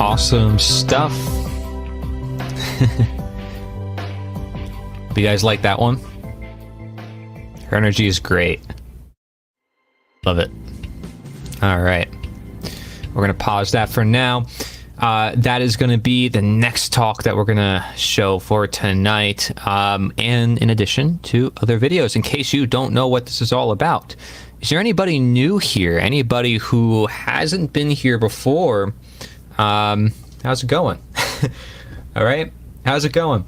Awesome stuff. You guys like that one? Her energy is great. Love it. All right. We're going to pause that for now. That is going to be the next talk that we're going to show for tonight. And in addition to other videos, in case you don't know what this is all about. Is there anybody new here? Anybody who hasn't been here before? How's it going? All right. How's it going?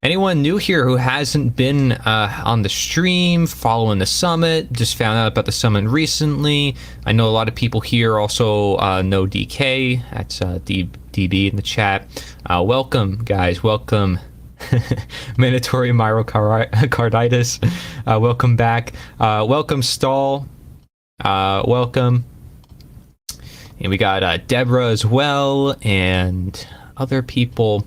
Anyone new here who hasn't been on the stream, following the summit, just found out about the summit recently? I know a lot of people here also know DK. That's DB in the chat. Welcome, guys. Welcome. Mandatory myocarditis. Welcome back. Welcome, Stall. Welcome. And we got Deborah as well, and other people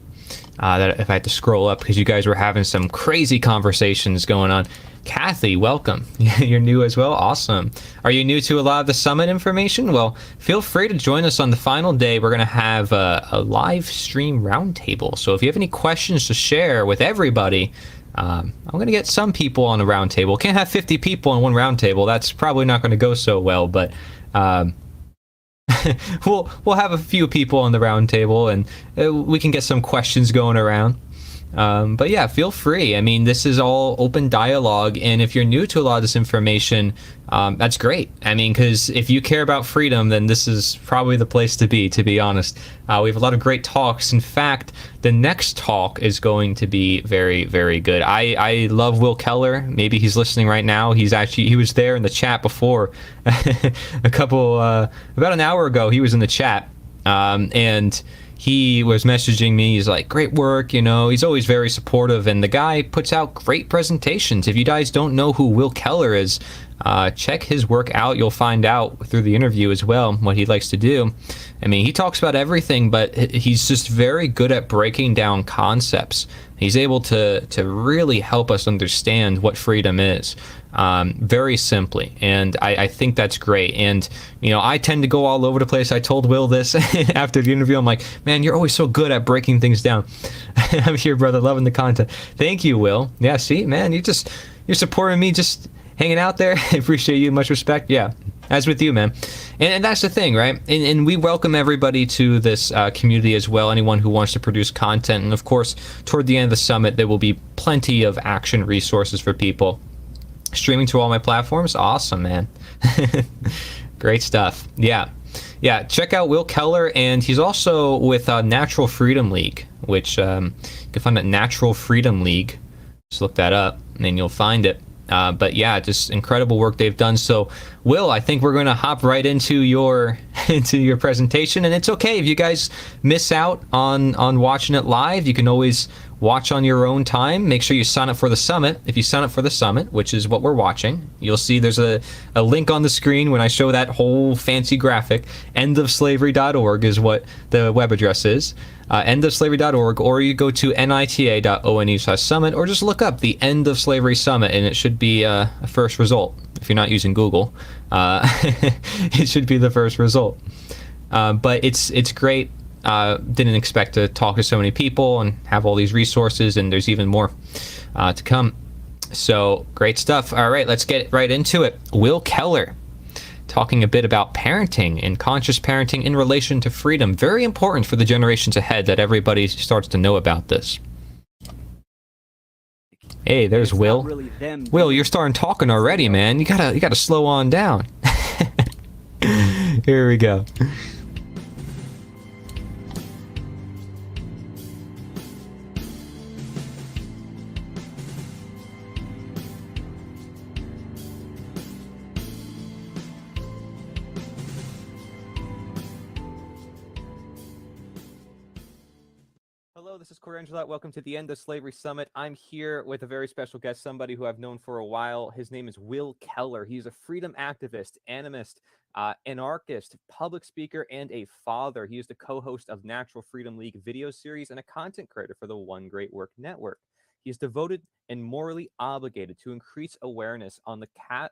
that if I had to scroll up because you guys were having some crazy conversations going on. Kathy, welcome. You're new as well. Awesome. Are you new to a lot of the summit information? Well, feel free to join us on the final day. We're going to have a live stream roundtable. So if you have any questions to share with everybody, I'm going to get some people on the roundtable. Can't have 50 people on one roundtable. That's probably not going to go so well, but we'll have a few people on the roundtable, and we can get some questions going around. But yeah, feel free. I mean, this is all open dialogue, and if you're new to a lot of this information, that's great. I mean, because if you care about freedom, then this is probably the place to be honest. We have a lot of great talks. In fact, the next talk is going to be very, very good. I love Will Keller. Maybe he's listening right now. He was there in the chat before. About an hour ago, he was in the chat, and he was messaging me. He's like, great work, you know. He's always very supportive, and the guy puts out great presentations. If you guys don't know who Will Keller is, check his work out. You'll find out through the interview as well what he likes to do. I mean, he talks about everything, but he's just very good at breaking down concepts. He's able to really help us understand what freedom is, very simply, and I think that's great. And you know, I tend to go all over the place. I told Will this after the interview. I'm like, man, you're always so good at breaking things down. I'm here, brother, loving the content. Thank you, Will. Yeah, see, man, you're supporting me, just hanging out there. I appreciate you. Much respect. Yeah, as with you, man. And that's the thing, right? And we welcome everybody to this community as well, anyone who wants to produce content. And of course, toward the end of the summit, there will be plenty of action resources for people. Streaming to all my platforms? Awesome, man. Great stuff. Yeah. Check out Will Keller, and he's also with Natural Freedom League, which you can find at Natural Freedom League. Just look that up, and then you'll find it. But yeah, just incredible work they've done. So, Will, I think we're going to hop right into your presentation, and it's okay if you guys miss out on watching it live. You can always watch on your own time. Make sure you sign up for the summit. If you sign up for the summit, which is what we're watching, you'll see there's a link on the screen when I show that whole fancy graphic. Endofslavery.org is what the web address is. Endofslavery.org, or you go to NITA.ONE/summit, or just look up the End of Slavery Summit, and it should be a first result. If you're not using Google, it should be the first result. But it's great. Didn't expect to talk to so many people and have all these resources, and there's even more to come. So great stuff. All right, let's get right into it. Will Keller, talking a bit about parenting and conscious parenting in relation to freedom. Very important for the generations ahead that everybody starts to know about this. Hey, there's Will. Really Will, you're starting talking already, man. You gotta slow on down. Here we go. Hello, this is Corey Angelat. Welcome to the End of Slavery Summit. I'm here with a very special guest, somebody who I've known for a while. His name is Will Keller. He's a freedom activist, animist, anarchist, public speaker, and a father. He is the co-host of Natural Freedom League video series and a content creator for the One Great Work Network. He is devoted and morally obligated to increase awareness on the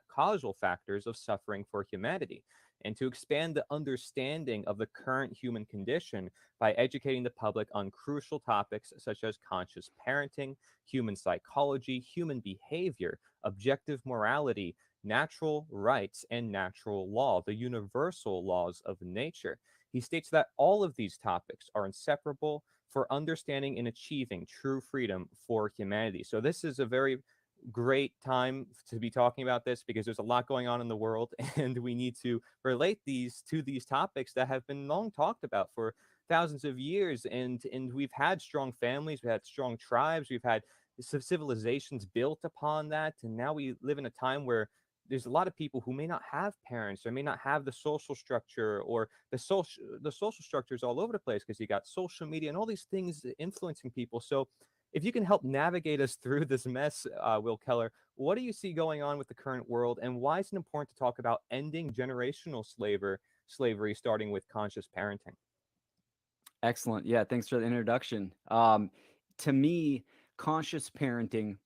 causal factors of suffering for humanity and to expand the understanding of the current human condition by educating the public on crucial topics such as conscious parenting, human psychology, human behavior, objective morality, natural rights, and natural law, the universal laws of nature. He states that all of these topics are inseparable for understanding and achieving true freedom for humanity. So, this is a very great time to be talking about this because there's a lot going on in the world and we need to relate these to these topics that have been long talked about for thousands of years, and we've had strong families, we've had strong tribes, we've had civilizations built upon that, and now we live in a time where there's a lot of people who may not have parents or may not have the social structure, or the social structures all over the place because you got social media and all these things influencing people. So if you can help navigate us through this mess, Will Keller, what do you see going on with the current world, and why is it important to talk about ending generational slavery, starting with conscious parenting? Excellent. Yeah, thanks for the introduction. To me, conscious parenting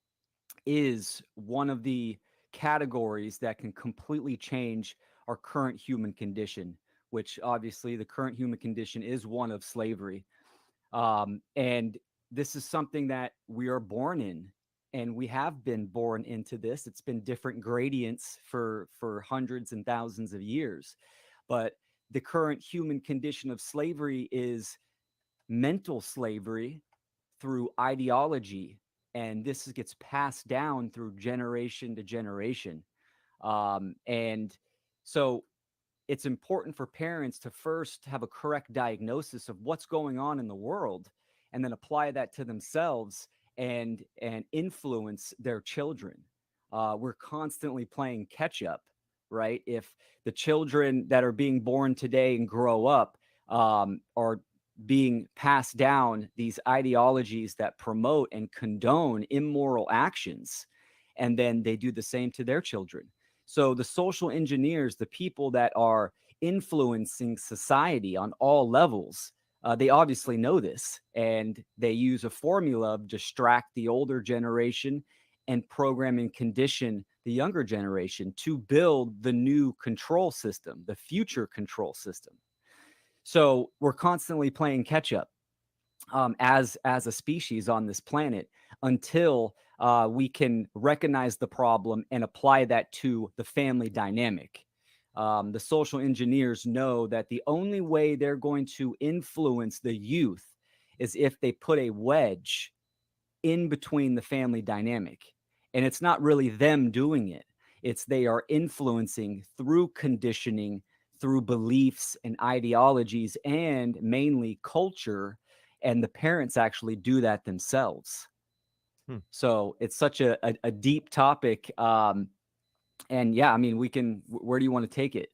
is one of the categories that can completely change our current human condition, which obviously the current human condition is one of slavery. And this is something that we are born in, and we have been born into this. It's been different gradients for hundreds and thousands of years, but the current human condition of slavery is mental slavery through ideology, and this gets passed down through generation to generation. And so it's important for parents to first have a correct diagnosis of what's going on in the world and then apply that to themselves and influence their children. We're constantly playing catch up, right? If the children that are being born today and grow up are being passed down these ideologies that promote and condone immoral actions, and then they do the same to their children. So the social engineers, the people that are influencing society on all levels, they obviously know this, and they use a formula of distract the older generation and program and condition the younger generation to build the new control system, the future control system. So we're constantly playing catch up as a species on this planet until we can recognize the problem and apply that to the family dynamic. The social engineers know that the only way they're going to influence the youth is if they put a wedge in between the family dynamic. And it's not really them doing it. It's they are influencing through conditioning, through beliefs and ideologies, and mainly culture. And the parents actually do that themselves. Hmm. So it's such a deep topic. And yeah, I mean, where do you want to take it?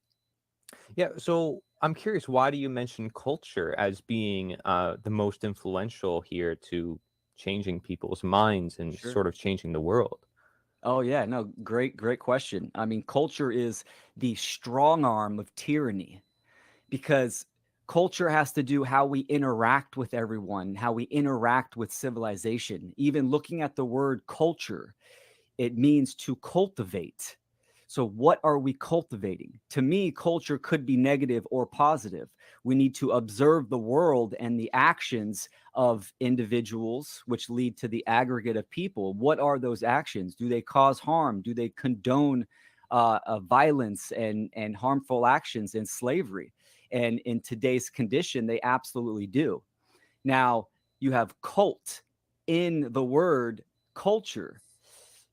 Yeah, so I'm curious, why do you mention culture as being the most influential here to changing people's minds and Sure. sort of changing the world? Oh yeah, no, great question. I mean, culture is the strong arm of tyranny, because culture has to do how we interact with everyone, how we interact with civilization. Even looking at the word culture, it means to cultivate. So, what are we cultivating? To me, culture could be negative or positive. We need to observe the world and the actions of individuals, which lead to the aggregate of people. What are those actions? Do they cause harm? Do they condone violence and harmful actions and slavery? And in today's condition, they absolutely do. Now, you have cult in the word culture.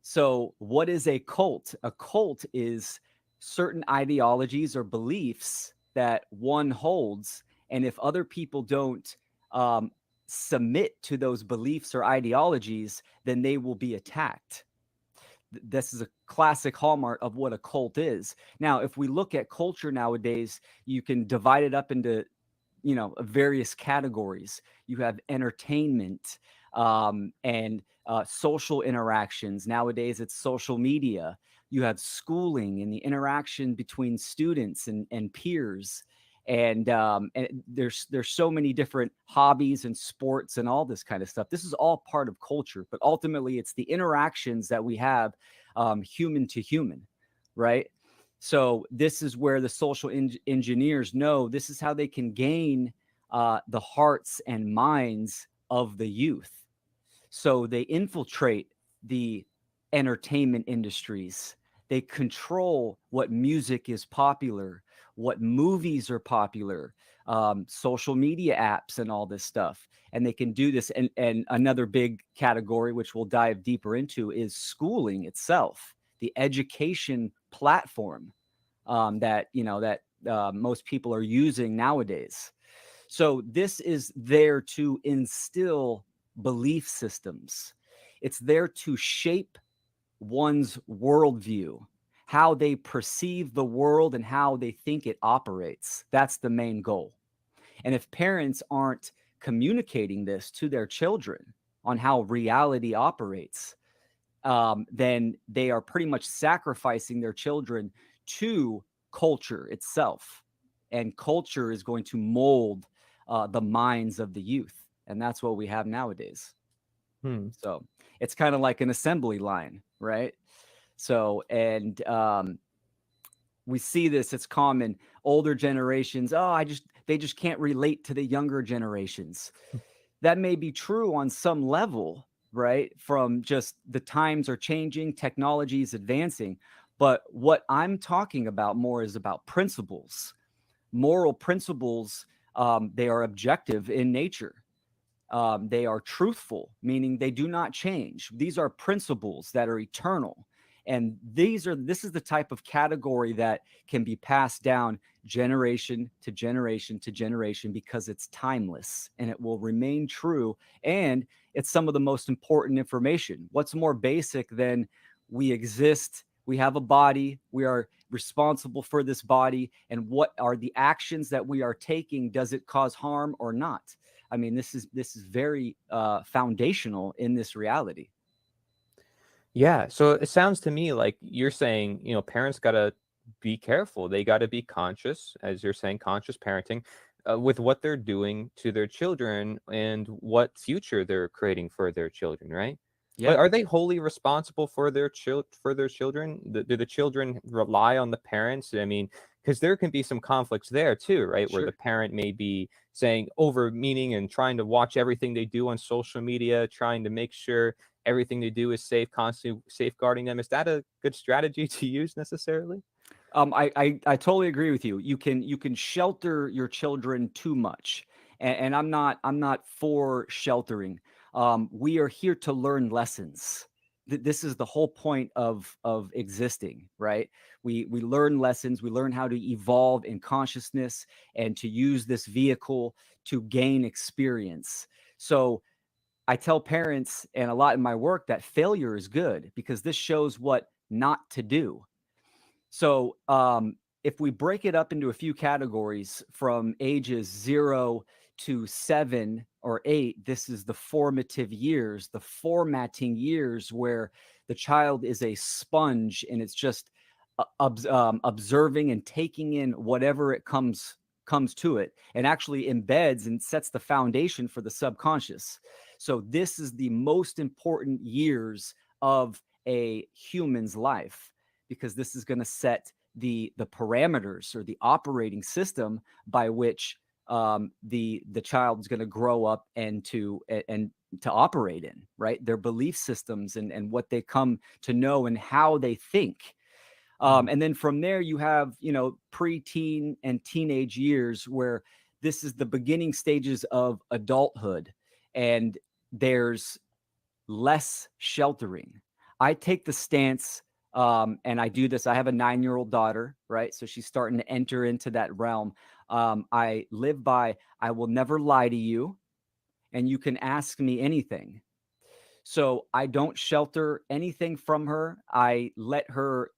So, what is a cult? A cult is certain ideologies or beliefs that one holds. And if other people don't um, submit to those beliefs or ideologies, then they will be attacked. This is a classic hallmark of what a cult is. Now, if we look at culture nowadays, you can divide it up into various categories. You have entertainment and social interactions. Nowadays, it's social media. You have schooling and the interaction between students and peers. And there's so many different hobbies and sports and all this kind of stuff. This is all part of culture, but ultimately it's the interactions that we have, human to human, right? So this is where the social engineers know this is how they can gain the hearts and minds of the youth. So they infiltrate the entertainment industries. They control what music is popular, what movies are popular, social media apps, and all this stuff. And they can do this. And another big category, which we'll dive deeper into, is schooling itself, the education platform that most people are using nowadays. So this is there to instill belief systems. It's there to shape one's worldview, how they perceive the world and how they think it operates. That's the main goal. And if parents aren't communicating this to their children on how reality operates, then they are pretty much sacrificing their children to culture itself. And culture is going to mold the minds of the youth. And that's what we have nowadays. So it's kind of like an assembly line, right? So, and we see this, it's common. Older generations, they just can't relate to the younger generations. That may be true on some level, right? From just the times are changing, technology is advancing. But what I'm talking about more is about principles, moral principles. They are objective in nature. They are truthful, meaning they do not change. These are principles that are eternal. And this is the type of category that can be passed down generation to generation to generation because it's timeless and it will remain true. And it's some of the most important information. What's more basic than we exist? We have a body. We are responsible for this body. And what are the actions that we are taking? Does it cause harm or not? I mean, this is very foundational in this reality. Yeah. So it sounds to me like you're saying, parents got to be careful. They got to be conscious, as you're saying, conscious parenting with what they're doing to their children and what future they're creating for their children, right? Yeah. But are they wholly responsible for their children? Do the children rely on the parents? I mean, because there can be some conflicts there too, right? Where Sure. the parent may be saying over meaning and trying to watch everything they do on social media, trying to make sure everything they do is safe, constantly safeguarding them. Is that a good strategy to use necessarily? I totally agree with you. You can shelter your children too much, and I'm not for sheltering. We are here to learn lessons. This is the whole point of existing, right? We learn lessons. We learn how to evolve in consciousness and to use this vehicle to gain experience. So I tell parents and a lot in my work that failure is good because this shows what not to do. So, if we break it up into a few categories from ages 0 to 7 or 8, this is the formative years, the formatting years where the child is a sponge and it's just observing and taking in whatever it comes to it, and actually embeds and sets the foundation for the subconscious. So this is the most important years of a human's life, because this is going to set the parameters or the operating system by which the child is going to grow up and to operate in, right? Their belief systems and what they come to know and how they think. And then from there, you have, preteen and teenage years where this is the beginning stages of adulthood, and there's less sheltering. I take the stance, and I do this. I have a 9-year-old daughter, right? So she's starting to enter into that realm. I live by, I will never lie to you, and you can ask me anything. So I don't shelter anything from her. I let her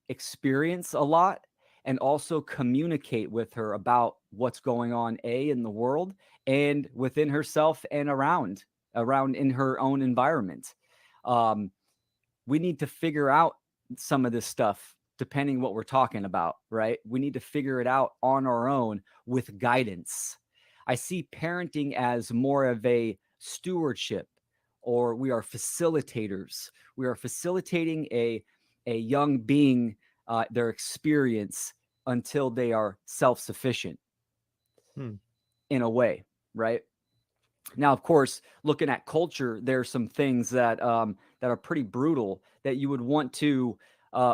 experience a lot and also communicate with her about what's going on in the world and within herself and around in her own environment. We need to figure out some of this stuff depending what we're talking about, right? We need to figure it out on our own with guidance. I see parenting as more of a stewardship, or we are facilitators. We are facilitating a young being, their experience until they are self-sufficient in a way, right? Now, of course, looking at culture, there's some things that that are pretty brutal that you would want to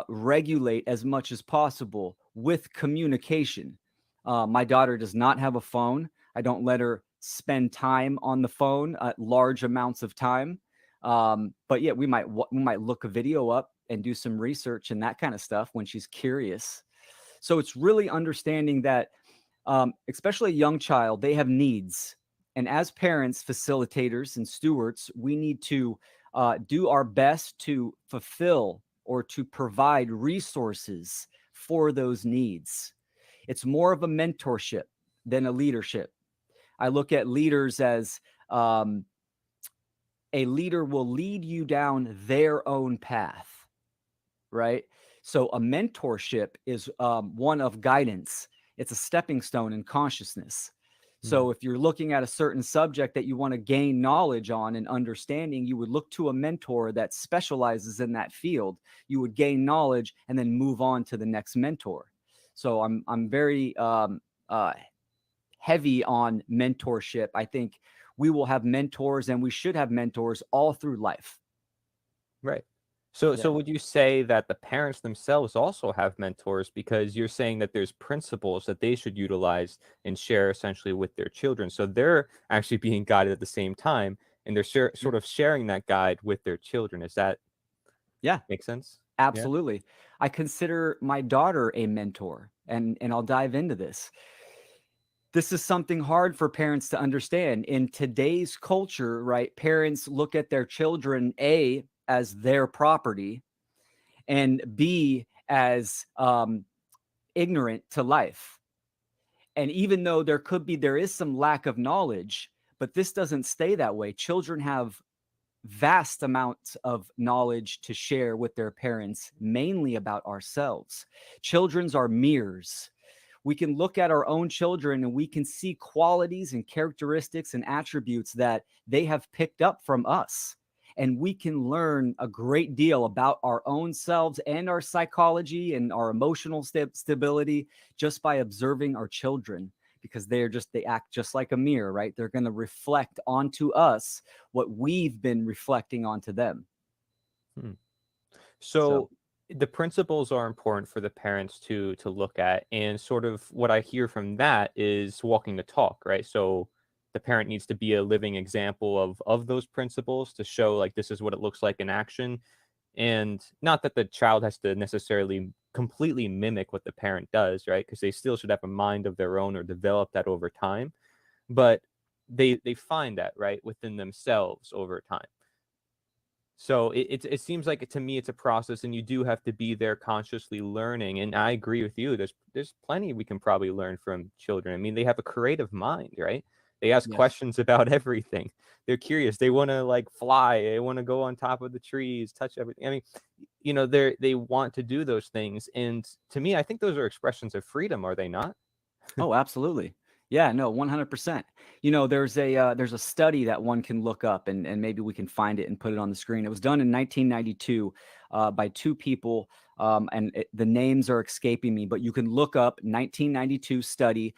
regulate as much as possible with communication. My daughter does not have a phone. I don't let her spend time on the phone, large amounts of time. But yeah, we might look a video up and do some research and that kind of stuff when she's curious. So it's really understanding that, especially a young child, they have needs. And as parents, facilitators, and stewards, we need to do our best to fulfill or to provide resources for those needs. It's more of a mentorship than a leadership. I look at leaders as a leader will lead you down their own path, right? So a mentorship is one of guidance. It's a stepping stone in consciousness. So if you're looking at a certain subject that you want to gain knowledge on and understanding, you would look to a mentor that specializes in that field. You would gain knowledge and then move on to the next mentor. So I'm very heavy on mentorship. I think we will have mentors, and we should have mentors all through life. Right. So Yeah. would you say that the parents themselves also have mentors, because you're saying that there's principles that they should utilize and share essentially with their children? So they're actually being guided at the same time, and they're sort of sharing that guide with their children. Is that Yeah, make sense? Yeah. absolutely. I consider my daughter a mentor, and I'll dive into this. This is something hard for parents to understand. In today's culture, right? Parents look at their children, A, as their property, and B, as ignorant to life. And even though there is some lack of knowledge, but this doesn't stay that way. Children have vast amounts of knowledge to share with their parents, mainly about ourselves. Children's are mirrors. We can look at our own children and we can see qualities and characteristics and attributes that they have picked up from us. And we can learn a great deal about our own selves and our psychology and our emotional stability just by observing our children, because they act just like a mirror, right? They're going to reflect onto us what we've been reflecting onto them. Hmm. So, So the principles are important for the parents to look at, and sort of what I hear from that is walking the talk, right? So the parent needs to be a living example of those principles to show, like, this is what it looks like in action. And not that the child has to necessarily completely mimic what the parent does, right? Because they still should have a mind of their own or develop that over time. But they find that, right, within themselves over time. So it seems like, to me, it's a process, and you do have to be there consciously learning. And I agree with you. There's plenty we can probably learn from children. I mean, they have a creative mind, right? They ask yes. questions about everything. They're curious. They want to, like, fly. They want to go on top of the trees, touch everything. I mean, they want to do those things. And to me, I think those are expressions of freedom, are they not? Oh, absolutely. Yeah, no, 100%. There's a study that one can look up, and maybe we can find it and put it on the screen. It was done in 1992 by two people, and the names are escaping me, but you can look up 1992 study.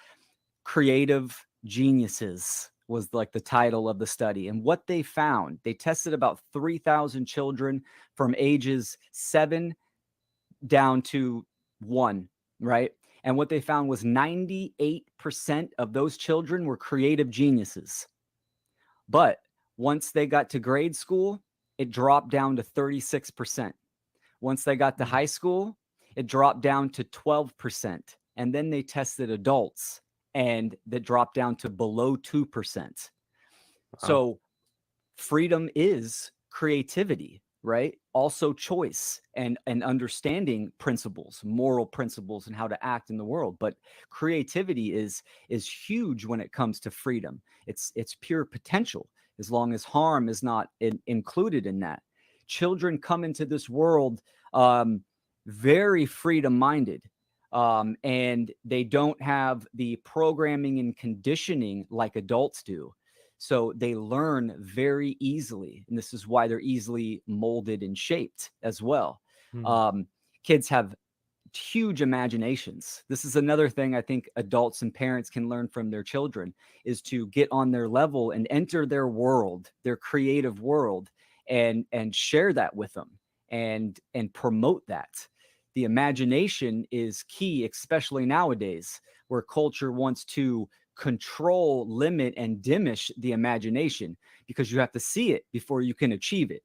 Creative Geniuses was like the title of the study. And what they found, they tested about 3,000 children from ages 7 down to 1, right? And what they found was 98% of those children were creative geniuses. But once they got to grade school, it dropped down to 36%. Once they got to high school, it dropped down to 12%. And then they tested adults, and that dropped down to below 2%. Wow. So freedom is creativity, right? Also choice and understanding principles, moral principles, and how to act in the world. But creativity is huge when it comes to freedom. It's pure potential, as long as harm is not included in that. Children come into this world very freedom minded. And they don't have the programming and conditioning like adults do. So they learn very easily. And this is why they're easily molded and shaped as well. Kids have huge imaginations. This is another thing I think adults and parents can learn from their children, is to get on their level and enter their world, their creative world, and share that with them and promote that. The imagination is key, especially nowadays, where culture wants to control, limit, and diminish the imagination, because you have to see it before you can achieve it.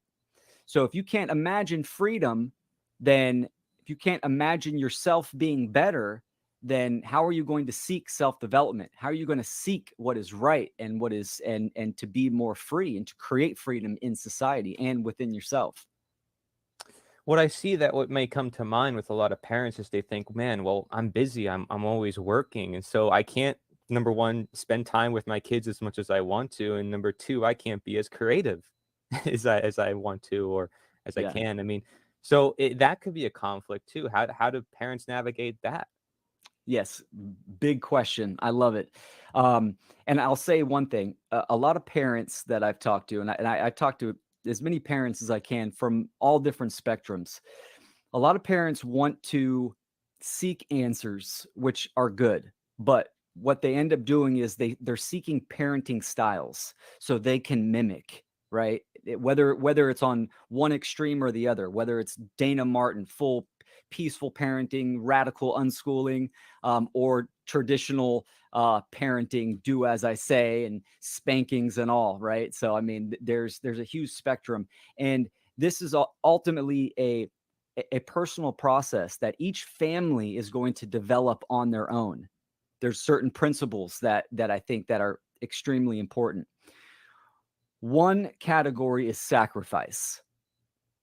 So if you can't imagine freedom, then if you can't imagine yourself being better, then how are you going to seek self-development? How are you going to seek what is right and what is and to be more free and to create freedom in society and within yourself? What I see that what may come to mind with a lot of parents is they think, man, well, I'm busy. I'm always working. And so I can't, number one, spend time with my kids as much as I want to. And number two, I can't be as creative as I want to, or as I Yeah. can. I mean, so that could be a conflict too. How do parents navigate that? Yes, big question. I love it. And I'll say one thing: a lot of parents that I've talked to, and I talk to as many parents as I can from all different spectrums. A lot of parents want to seek answers, which are good, but what they end up doing is they're seeking parenting styles so they can mimic, right? Whether it's on one extreme or the other, whether it's Dana Martin, full peaceful parenting, radical unschooling, or traditional parenting, do as I say, and spankings and all, right? So I mean, there's a huge spectrum, and this is ultimately a personal process that each family is going to develop on their own. There's certain principles that I think that are extremely important. One category is sacrifice.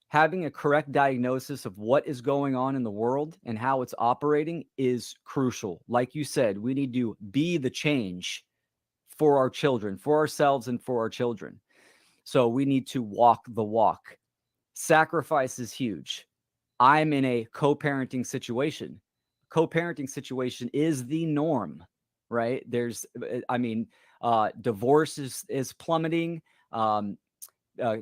Having a correct diagnosis of what is going on in the world and how it's operating is crucial. Like you said, we need to be the change for our children, for ourselves, and for our children. So we need to walk the walk. Sacrifice is huge. I'm in a co-parenting situation. Co-parenting situation is the norm, right? Divorce is plummeting. Um,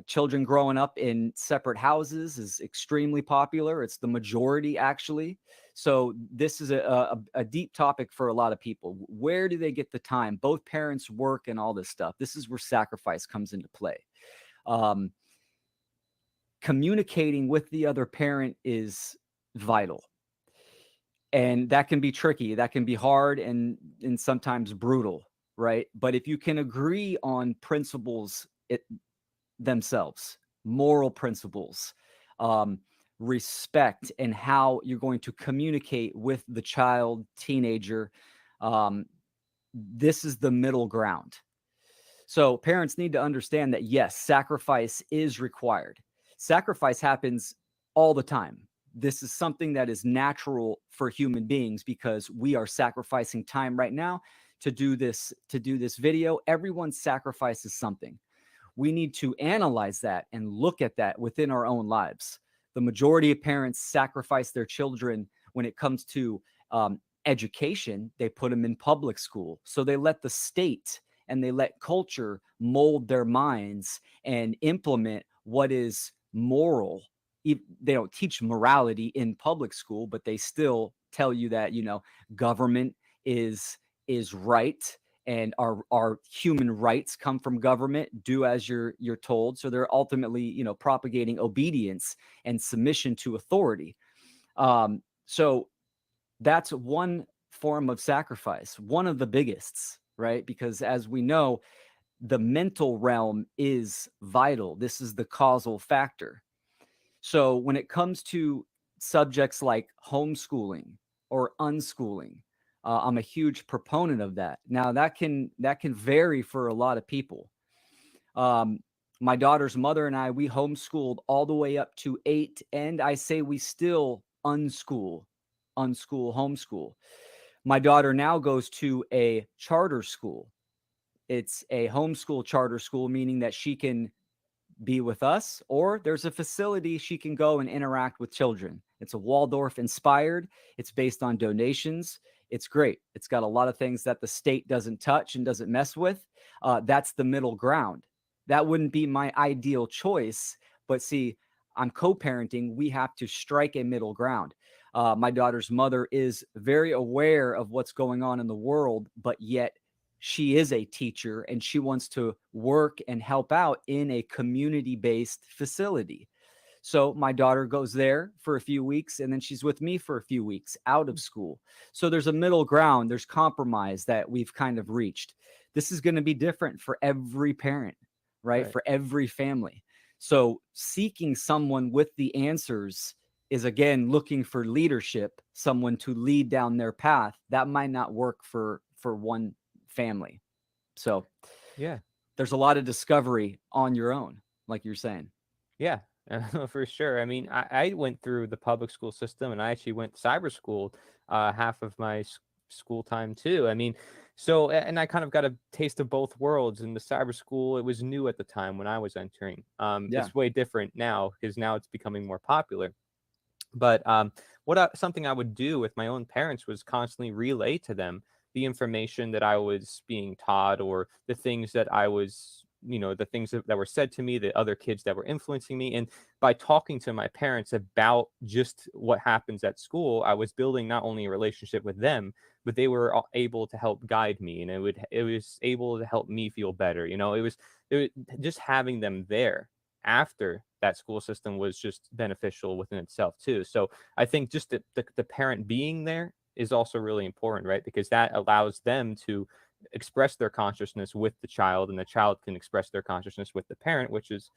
Children growing up in separate houses is extremely popular. It's the majority, actually. So this is a deep topic for a lot of people. Where do they get the time? Both parents work and all this stuff. This is where sacrifice comes into play. Communicating with the other parent is vital. And that can be tricky. That can be hard and sometimes brutal, right? But if you can agree on principles themselves, moral principles, respect, and how you're going to communicate with the child, teenager, this is the middle ground. So parents need to understand that, yes, sacrifice is required. Sacrifice happens all the time. This is something that is natural for human beings because we are sacrificing time right now to do this video. Everyone sacrifices something. We need to analyze that and look at that within our own lives. The majority of parents sacrifice their children when it comes to education. They put them in public school. So they let the state and they let culture mold their minds and implement what is moral. They don't teach morality in public school, but they still tell you that, government is right, and our human rights come from government. Do as you're told. So they're ultimately, propagating obedience and submission to authority. So that's one form of sacrifice, one of the biggest, right? Because as we know, the mental realm is vital. This is the causal factor. So when it comes to subjects like homeschooling or unschooling, I'm a huge proponent of that. Now that can vary for a lot of people. My daughter's mother and I, we homeschooled all the way up to 8, and I say we still homeschool. My daughter now goes to a charter school. It's a homeschool charter school, meaning that she can be with us, or there's a facility she can go and interact with children. It's a Waldorf inspired. It's based on donations. It's great. It's got a lot of things that the state doesn't touch and doesn't mess with. That's the middle ground. That wouldn't be my ideal choice. But see, I'm co-parenting. We have to strike a middle ground. My daughter's mother is very aware of what's going on in the world, but yet she is a teacher and she wants to work and help out in a community-based facility. So my daughter goes there for a few weeks and then she's with me for a few weeks out of school. So there's a middle ground, there's compromise that we've kind of reached. This is going to be different for every parent, right? For every family. So seeking someone with the answers is, again, looking for leadership, someone to lead down their path. That might not work for one family. So Yeah. there's a lot of discovery on your own, like you're saying. Yeah, for sure. I mean, I went through the public school system, and I actually went cyber school half of my school time too. I mean, so and I kind of got a taste of both worlds. In the cyber school, it was new at the time when I was entering. Yeah. It's way different now because now it's becoming more popular. But something I would do with my own parents was constantly relay to them the information that I was being taught, or the things that I was, the things that were said to me, the other kids that were influencing me. And by talking to my parents about just what happens at school, I was building not only a relationship with them, but they were able to help guide me, and it was able to help me feel better. It was just having them there after that school system was just beneficial within itself too. So I think just the parent being there is also really important, right? Because that allows them to express their consciousness with the child, and the child can express their consciousness with the parent, which is,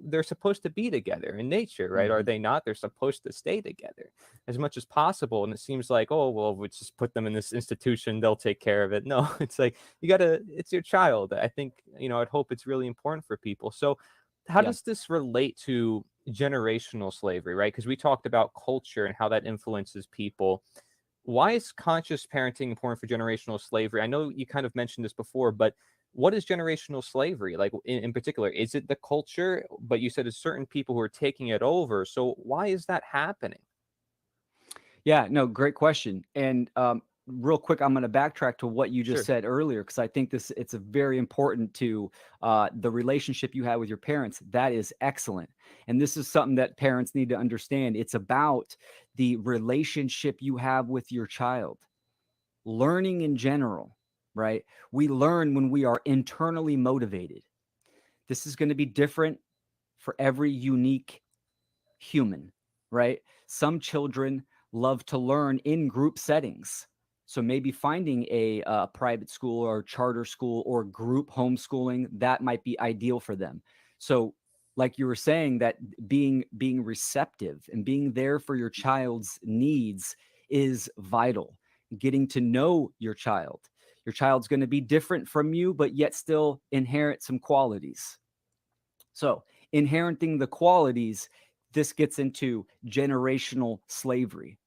they're supposed to be together in nature, right? Are they not? They're supposed to stay together as much as possible. And it seems like, oh, well, we just put them in this institution, they'll take care of it. No, it's like, it's your child. I think, I'd hope it's really important for people. So how does this relate to generational slavery, right? Because we talked about culture and how that influences people. Why is conscious parenting important for generational slavery? I know you kind of mentioned this before, but what is generational slavery? Like in particular, is it the culture? But you said it's certain people who are taking it over. So why is that happening? Yeah, no, great question. And real quick, I'm going to backtrack to what you just Sure. said earlier, because I think it's a very important to the relationship you have with your parents. That is excellent. And this is something that parents need to understand. It's about the relationship you have with your child. Learning in general, right? We learn when we are internally motivated. This is going to be different for every unique human, right? Some children love to learn in group settings. So maybe finding a private school or charter school or group homeschooling, that might be ideal for them. So like you were saying, that being receptive and being there for your child's needs is vital. Getting to know your child. Your child's going to be different from you, but yet still inherit some qualities. So inheriting the qualities, this gets into generational slavery.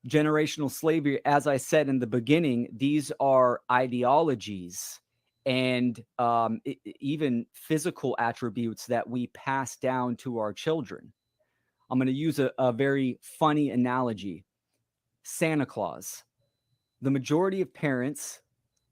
Generational slavery, as I said in the beginning, these are ideologies and even physical attributes that we pass down to our children. I'm going to use a very funny analogy. Santa Claus. The majority of parents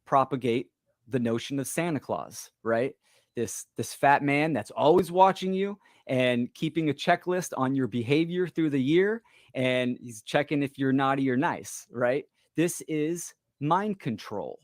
propagate the notion of Santa Claus, right? This fat man that's always watching you and keeping a checklist on your behavior through the year, and he's checking if you're naughty or nice, right? This is mind control.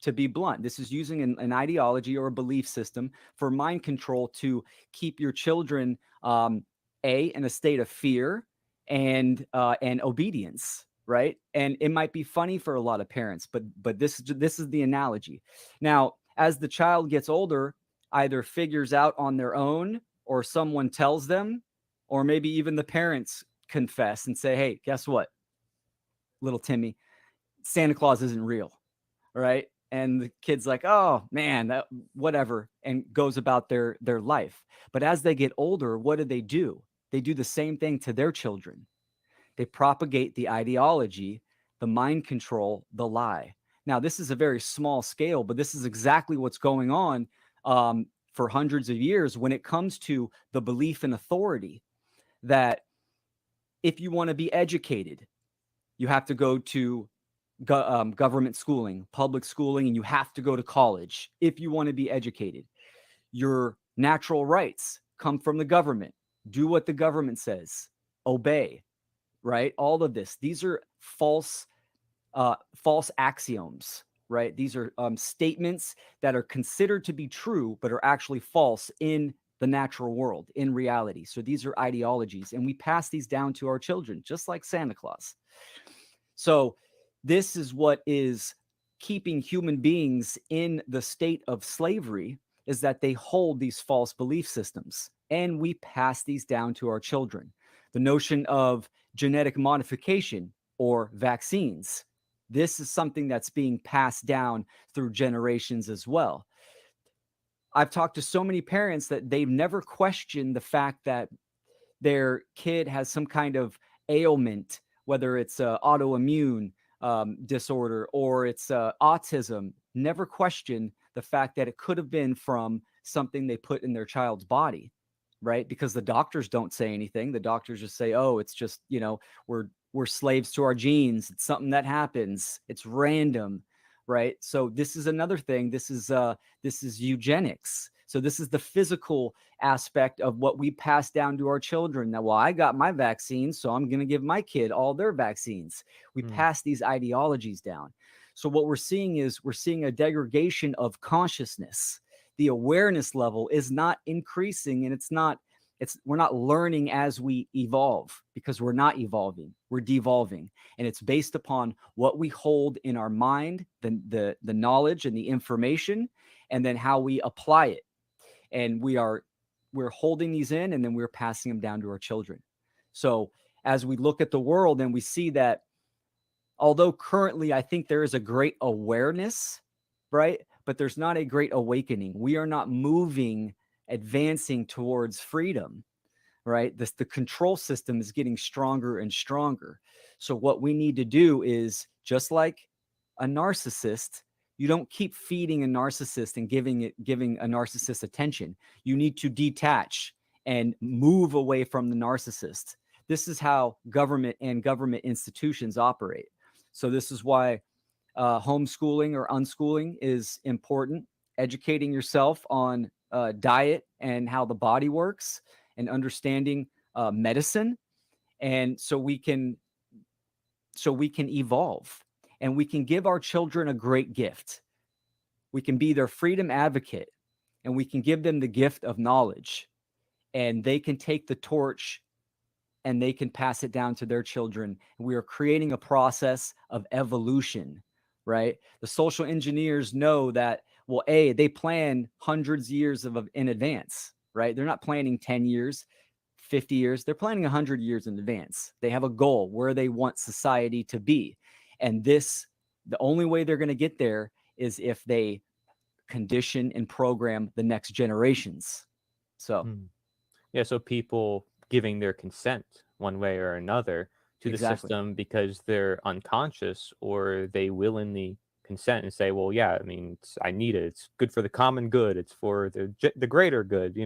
To be blunt, this is using an ideology or a belief system for mind control to keep your children in a state of fear and obedience, right? And it might be funny for a lot of parents, but this is the analogy. Now, as the child gets older, either figures out on their own, or someone tells them, or maybe even the parents confess and say, hey, guess what, little Timmy, Santa Claus isn't real, right? And the kid's like, oh man, whatever, and goes about their life. But as they get older, what do? They do the same thing to their children. They propagate the ideology, the mind control, the lie. Now, this is a very small scale, but this is exactly what's going on for hundreds of years when it comes to the belief in authority, that if you want to be educated, you have to go to government schooling, public schooling, and you have to go to college if you want to be educated. Your natural rights come from the government. Do what the government says. Obey, right? All of this. These are false axioms, right? These are statements that are considered to be true, but are actually false in the natural world, in reality. So these are ideologies, and we pass these down to our children, just like Santa Claus. So this is what is keeping human beings in the state of slavery, is that they hold these false belief systems, and we pass these down to our children. The notion of genetic modification or vaccines, this is something that's being passed down through generations as well. I've talked to so many parents that they've never questioned the fact that their kid has some kind of ailment, whether it's autoimmune disorder or it's autism. Never question the fact that it could have been from something they put in their child's body, right? Because the doctors don't say anything. The doctors just say, "Oh, it's just, we're slaves to our genes. It's something that happens. It's random." Right. So this is another thing. This is eugenics. So this is the physical aspect of what we pass down to our children. Now, well, I got my vaccine, so I'm going to give my kid all their vaccines. We pass these ideologies down. So what we're seeing is a degradation of consciousness. The awareness level is not increasing, and we're not learning as we evolve, because we're not evolving, we're devolving. And it's based upon what we hold in our mind, the knowledge and the information, and then how we apply it. And we're holding these in, and then we're passing them down to our children. So as we look at the world, and we see that although currently I think there is a great awareness, right? But there's not a great awakening. We are not advancing towards freedom, right? The control system is getting stronger and stronger. So what we need to do is, just like a narcissist, you don't keep feeding a narcissist and giving a narcissist attention. You need to detach and move away from the narcissist. This is how government and government institutions operate. So this is why homeschooling or unschooling is important. Educating yourself on diet and how the body works, and understanding medicine, and so we can evolve, and we can give our children a great gift. We can be their freedom advocate, and we can give them the gift of knowledge, and they can take the torch and they can pass it down to their children. We are creating a process of evolution, right? The social engineers know that, well, they plan hundreds of years in advance, right? They're not planning 10 years, 50 years. They're planning 100 years in advance. They have a goal where they want society to be. And the only way they're going to get there is if they condition and program the next generations. So, yeah, so people giving their consent one way or another to the system because they're unconscious, or they willingly consent and say, well, yeah, I mean, I need it. It's good for the common good. It's for the greater good,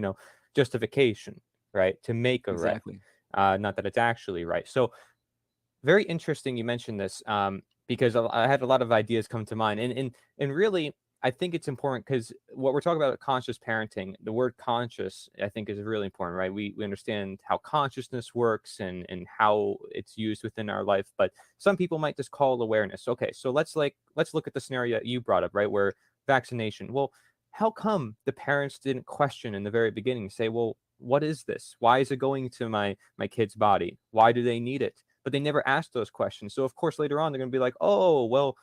justification, right? To make a right. Not that it's actually right. So very interesting you mentioned this, because I had a lot of ideas come to mind. And really, I think it's important, because what we're talking about conscious parenting, the word conscious, I think, is really important, right? We understand how consciousness works and how it's used within our life, but some people might just call it awareness. Okay, so let's look at the scenario that you brought up, right? Where vaccination. Well, how come the parents didn't question in the very beginning, say, well, what is this? Why is it going to my kid's body? Why do they need it? But they never asked those questions. So of course later on they're going to be like, oh, well,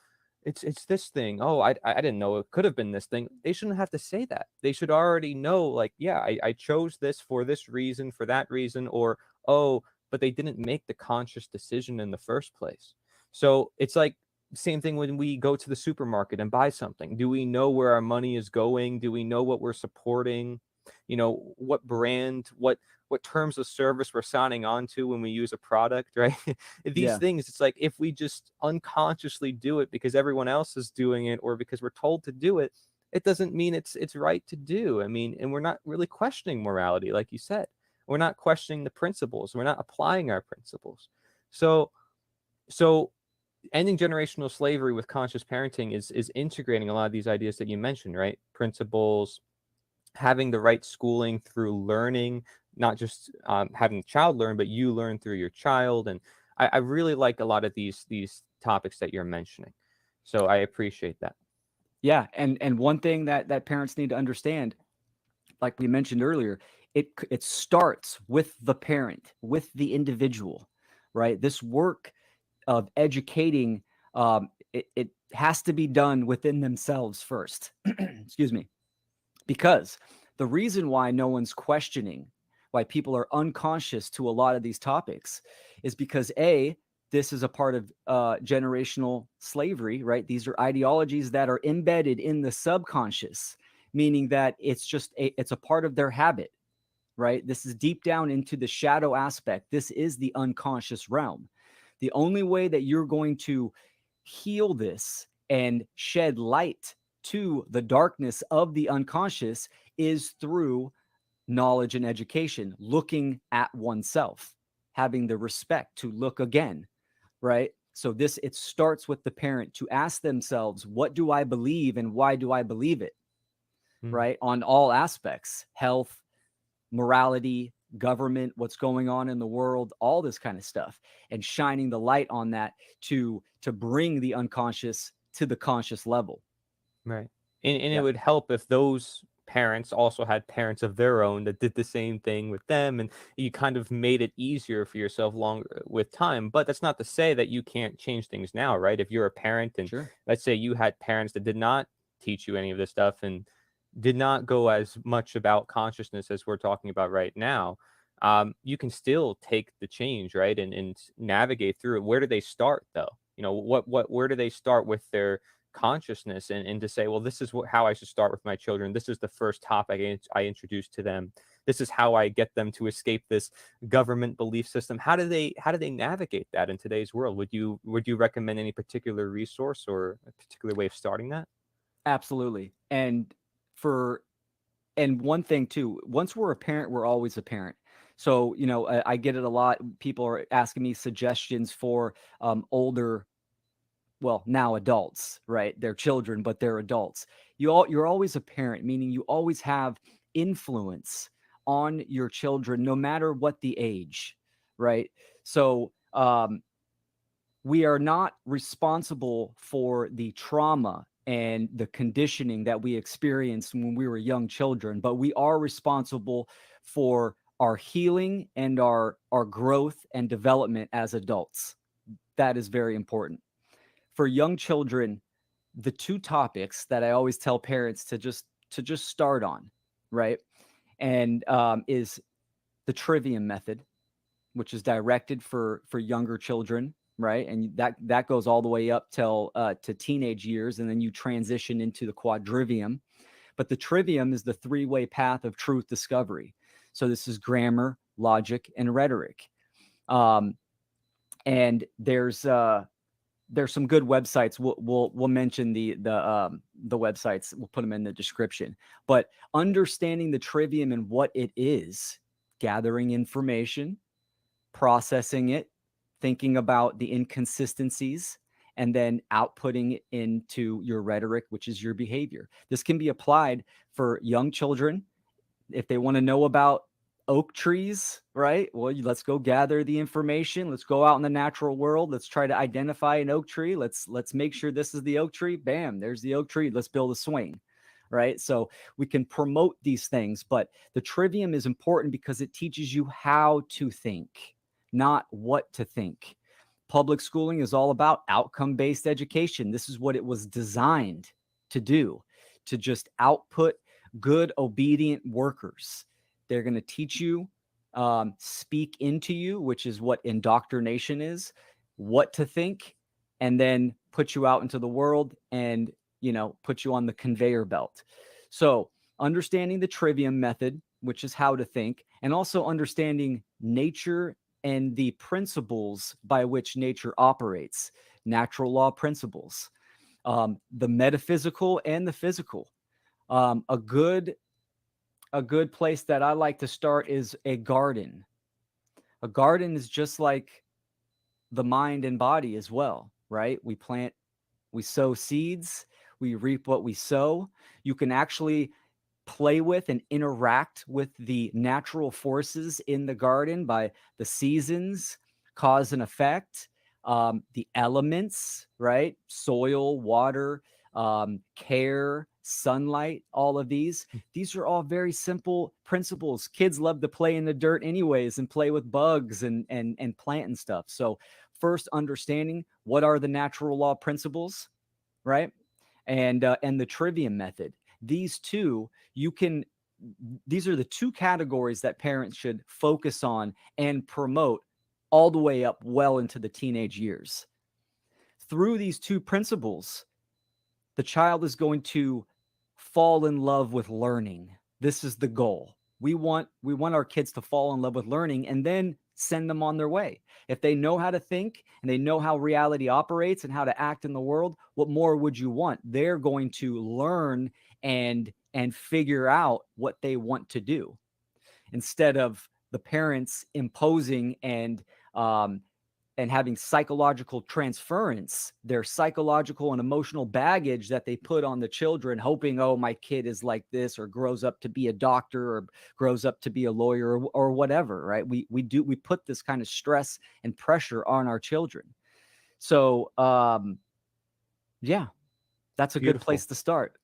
it's this thing. Oh, I didn't know it could have been this thing. They shouldn't have to say that. They should already know, like, yeah, I chose this for this reason, for that reason, or, oh, but they didn't make the conscious decision in the first place. So it's like same thing when we go to the supermarket and buy something. Do we know where our money is going? Do we know what we're supporting? What brand, what terms of service we're signing on to when we use a product, right? These things, it's like, if we just unconsciously do it because everyone else is doing it, or because we're told to do it, it doesn't mean it's right to do. I mean, and we're not really questioning morality, like you said. We're not questioning the principles. We're not applying our principles. So ending generational slavery with conscious parenting is integrating a lot of these ideas that you mentioned, right? Principles, having the right schooling through learning, not just having the child learn, but you learn through your child. And I really like a lot of these topics that you're mentioning. So I appreciate that. Yeah, and one thing that parents need to understand, like we mentioned earlier, it starts with the parent, with the individual, right? This work of educating, it has to be done within themselves first. Excuse me. Because the reason why no one's questioning, why people are unconscious to a lot of these topics, is because this is a part of generational slavery, right? These are ideologies that are embedded in the subconscious, meaning that it's a part of their habit, right? This is deep down into the shadow aspect. This is the unconscious realm. The only way that you're going to heal this and shed light to the darkness of the unconscious is through knowledge and education, looking at oneself, having the respect to look again, right? So it starts with the parent to ask themselves, what do I believe and why do I believe it? Right? On all aspects, health, morality, government, what's going on in the world, all this kind of stuff, and shining the light on that to bring the unconscious to the conscious level. Right. And it Yeah. would help if those parents also had parents of their own that did the same thing with them, and you kind of made it easier for yourself longer with time. But that's not to say that you can't change things now, right? If you're a parent and Sure. let's say you had parents that did not teach you any of this stuff and did not go as much about consciousness as we're talking about right now, you can still take the change, right? And navigate through it. Where do they start though? You know, where do they start with their consciousness and to say, well, this is how I should start with my children. This is the first topic I introduce to them. This is how I get them to escape this government belief system. How do they navigate that in today's world? Would you recommend any particular resource or a particular way of starting that? Absolutely. And one thing too, once we're a parent, we're always a parent. So, I get it a lot. People are asking me suggestions for older, well, now adults, right? They're children, but they're adults. You're always a parent, meaning you always have influence on your children, no matter what the age, right? So, we are not responsible for the trauma and the conditioning that we experienced when we were young children, but we are responsible for our healing and our growth and development as adults. That is very important. For young children, the two topics that I always tell parents to just start on, right? And is the trivium method, which is directed for younger children, right? And that goes all the way up till to teenage years, and then you transition into the quadrivium. But the trivium is the three-way path of truth discovery. So this is grammar, logic, and rhetoric. And there's some good websites. We'll mention the websites. We'll put them in the description. But understanding the trivium and what it is, gathering information, processing it, thinking about the inconsistencies, and then outputting it into your rhetoric, which is your behavior. This can be applied for young children if they want to know about oak trees, right? Well, let's go gather the information. Let's go out in the natural world. Let's try to identify an oak tree. Let's make sure this is the oak tree. Bam, there's the oak tree. Let's build a swing, right? So we can promote these things, but the trivium is important because it teaches you how to think, not what to think. Public schooling is all about outcome-based education. This is what it was designed to do, to just output good, obedient workers. They're going to teach you, speak into you, which is what indoctrination is, what to think, and then put you out into the world and, put you on the conveyor belt. So understanding the trivium method, which is how to think, and also understanding nature and the principles by which nature operates, natural law principles, the metaphysical and the physical. A good place that I like to start is a garden. A garden is just like the mind and body as well, right? We sow seeds, we reap what we sow. You can actually play with and interact with the natural forces in the garden by the seasons, cause and effect, the elements, right? Soil, water, care, sunlight, all of these. These are all very simple principles. Kids love to play in the dirt anyways and play with bugs and plant and stuff. So first understanding what are the natural law principles, right? And the trivium method. These two, these are the two categories that parents should focus on and promote all the way up well into the teenage years. Through these two principles, the child is going to fall in love with learning. This is the goal. We want our kids to fall in love with learning and then send them on their way. If they know how to think and they know how reality operates and how to act in the world, what more would you want? They're going to learn and figure out what they want to do, instead of the parents imposing and having psychological transference, their psychological and emotional baggage that they put on the children, hoping, oh, my kid is like this, or grows up to be a doctor, or grows up to be a lawyer, or whatever, right? We put this kind of stress and pressure on our children. So, yeah, that's a good Beautiful. place to start.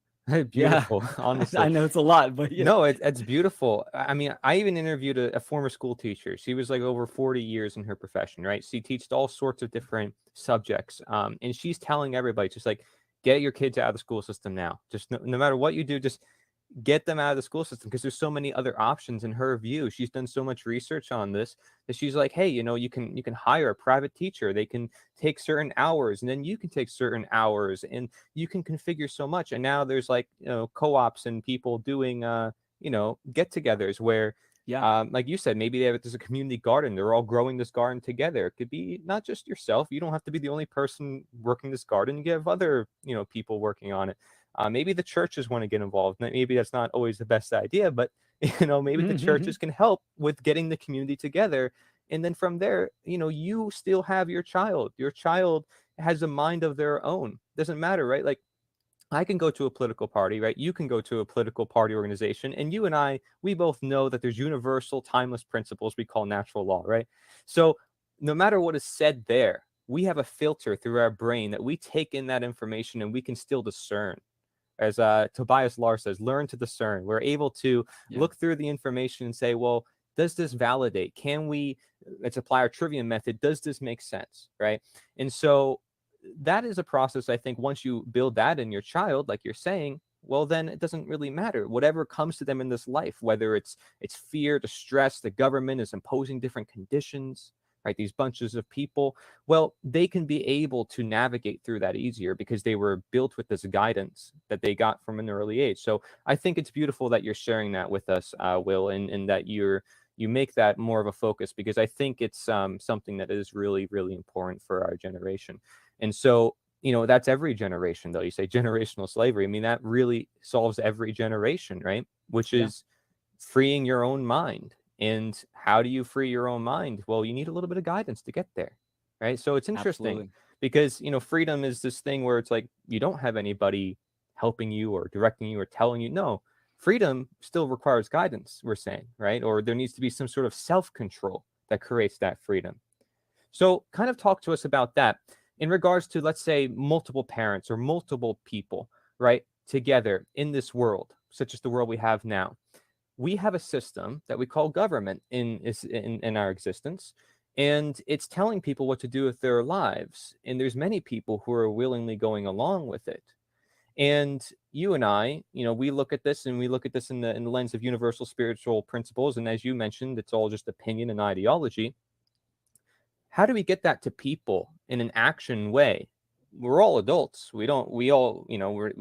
Beautiful, Yeah. honestly. I know it's a lot, but yeah. No, it's beautiful. I mean, I even interviewed a former school teacher. She was like over 40 years in her profession, right? She teaches all sorts of different subjects. And she's telling everybody, just like, get your kids out of the school system now. Just no matter what you do, just get them out of the school system, because there's so many other options in her view. She's done so much research on this that she's like, hey, you can hire a private teacher. They can take certain hours, and then you can take certain hours, and you can configure so much. And now there's like, co-ops and people doing get-togethers where like you said, maybe there's a community garden. They're all growing this garden together. It could be not just yourself. You don't have to be the only person working this garden. You have other people working on it. Maybe the churches want to get involved. Maybe that's not always the best idea, but maybe the churches can help with getting the community together. And then from there, you still have your child. Your child has a mind of their own. Doesn't matter, right? Like, I can go to a political party, right? You can go to a political party organization, and you and I, we both know that there's universal, timeless principles we call natural law, right? So no matter what is said there, we have a filter through our brain that we take in that information, and we can still discern. As Tobias Lahr says, learn to discern. We're able to look through the information and say, well, does this validate? Can we, let's apply our trivium method. Does this make sense, right? And so that is a process, I think, once you build that in your child, like you're saying, well, then it doesn't really matter. Whatever comes to them in this life, whether it's fear, distress, the government is imposing different conditions, right? These bunches of people, well, they can be able to navigate through that easier because they were built with this guidance that they got from an early age. So I think it's beautiful that you're sharing that with us, Will, and that you make that more of a focus, because I think it's something that is really, really important for our generation. And so, that's every generation, though. You say generational slavery. I mean, that really solves every generation, right? Which is freeing your own mind. And how do you free your own mind? Well, you need a little bit of guidance to get there, right? So it's interesting because, freedom is this thing where it's like you don't have anybody helping you or directing you or telling you. No, freedom still requires guidance, we're saying, right? Or there needs to be some sort of self-control that creates that freedom. So kind of talk to us about that in regards to, let's say, multiple parents or multiple people, right, together in this world, such as the world we have now. We have a system that we call government in our existence, and it's telling people what to do with their lives. And there's many people who are willingly going along with it. And you and I, we look at this, and we look at this in the lens of universal spiritual principles. And as you mentioned, it's all just opinion and ideology. How do we get that to people in an action way? We're all adults. We all, we're,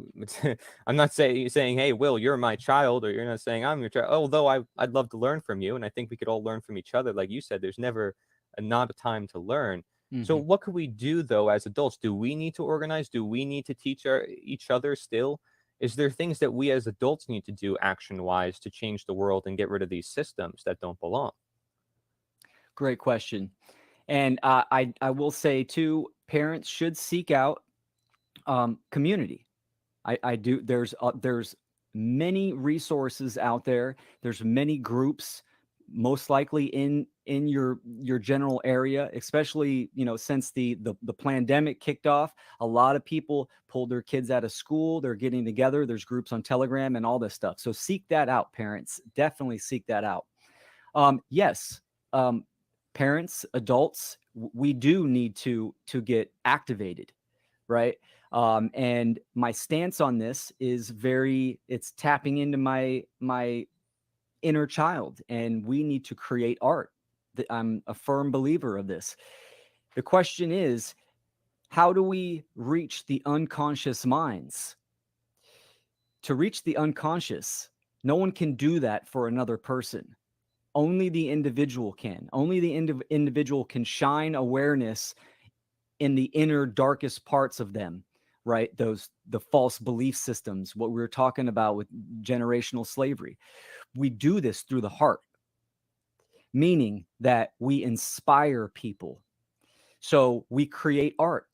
I'm not saying, hey, Will, you're my child, or you're not saying I'm your child, although I'd love to learn from you. And I think we could all learn from each other. Like you said, there's never not a time to learn. So what could we do, though, as adults? Do we need to organize? Do we need to teach each other still? Is there things that we as adults need to do action-wise to change the world and get rid of these systems that don't belong? Great question. And I will say too, parents should seek out community. I do. There's many resources out there. There's many groups, most likely in your general area, especially since the pandemic kicked off. A lot of people pulled their kids out of school. They're getting together. There's groups on Telegram and all this stuff. So seek that out, parents. Definitely seek that out. Yes, parents, adults, we do need to get activated, right? And my stance on this is it's tapping into my inner child, and we need to create art. I'm a firm believer of this. The question is, how do we reach the unconscious minds? To reach the unconscious, no one can do that for another person. Only the individual can. Only the individual can shine awareness in the inner darkest parts of them, right? The false belief systems, what we were talking about with generational slavery. We do this through the heart, meaning that we inspire people. So we create art,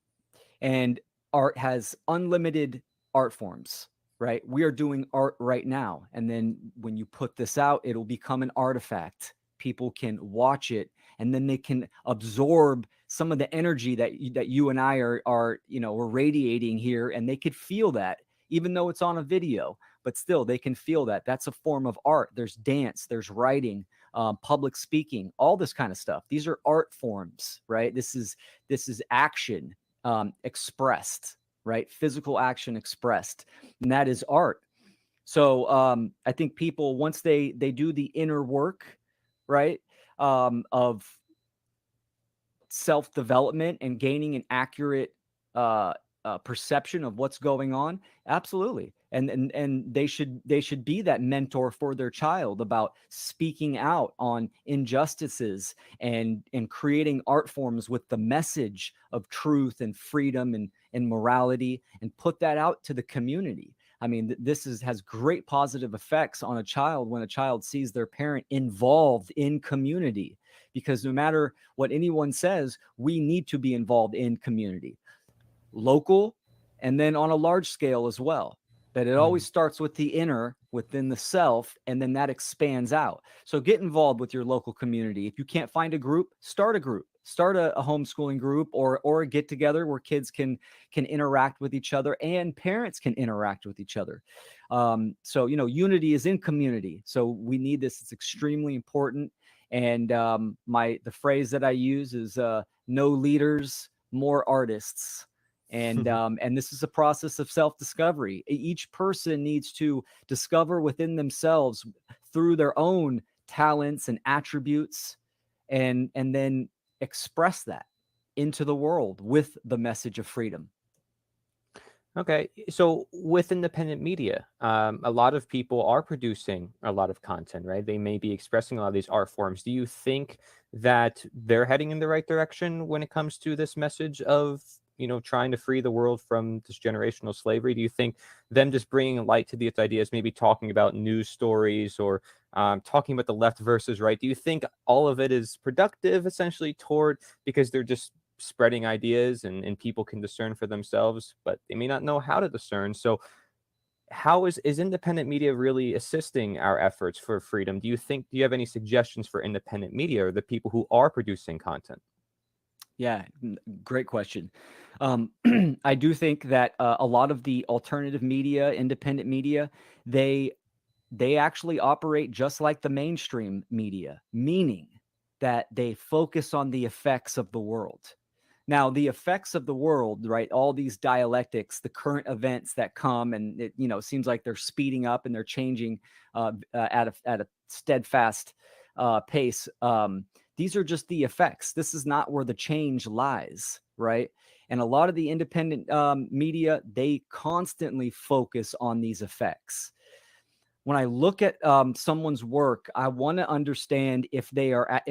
and art has unlimited art forms, right? We are doing art right now. And then when you put this out, it'll become an artifact. People can watch it, and then they can absorb some of the energy that you and I are we're radiating here, and they could feel that, even though it's on a video, but still they can feel that. That's a form of art. There's dance, there's writing, public speaking, all this kind of stuff. These are art forms, right? This is action expressed, right? Physical action expressed, and that is art. So I think people, once they do the inner work, right, of self-development and gaining an accurate perception of what's going on, absolutely. And they should be that mentor for their child about speaking out on injustices and creating art forms with the message of truth and freedom and morality, and put that out to the community. I mean, this has great positive effects on a child when a child sees their parent involved in community, because no matter what anyone says, we need to be involved in community, local, and then on a large scale as well. That it always starts with the inner, within the self, and then that expands out. So get involved with your local community. If you can't find a group, start a group. Start a homeschooling group or a get together where kids can interact with each other and parents can interact with each other. So unity is in community. So we need this. It's extremely important. And the phrase that I use is no leaders, more artists. And this is a process of self-discovery. Each person needs to discover within themselves through their own talents and attributes, and then express that into the world with the message of freedom. Okay, so with independent media, a lot of people are producing a lot of content, right? They may be expressing a lot of these art forms. Do you think that they're heading in the right direction when it comes to this message of, trying to free the world from this generational slavery? Do you think them just bringing light to these ideas, maybe talking about news stories or talking about the left versus right, do you think all of it is productive essentially because they're just spreading ideas and people can discern for themselves, but they may not know how to discern? So how is independent media really assisting our efforts for freedom? Do you have any suggestions for independent media or the people who are producing content? Yeah, great question. I do think that a lot of the alternative media, independent media, they actually operate just like the mainstream media, meaning that they focus on the effects of the world. Now, the effects of the world, right? All these dialectics, the current events that come, and it seems like they're speeding up and they're changing at a steadfast pace. These are just the effects. This is not where the change lies, right? And a lot of the independent media, they constantly focus on these effects. When I look at someone's work, I want to understand if their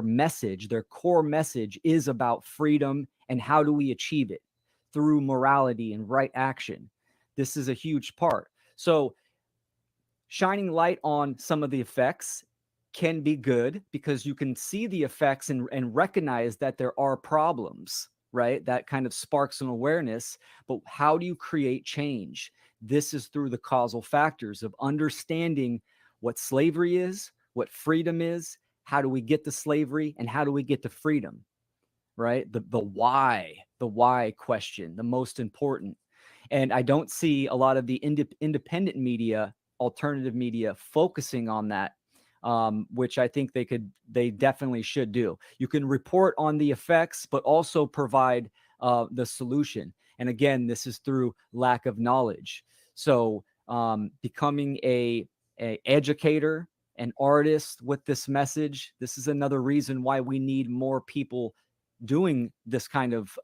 message, their core message, is about freedom and how do we achieve it through morality and right action. This is a huge part. So shining light on some of the effects can be good because you can see the effects and recognize that there are problems, right? That kind of sparks an awareness. But how do you create change? This is through the causal factors of understanding what slavery is, what freedom is, how do we get to slavery, and how do we get to freedom, right? The why question, the most important. And I don't see a lot of the independent media, alternative media focusing on that, which I think they definitely should do. You can report on the effects, but also provide the solution. And again, this is through lack of knowledge. So becoming a educator, an artist with this message, this is another reason why we need more people doing this kind of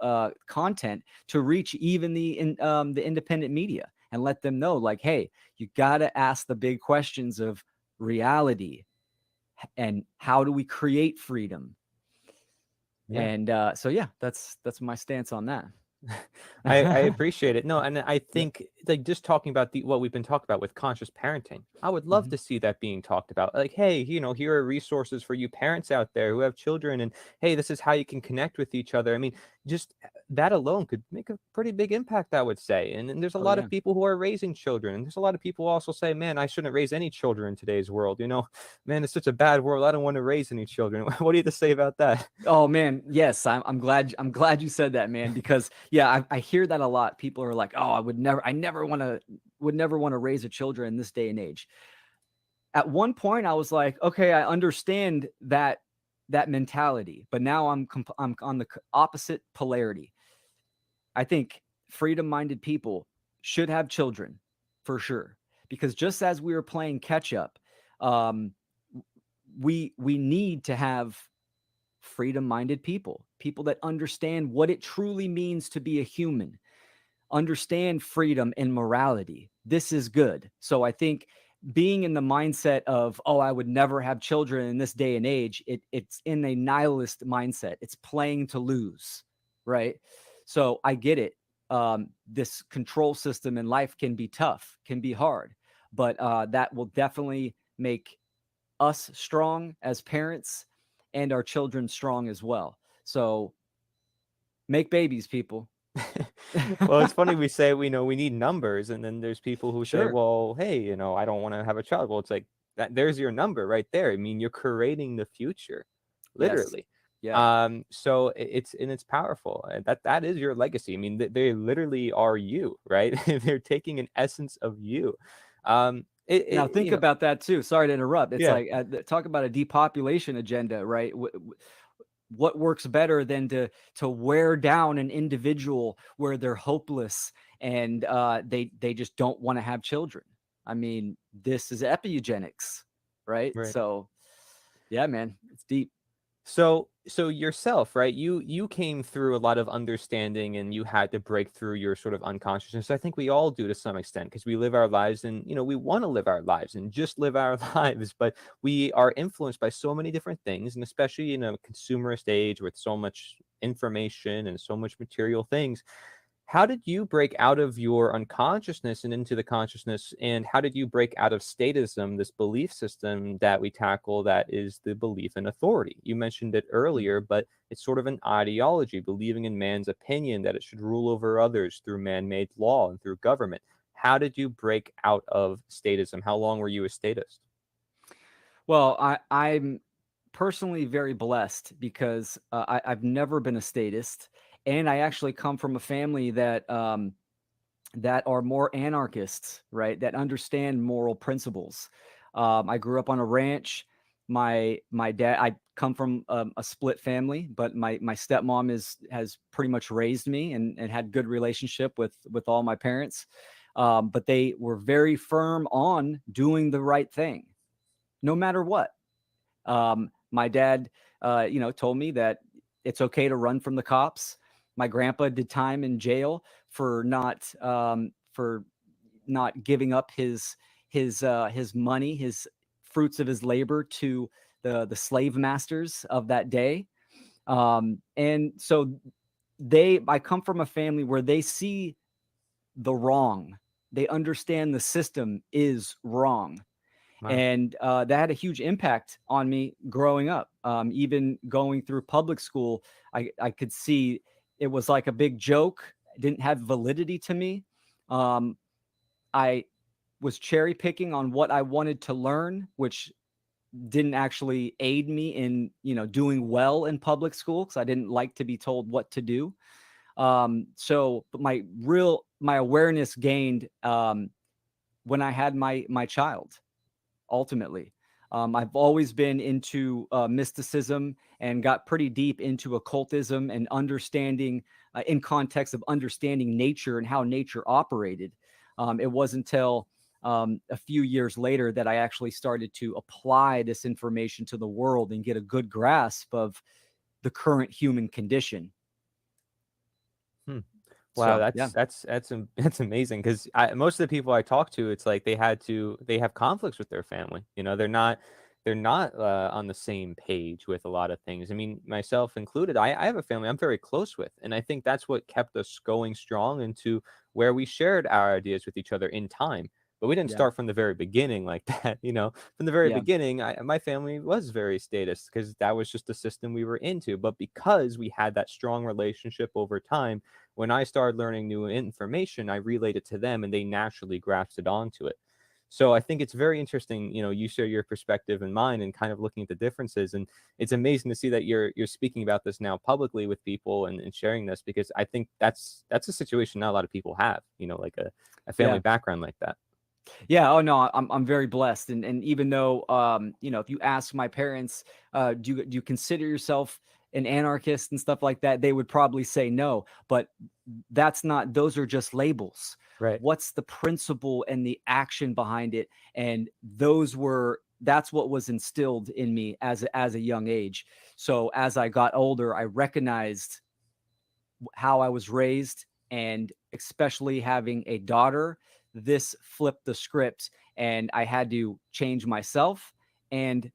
content to reach even the independent media and let them know, like, hey, you got to ask the big questions of reality and how do we create freedom. Yeah. And so yeah, that's my stance on that. I appreciate it. No, and I think like just talking about what we've been talking about with conscious parenting, I would love to see that being talked about. Like, hey, you know, here are resources for you parents out there who have children, and hey, this is how you can connect with each other. I mean, just that alone could make a pretty big impact, I would say. And there's a lot of people who are raising children, and there's a lot of people who also say, man, I shouldn't raise any children in today's world. You know, man, it's such a bad world. I don't want to raise any children. What do you have to say about that? Oh man, yes, I'm glad you said that, man, because yeah, I hear that a lot. People are like, oh, I would never want to raise a children in this day and age. At one point, I was like, okay, I understand that mentality, but now I'm on the opposite polarity. I think freedom-minded people should have children for sure, because just as we were playing catch up, we need to have freedom-minded people that understand what it truly means to be a human, understand freedom and morality. This is good. So I think being in the mindset of, oh, I would never have children in this day and age, it's in a nihilist mindset. It's playing to lose, right? So I get it. This control system in life can be tough, can be hard, but that will definitely make us strong as parents and our children strong as well. So make babies, people. Well, it's funny we say we know we need numbers, and then there's people who say, Sure. well, hey, you know, I don't want to have a child. Well, it's like there's your number right there. I mean, you're creating the future, Yes. literally. Yeah. So it's powerful. That is your legacy. I mean, they literally are you, right? They're taking an essence of you. Now think about that too. Sorry to interrupt. It's Yeah. like talk about a depopulation agenda, right? What works better than to wear down an individual where they're hopeless and they just don't want to have children? I mean, this is epigenetics, right? Right. So yeah, man, it's deep. So yourself, right? You came through a lot of understanding and you had to break through your sort of unconsciousness. I think we all do to some extent because we live our lives and you know, we want to live our lives and just live our lives, but we are influenced by so many different things, and especially in a consumerist age with so much information and so much material things. How did you break out of your unconsciousness and into the consciousness? And how did you break out of statism, this belief system that we tackle that is the belief in authority? You mentioned it earlier, but it's sort of an ideology, believing in man's opinion that it should rule over others through man-made law and through government. How did you break out of statism? How long were you a statist? Well, I'm personally very blessed because I've never been a statist, and I actually come from a family that that are more anarchists, right? That understand moral principles. I grew up on a ranch. My dad. I come from a split family, but my stepmom has pretty much raised me and had good relationship with all my parents. But they were very firm on doing the right thing, no matter what. My dad, told me that it's okay to run from the cops. My grandpa did time in jail for not giving up his money, his fruits of his labor to the slave masters of that day. And so I come from a family where they see the wrong they understand the system is wrong. Wow. And that had a huge impact on me growing up. Even going through public school, I could see it was like a big joke. It didn't have validity to me. Um, I was cherry picking on what I wanted to learn, which didn't actually aid me in, doing well in public school because I didn't like to be told what to do. But my awareness gained when I had my child. Ultimately, I've always been into mysticism and got pretty deep into occultism and understanding in context of understanding nature and how nature operated. It wasn't until a few years later that I actually started to apply this information to the world and get a good grasp of the current human condition. Hmm. Wow, So, yeah. that's amazing because most of the people I talk to, it's like they have conflicts with their family. They're not on the same page with a lot of things. I mean, myself included. I have a family I'm very close with, and I think that's what kept us going strong into where we shared our ideas with each other in time. But we didn't Yeah. start from the very beginning like that. From the very Yeah. beginning, my family was very statist because that was just the system we were into. But because we had that strong relationship over time, when I started learning new information, I relayed it to them and they naturally grasped it onto it. So I think it's very interesting, you share your perspective and mine and kind of looking at the differences. And it's amazing to see that you're speaking about this now publicly with people and sharing this because I think that's a situation not a lot of people have, like a family Yeah. background like that. Yeah. Oh no, I'm very blessed. And even though if you ask my parents, do you consider yourself an anarchist and stuff like that, they would probably say no. But those are just labels. Right. What's the principle and the action behind it? And that's what was instilled in me as a young age. So as I got older, I recognized how I was raised, and especially having a daughter, this flipped the script, and I had to change myself and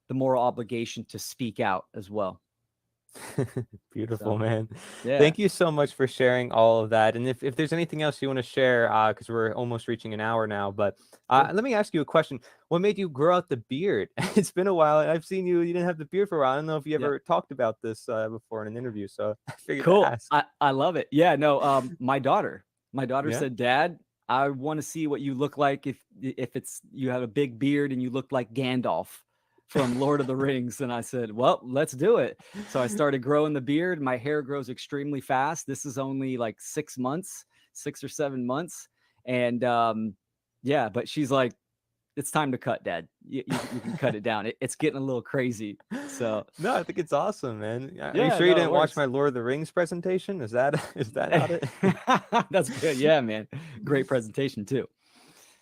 the moral obligation to speak out as well. Beautiful, So, man. yeah. Thank you so much for sharing all of that. And if there's anything else you want to share, because we're almost reaching an hour now, but Sure. let me ask you a question. What made you grow out the beard? It's been a while. I've seen you didn't have the beard for a while. I don't know if you Yeah. ever talked about this before in an interview, so I figured to Cool. ask. I love it. Yeah, no, my daughter Yeah. said, "Dad, I want to see what you look like if it's you have a big beard and you look like Gandalf from Lord of the Rings." And I said, "Well, let's do it." So I started growing the beard. My hair grows extremely fast. This is only like 6 months, 6 or 7 months. And yeah, but she's like, "It's time to cut, Dad. You can cut it down. It's getting a little crazy." So No, I think it's awesome, man. Are you yeah, sure you no, it didn't watch works. my Lord of the Rings presentation? Is that is that not it? That's good. Yeah, man. Great presentation too.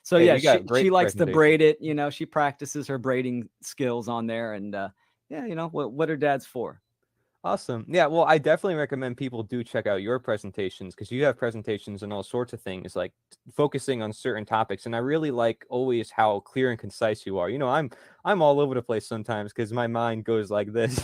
So Hey, yeah, you she got she great likes to presentation. braid it. She practices her braiding skills on there, and yeah, what her dad's for. Awesome. Yeah, well, I definitely recommend people do check out your presentations because you have presentations on all sorts of things, like focusing on certain topics. And I really like always how clear and concise you are. I'm all over the place sometimes because my mind goes like this,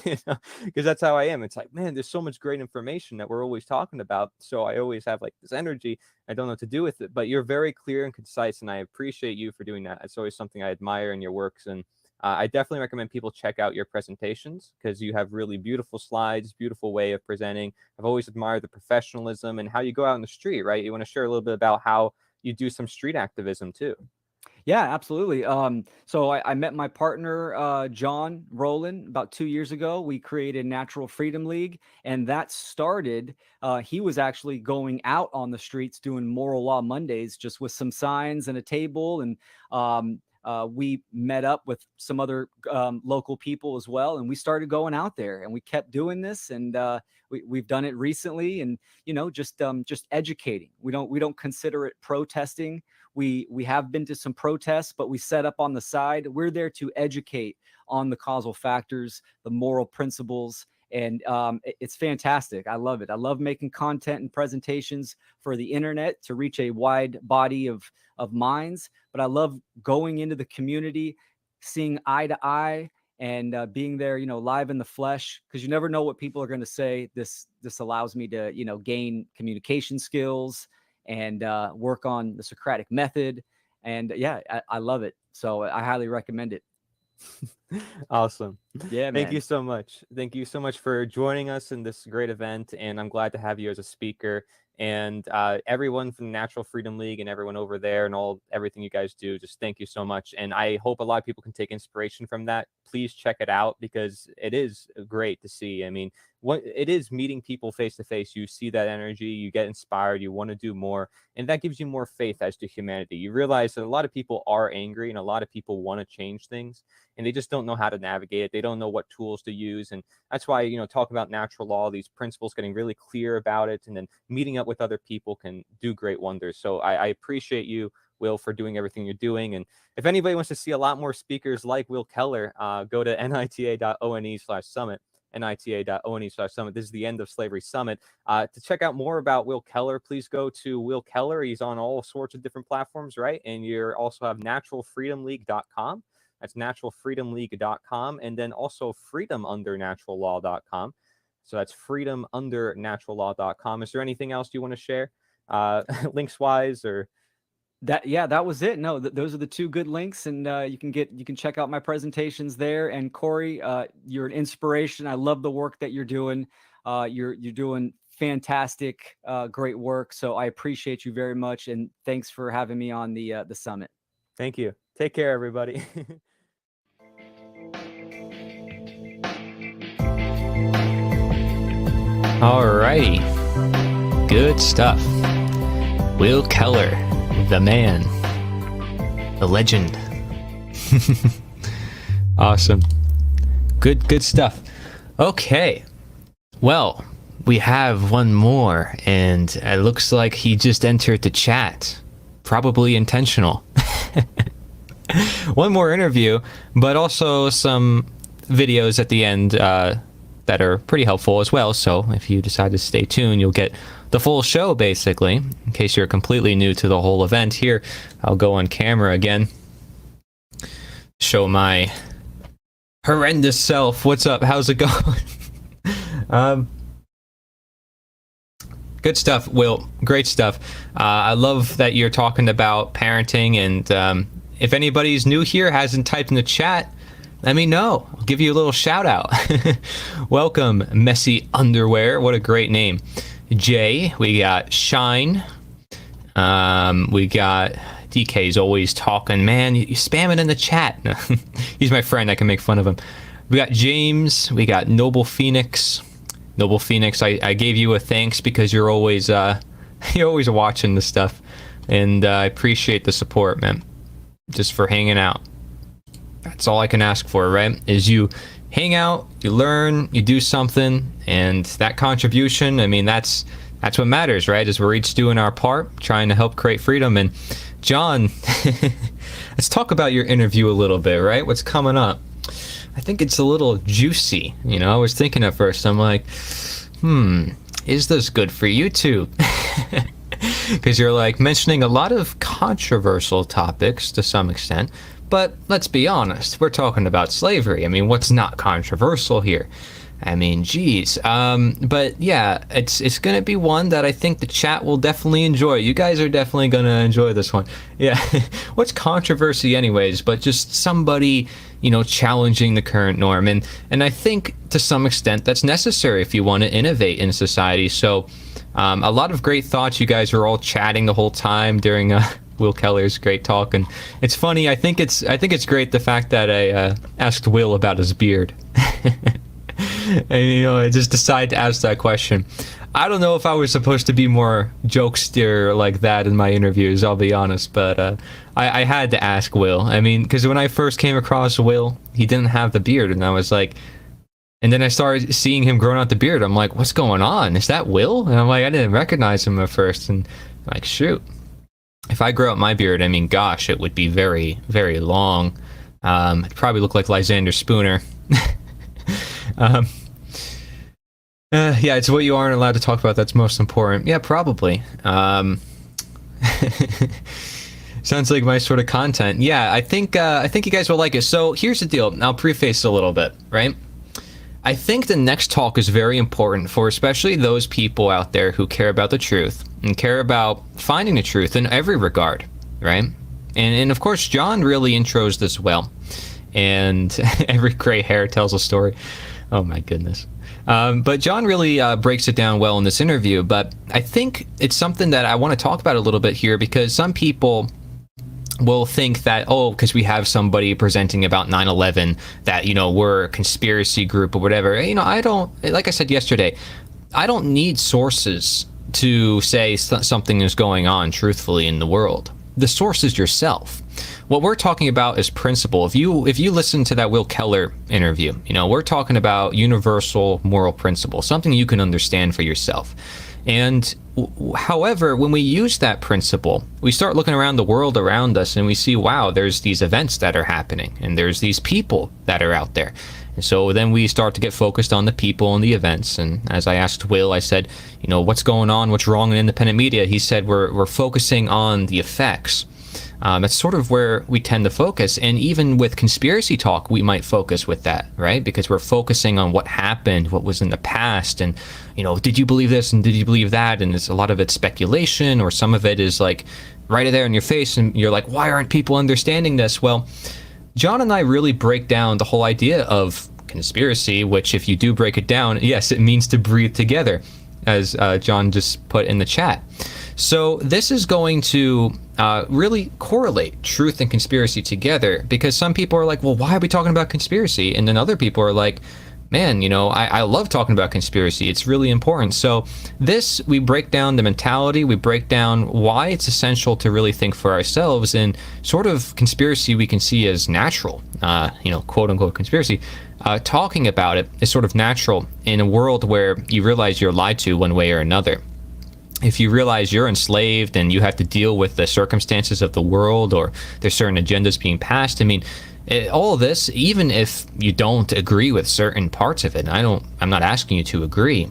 because that's how I am. It's like, man, there's so much great information that we're always talking about. So I always have like this energy. I don't know what to do with it, but you're very clear and concise, and I appreciate you for doing that. It's always something I admire in your works, and I definitely recommend people check out your presentations because you have really beautiful slides, beautiful way of presenting. I've always admired the professionalism and how you go out in the street, right? You want to share a little bit about how you do some street activism too. Yeah, absolutely. So I met my partner, John Roeland, about 2 years ago. We created Natural Freedom League, and that started. He was actually going out on the streets doing Moral Law Mondays, just with some signs and a table. And we met up with some other local people as well, and we started going out there, and we kept doing this, and we've done it recently, and just educating. We don't consider it protesting. We have been to some protests, but we set up on the side. We're there to educate on the causal factors, the moral principles, and it's fantastic. I love it. I love making content and presentations for the internet to reach a wide body of minds. But I love going into the community, seeing eye to eye, and being there, live in the flesh, because you never know what people are going to say. This allows me to, gain communication skills and work on the Socratic method. And yeah, I love it. So I highly recommend it. Awesome. Yeah, Thank you man. so much. Thank you so much for joining us in this great event. And I'm glad to have you as a speaker. And everyone from the Natural Freedom League and everyone over there and everything you guys do, just thank you so much. And I hope a lot of people can take inspiration from that. Please check it out because it is great to see. I mean, what it is meeting people face to face. You see that energy, you get inspired, you want to do more, and that gives you more faith as to humanity. You realize that a lot of people are angry and a lot of people want to change things, and they just don't know how to navigate it. They don't know what tools to use. And that's why, talk about natural law, these principles, getting really clear about it, and then meeting up with other people can do great wonders. So I appreciate you, Will, for doing everything you're doing. And if anybody wants to see a lot more speakers like Will Keller, go to NITA.ONE/summit. NITA.ONE/summit. This is the End of Slavery Summit. To check out more about Will Keller, please go to Will Keller. He's on all sorts of different platforms, right? And you also have naturalfreedomleague.com. That's naturalfreedomleague.com. And then also freedomundernaturallaw.com. So that's freedomundernaturallaw.com. Is there anything else you want to share, links wise, or? That was it. No, those are the two good links, and you can check out my presentations there. And Corey, you're an inspiration. I love the work that you're doing. You're doing fantastic, great work. So I appreciate you very much, and thanks for having me on the summit. Thank you. Take care, everybody. Alrighty. Good stuff. Will Keller, the man, the legend. Awesome. Good stuff. Okay. Well, we have one more, and it looks like he just entered the chat. Probably intentional. One more interview, but also some videos at the end that are pretty helpful as well. So if you decide to stay tuned, you'll get the full show, basically. In case you're completely new to the whole event here, I'll go on camera again. Show my horrendous self. What's up? How's it going? Good stuff, Will. Great stuff. I love that you're talking about parenting, and if anybody's new here, hasn't typed in the chat, let me know. I'll give you a little shout out. Welcome, Messy Underwear. What a great name. Jay, we got Shine. We got DK's always talking. Man, you spam it in the chat. He's my friend. I can make fun of him. We got James. We got Noble Phoenix. Noble Phoenix, I gave you a thanks because you're always watching this stuff, and I appreciate the support, man. Just for hanging out. That's all I can ask for, right? Is you hang out, you learn, you do something, and that contribution, I mean, that's what matters, right? Is we're each doing our part, trying to help create freedom. And John, let's talk about your interview a little bit, right? What's coming up? I think it's a little juicy. I was thinking at first, I'm like, is this good for YouTube? Because you're like mentioning a lot of controversial topics to some extent. But let's be honest, we're talking about slavery. I mean, what's not controversial here? I mean, geez. But yeah, it's going to be one that I think the chat will definitely enjoy. You guys are definitely going to enjoy this one. Yeah. What's controversy anyways, but just somebody, challenging the current norm. And I think to some extent that's necessary if you want to innovate in society. So a lot of great thoughts. You guys are all chatting the whole time during Will Keller's great talk. And it's funny. I think it's great the fact that I asked Will about his beard. And I just decided to ask that question. I don't know if I was supposed to be more jokester like that in my interviews, I'll be honest, but I had to ask Will. I mean, because when I first came across Will, he didn't have the beard, and I was like, and then I started seeing him growing out the beard. I'm like, what's going on? Is that Will? And I'm like, I didn't recognize him at first, and I'm like, shoot. If I grow out my beard, I mean, gosh, it would be very, very long. It'd probably look like Lysander Spooner. Yeah, it's what you aren't allowed to talk about that's most important. Yeah, probably. Sounds like my sort of content. Yeah, I think you guys will like it. So here's the deal. I'll preface a little bit, right? I think the next talk is very important for especially those people out there who care about the truth and care about finding the truth in every regard, right? And of course, John really intros this well. And every gray hair tells a story. Oh my goodness. But John really breaks it down well in this interview. But I think it's something that I want to talk about a little bit here, because some people will think that, oh, because we have somebody presenting about 9/11, that, you know, we're a conspiracy group or whatever. You know, I don't, like I said yesterday, I don't need sources to say something is going on truthfully in the world. The source is yourself. What we're talking about is principle. If you listen to that Will Keller interview, you know, we're talking about universal moral principle, something you can understand for yourself. And however, when we use that principle, we start looking around the world around us and we see, wow, there's these events that are happening and there's these people that are out there. And so then we start to get focused on the people and the events. And as I asked Will, I said, you know, what's going on? What's wrong in independent media? He said, we're focusing on the effects. That's sort of where we tend to focus. And even with conspiracy talk, we might focus with that, right? Because we're focusing on what happened, what was in the past. And, you know, did you believe this and did you believe that? And it's a lot of it's speculation, or some of it is like right there in your face. And you're like, why aren't people understanding this? Well, John and I really break down the whole idea of conspiracy, which if you do break it down, yes, it means to breathe together, as John just put in the chat. So this is going to really correlate truth and conspiracy together, because some people are like, well, why are we talking about conspiracy? And then other people are like, man, you know, I love talking about conspiracy. It's really important. So this, we break down the mentality, we break down why it's essential to really think for ourselves, and sort of conspiracy we can see as natural, you know, quote unquote conspiracy. Talking about it is sort of natural in a world where you realize you're lied to one way or another. If you realize you're enslaved and you have to deal with the circumstances of the world, or there's certain agendas being passed, I mean, all of this, even if you don't agree with certain parts of it, I'm not asking you to agree,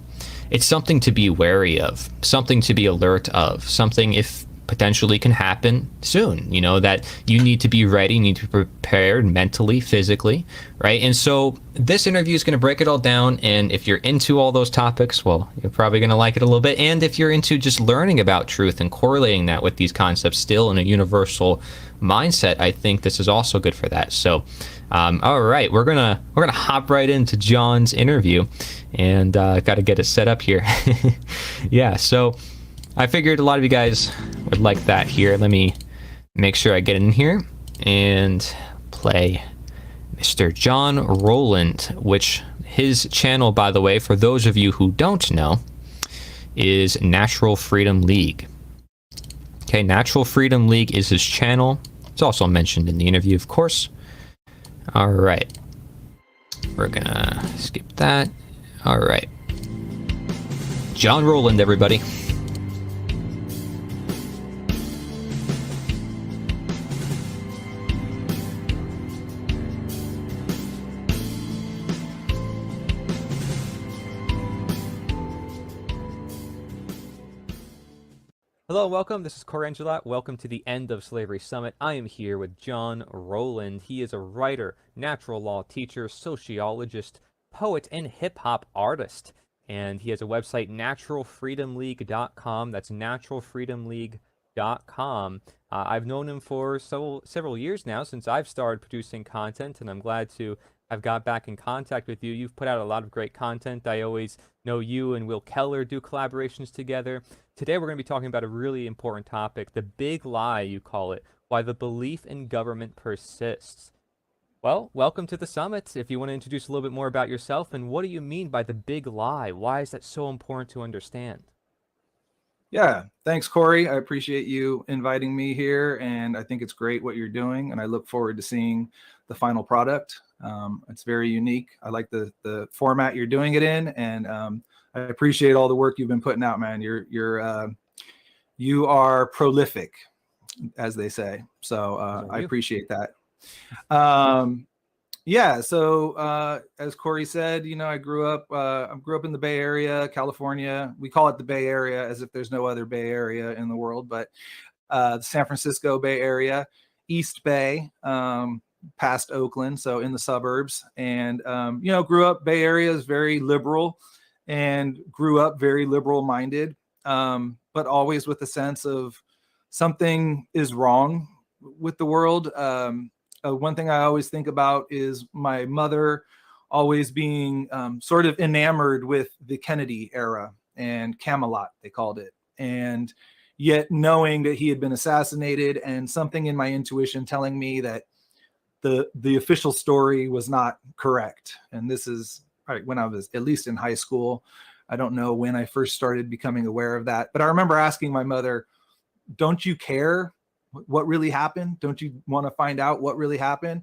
it's something to be wary of, something to be alert of, something if potentially can happen soon, you know, that you need to be ready, you need to be prepared mentally, physically, right? And so this interview is going to break it all down. And if you're into all those topics, well, you're probably going to like it a little bit. And if you're into just learning about truth and correlating that with these concepts still in a universal mindset, I think this is also good for that. So all right, we're gonna hop right into John's interview, and got to get it set up here. Yeah, so I figured a lot of you guys would like that here. Let me make sure I get in here and play Mr. John Roeland, which his channel, by the way, for those of you who don't know, is Natural Freedom League. Okay, Natural Freedom League is his channel. It's also mentioned in the interview, of course. All right. We're gonna skip that. All right. John Roeland, everybody. Hello and welcome. This is Corangela. Welcome to the End of Slavery Summit. I am here with John Roeland. He is a writer, natural law teacher, sociologist, poet, and hip-hop artist. And he has a website, naturalfreedomleague.com. That's naturalfreedomleague.com. I've known him for several years now, since I've started producing content, and I'm glad to have got back in contact with you. You've put out a lot of great content. I always know you and Will Keller do collaborations together. Today we're going to be talking about a really important topic, the big lie, you call it, why the belief in government persists. Well, welcome to the summit. If you want to introduce a little bit more about yourself, and what do you mean by the big lie? Why is that so important to understand? Yeah, thanks, Corey. I appreciate you inviting me here, and I think it's great what you're doing, and I look forward to seeing the final product. It's very unique. I like the format you're doing it in, and I appreciate all the work you've been putting out, man. You are prolific, as they say. So I appreciate that. Yeah. So as Corey said, you know, I grew up in the Bay Area, California. We call it the Bay Area as if there's no other Bay Area in the world, but the San Francisco Bay Area, East Bay. past Oakland, so in the suburbs, and grew up Bay Area is very liberal, and grew up very liberal minded, but always with a sense of something is wrong with the world. One thing I always think about is my mother always being sort of enamored with the Kennedy era and Camelot, they called it, and yet knowing that he had been assassinated, and something in my intuition telling me that the official story was not correct. And this is when I was at least in high school. I don't know when I first started becoming aware of that, but I remember asking my mother, don't you care what really happened? Don't you want to find out what really happened?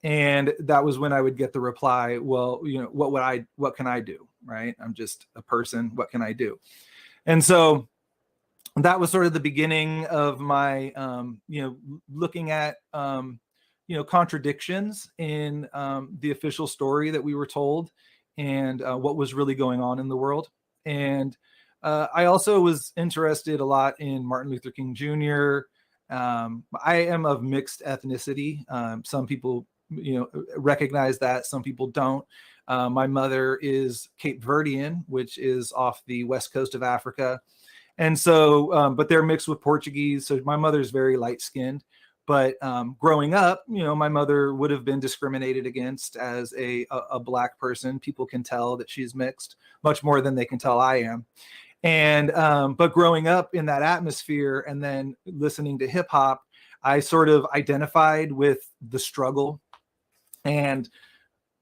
And that was when I would get the reply, well, what can I do? Right? I'm just a person. What can I do? And so that was sort of the beginning of my, looking at, contradictions in the official story that we were told, and what was really going on in the world. And I also was interested a lot in Martin Luther King Jr. I am of mixed ethnicity. Some people, recognize that. Some people don't. My mother is Cape Verdean, which is off the west coast of Africa. And so, but they're mixed with Portuguese. So my mother's very light skinned. But growing up, my mother would have been discriminated against as a Black person. People can tell that she's mixed much more than they can tell I am. And but growing up in that atmosphere and then listening to hip hop, I sort of identified with the struggle and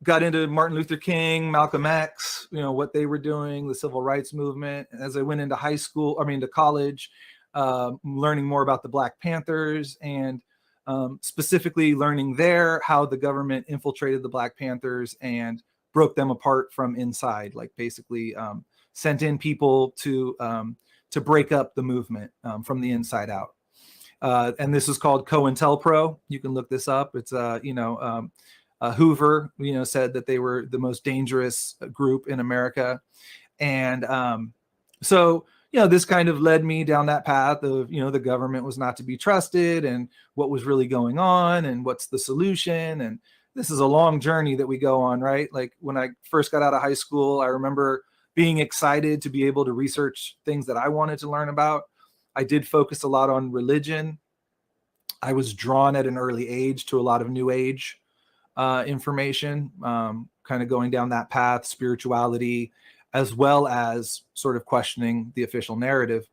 got into Martin Luther King, Malcolm X, what they were doing, the civil rights movement. As I went into to college, learning more about the Black Panthers, and specifically learning there how the government infiltrated the Black Panthers and broke them apart from inside, like basically sent in people to break up the movement from the inside out. And this is called COINTELPRO. You can look this up. It's Hoover, said that they were the most dangerous group in America. And so, this kind of led me down that path of, the government was not to be trusted, and what was really going on, and what's the solution. And this is a long journey that we go on, right? Like when I first got out of high school, I remember being excited to be able to research things that I wanted to learn about. I did focus a lot on religion. I was drawn at an early age to a lot of New Age information, kind of going down that path, spirituality, as well as sort of questioning the official narrative.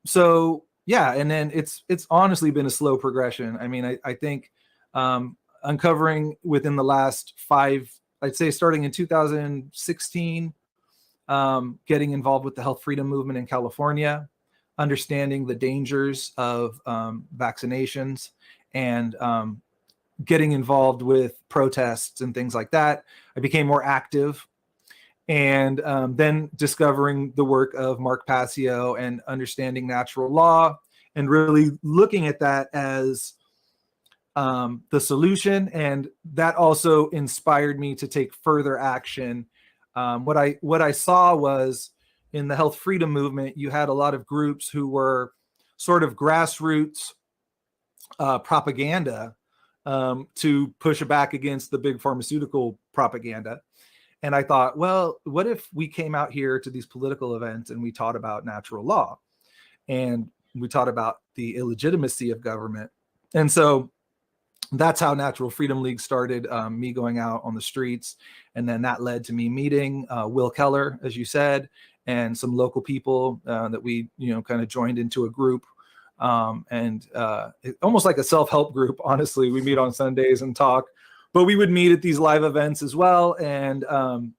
So yeah, and then it's honestly been a slow progression. I mean, I think uncovering within the last 5, I'd say starting in 2016, getting involved with the health freedom movement in California, understanding the dangers of vaccinations, and getting involved with protests and things like that. I became more active, and then discovering the work of Mark Passio and understanding natural law, and really looking at that as the solution. And that also inspired me to take further action. What I saw was in the health freedom movement, you had a lot of groups who were sort of grassroots propaganda to push back against the big pharmaceutical propaganda. And I thought, well, what if we came out here to these political events and we taught about natural law, and we taught about the illegitimacy of government? And so that's how Natural Freedom League started, me going out on the streets. And then that led to me meeting Will Keller, as you said, and some local people that we, kind of joined into a group. And almost like a self-help group, honestly. We meet on Sundays and talk, but we would meet at these live events as well. And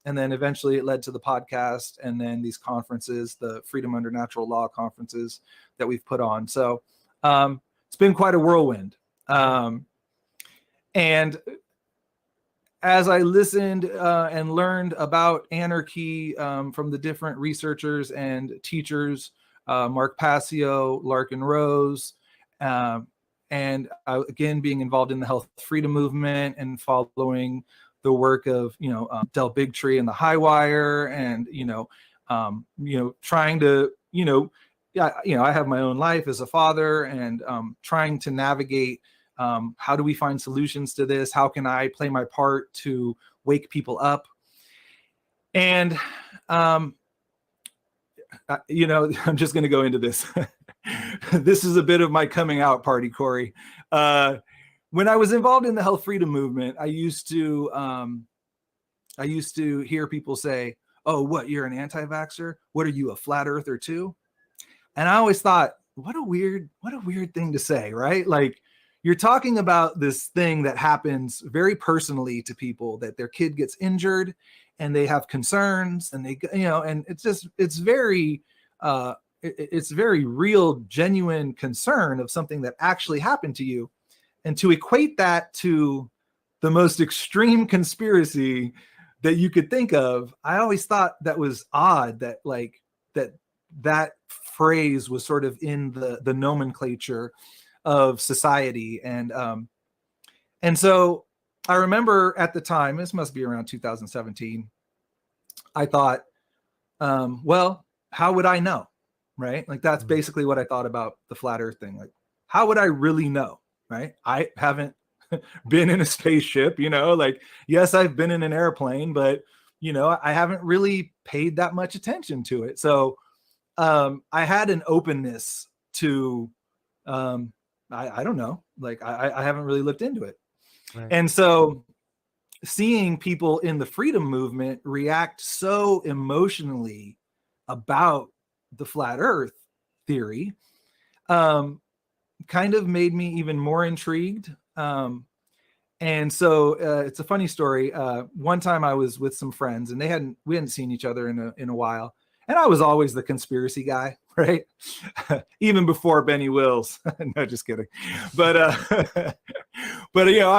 then eventually it led to the podcast, and then these conferences, the Freedom Under Natural Law conferences that we've put on. So it's been quite a whirlwind. And as I listened and learned about anarchy from the different researchers and teachers, Mark Passio, Larkin Rose, and again, being involved in the health freedom movement and following the work of, Del Bigtree and the High Wire, and, trying to, I have my own life as a father, and trying to navigate How do we find solutions to this? How can I play my part to wake people up? And, I'm just going to go into this. This is a bit of my coming out party, Corey. When I was involved in the health freedom movement, I used to hear people say, "Oh, what? You're an anti-vaxxer? What are you, a flat earther too?" And I always thought, what a weird thing to say, right? Like, you're talking about this thing that happens very personally to people, that their kid gets injured and they have concerns, and and it's very real, genuine concern of something that actually happened to you. And to equate that to the most extreme conspiracy that you could think of, I always thought that was odd, that that phrase was sort of in the nomenclature of society. And so I remember at the time, this must be around 2017, I thought, well, how would I know? Right? Like, that's basically what I thought about the flat earth thing. Like, how would I really know? Right? I haven't been in a spaceship, like, yes, I've been in an airplane, but I haven't really paid that much attention to it. So I had an openness to, I don't know, like, I haven't really looked into it. Right. And so seeing people in the freedom movement react so emotionally about the flat earth theory, kind of made me even more intrigued. And so it's a funny story. One time I was with some friends, and we hadn't seen each other in a while. And I was always the conspiracy guy, right? Even before Benny Wills. No, just kidding. But I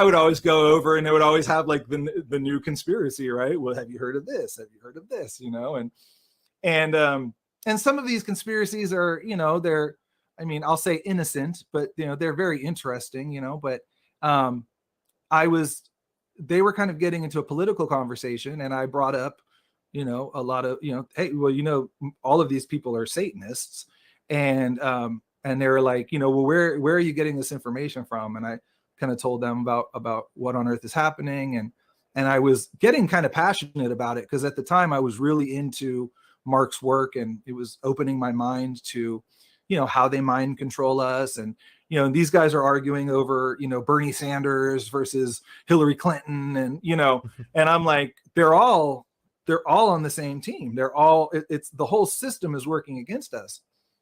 would always go over, and they would always have like the new conspiracy, right? Well, have you heard of this? Have you heard of this? And some of these conspiracies are, I'll say innocent, but they're very interesting, but they were kind of getting into a political conversation, and I brought up, a lot of, hey, well, all of these people are Satanists, and they were like, well, where are you getting this information from? And I kind of told them about what on earth is happening, and I was getting kind of passionate about it, because at the time I was really into Mark's work, and it was opening my mind to, how they mind control us. And, these guys are arguing over, Bernie Sanders versus Hillary Clinton. And, and I'm like, they're all on the same team. It's the whole system is working against us.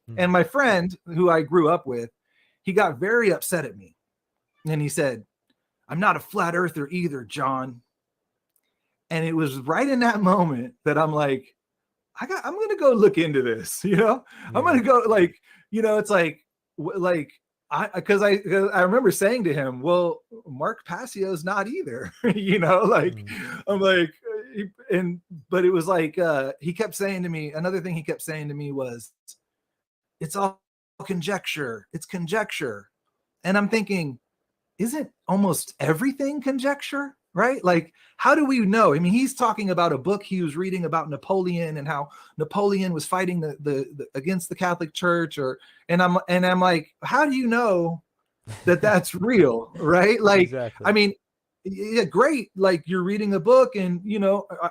Mm-hmm. And my friend, who I grew up with, he got very upset at me. And he said, "I'm not a flat earther either, John." And it was right in that moment that I'm like, I'm going to go look into this, I'm going to go, like, it's like because I remember saying to him, well, Mark Passio's not either, I'm like, but it was like, he kept saying to me, another thing he kept saying to me was, it's all conjecture. It's conjecture. And I'm thinking, isn't almost everything conjecture? Right? Like, how do we know? I mean, he's talking about a book he was reading about Napoleon, and how Napoleon was fighting the against the Catholic Church, and I'm like, how do you know that that's real? Right? Like, exactly. I mean, yeah, great. Like, you're reading a book, and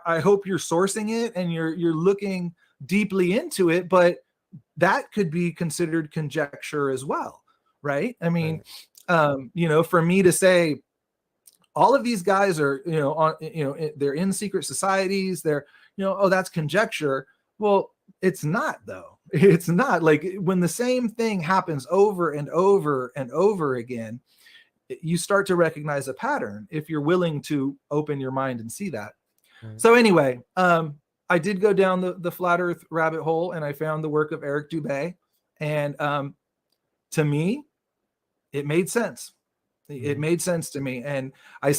I hope you're sourcing it and you're looking deeply into it, but that could be considered conjecture as well, right? I mean, right. For me to say, all of these guys are, they're in secret societies. They're, oh, that's conjecture. Well, it's not, though. It's not. Like, when the same thing happens over and over and over again, you start to recognize a pattern if you're willing to open your mind and see that. Right. So anyway, I did go down the flat earth rabbit hole, and I found the work of Eric Dubay. And to me, it made sense. It made sense to me. And I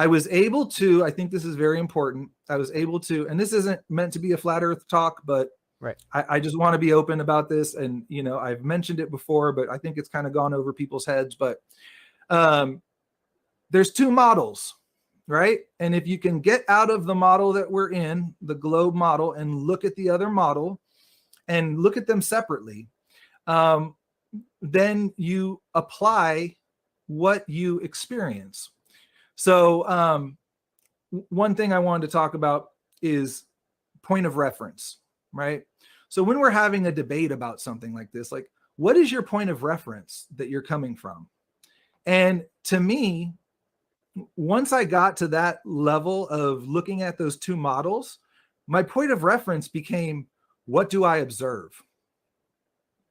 was able to, I think this is very important. I was able to, and this isn't meant to be a flat earth talk, but right. I just want to be open about this. And, I've mentioned it before, but I think it's kind of gone over people's heads. But there's two models, right? And if you can get out of the model that we're in, the globe model, and look at the other model and look at them separately, then you apply what you experience. So one thing I wanted to talk about is point of reference, right? So when we're having a debate about something like this, like, what is your point of reference that you're coming from? And to me, once I got to that level of looking at those two models, my point of reference became, what do I observe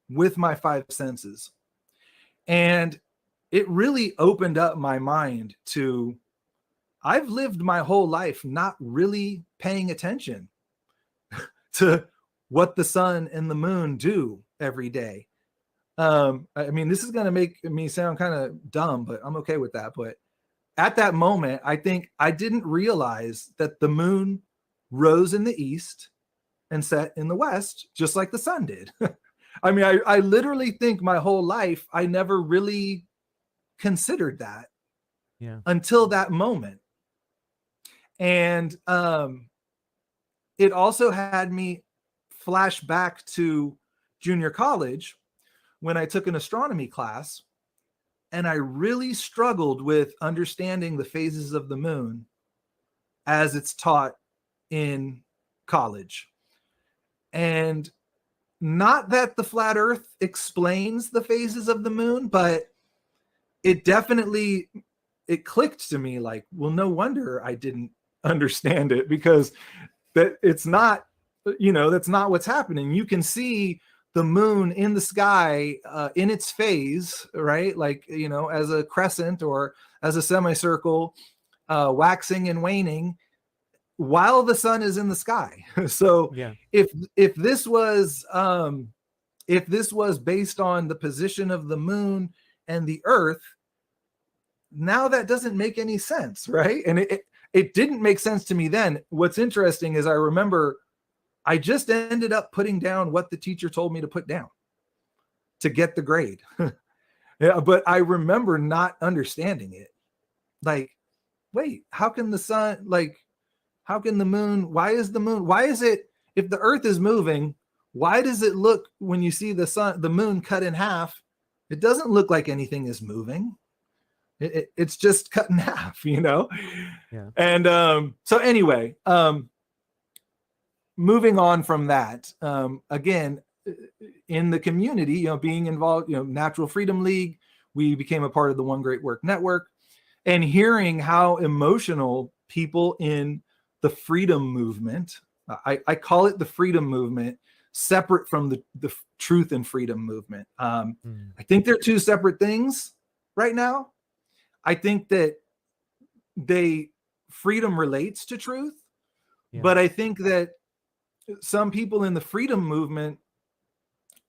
with my five senses? And it really opened up my mind to, I've lived my whole life not really paying attention to what the sun and the moon do every day. I mean, this is going to make me sound kind of dumb, but I'm okay with that. But at that moment, I think I didn't realize that the moon rose in the east and set in the west, just like the sun did. I mean, I literally think my whole life, I never really considered that until that moment. And it also had me flash back to junior college when I took an astronomy class, and I really struggled with understanding the phases of the moon as it's taught in college. And not that the flat earth explains the phases of the moon, but it definitely, it clicked to me like, well, no wonder I didn't understand it, because that it's not, that's not what's happening. You can see the moon in the sky in its phase, right? Like, as a crescent or as a semicircle, waxing and waning while the sun is in the sky. So if this was based on the position of the moon and the earth, now that doesn't make any sense, right? And it didn't make sense to me then. What's interesting is I remember I just ended up putting down what the teacher told me to put down to get the grade. Yeah, but I remember not understanding it. Like, wait, how can the sun, like, how can the moon, why is it, if the earth is moving, why does it look, when you see the moon cut in half, it doesn't look like anything is moving. It's just cut in half, Yeah. And so anyway, moving on from that, again, in the community, being involved, Natural Freedom League, we became a part of the One Great Work Network, and hearing how emotional people in the freedom movement, I call it the freedom movement, separate from the truth and freedom movement. I think they're two separate things right now. I think that freedom relates to truth, but I think that some people in the freedom movement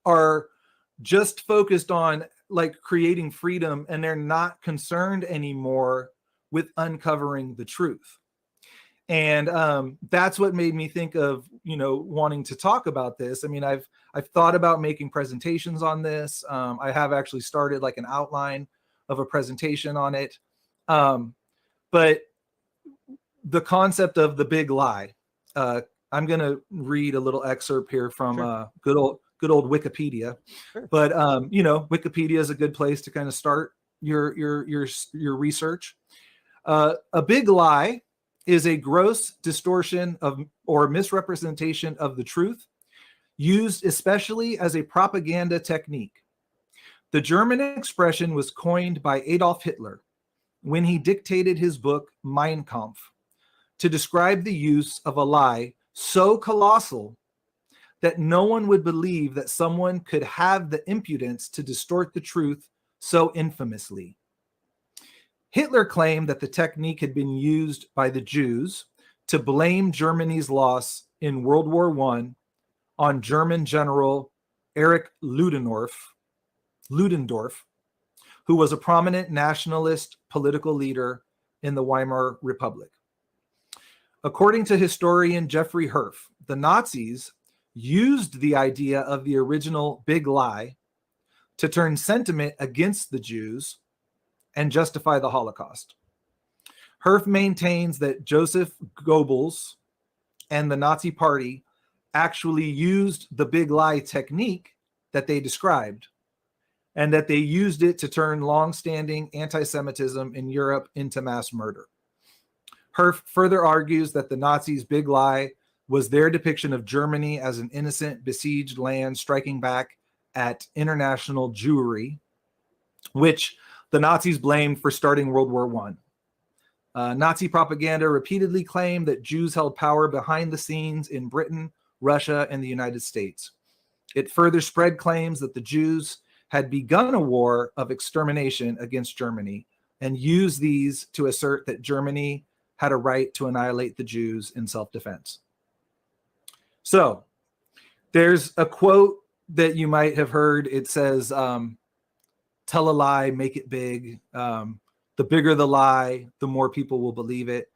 are just focused on like creating freedom, and they're not concerned anymore with uncovering the truth. And that's what made me think of, wanting to talk about this. I mean, I've thought about making presentations on this. I have actually started like an outline of a presentation on it. But the concept of the big lie, I'm going to read a little excerpt here from good old Wikipedia. Sure. But Wikipedia is a good place to kind of start your research. A big lie is a gross distortion of or misrepresentation of the truth, used especially as a propaganda technique. The German expression was coined by Adolf Hitler when he dictated his book Mein Kampf to describe the use of a lie so colossal that no one would believe that someone could have the impudence to distort the truth so infamously. Hitler claimed that the technique had been used by the Jews to blame Germany's loss in World War I on German General Erich Ludendorff, who was a prominent nationalist political leader in the Weimar Republic. According to historian Jeffrey Herf, the Nazis used the idea of the original big lie to turn sentiment against the Jews and justify the Holocaust. Herf maintains that Joseph Goebbels and the Nazi Party actually used the big lie technique that they described, and that they used it to turn long-standing anti-Semitism in Europe into mass murder. Her further argues that the Nazis' big lie was their depiction of Germany as an innocent, besieged land striking back at international Jewry, which the Nazis blamed for starting World War I. Nazi propaganda repeatedly claimed that Jews held power behind the scenes in Britain, Russia, and the United States. It further spread claims that the Jews had begun a war of extermination against Germany and used these to assert that Germany had a right to annihilate the Jews in self-defense. So there's a quote that you might have heard. It says, tell a lie, make it big. The bigger the lie, the more people will believe it.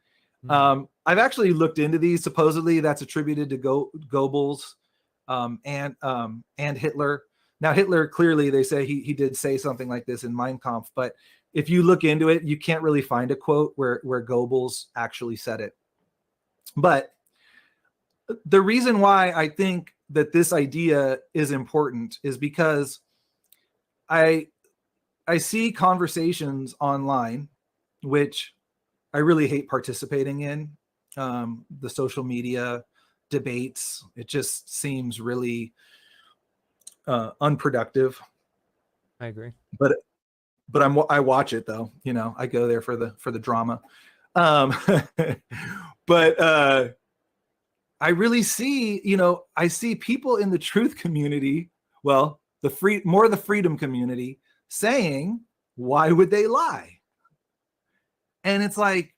I've actually looked into these. Supposedly that's attributed to Goebbels and Hitler. Now, Hitler, clearly they say he did say something like this in Mein Kampf, but if you look into it, you can't really find a quote where Goebbels actually said it. But the reason why I think that this idea is important is because I see conversations online, which I really hate participating in, the social media debates. It just seems really unproductive. I agree. But I watch it though. You know, I go there for the drama. But I really see, I see people in the truth community, well, the freedom community, saying, why would they lie? And it's like,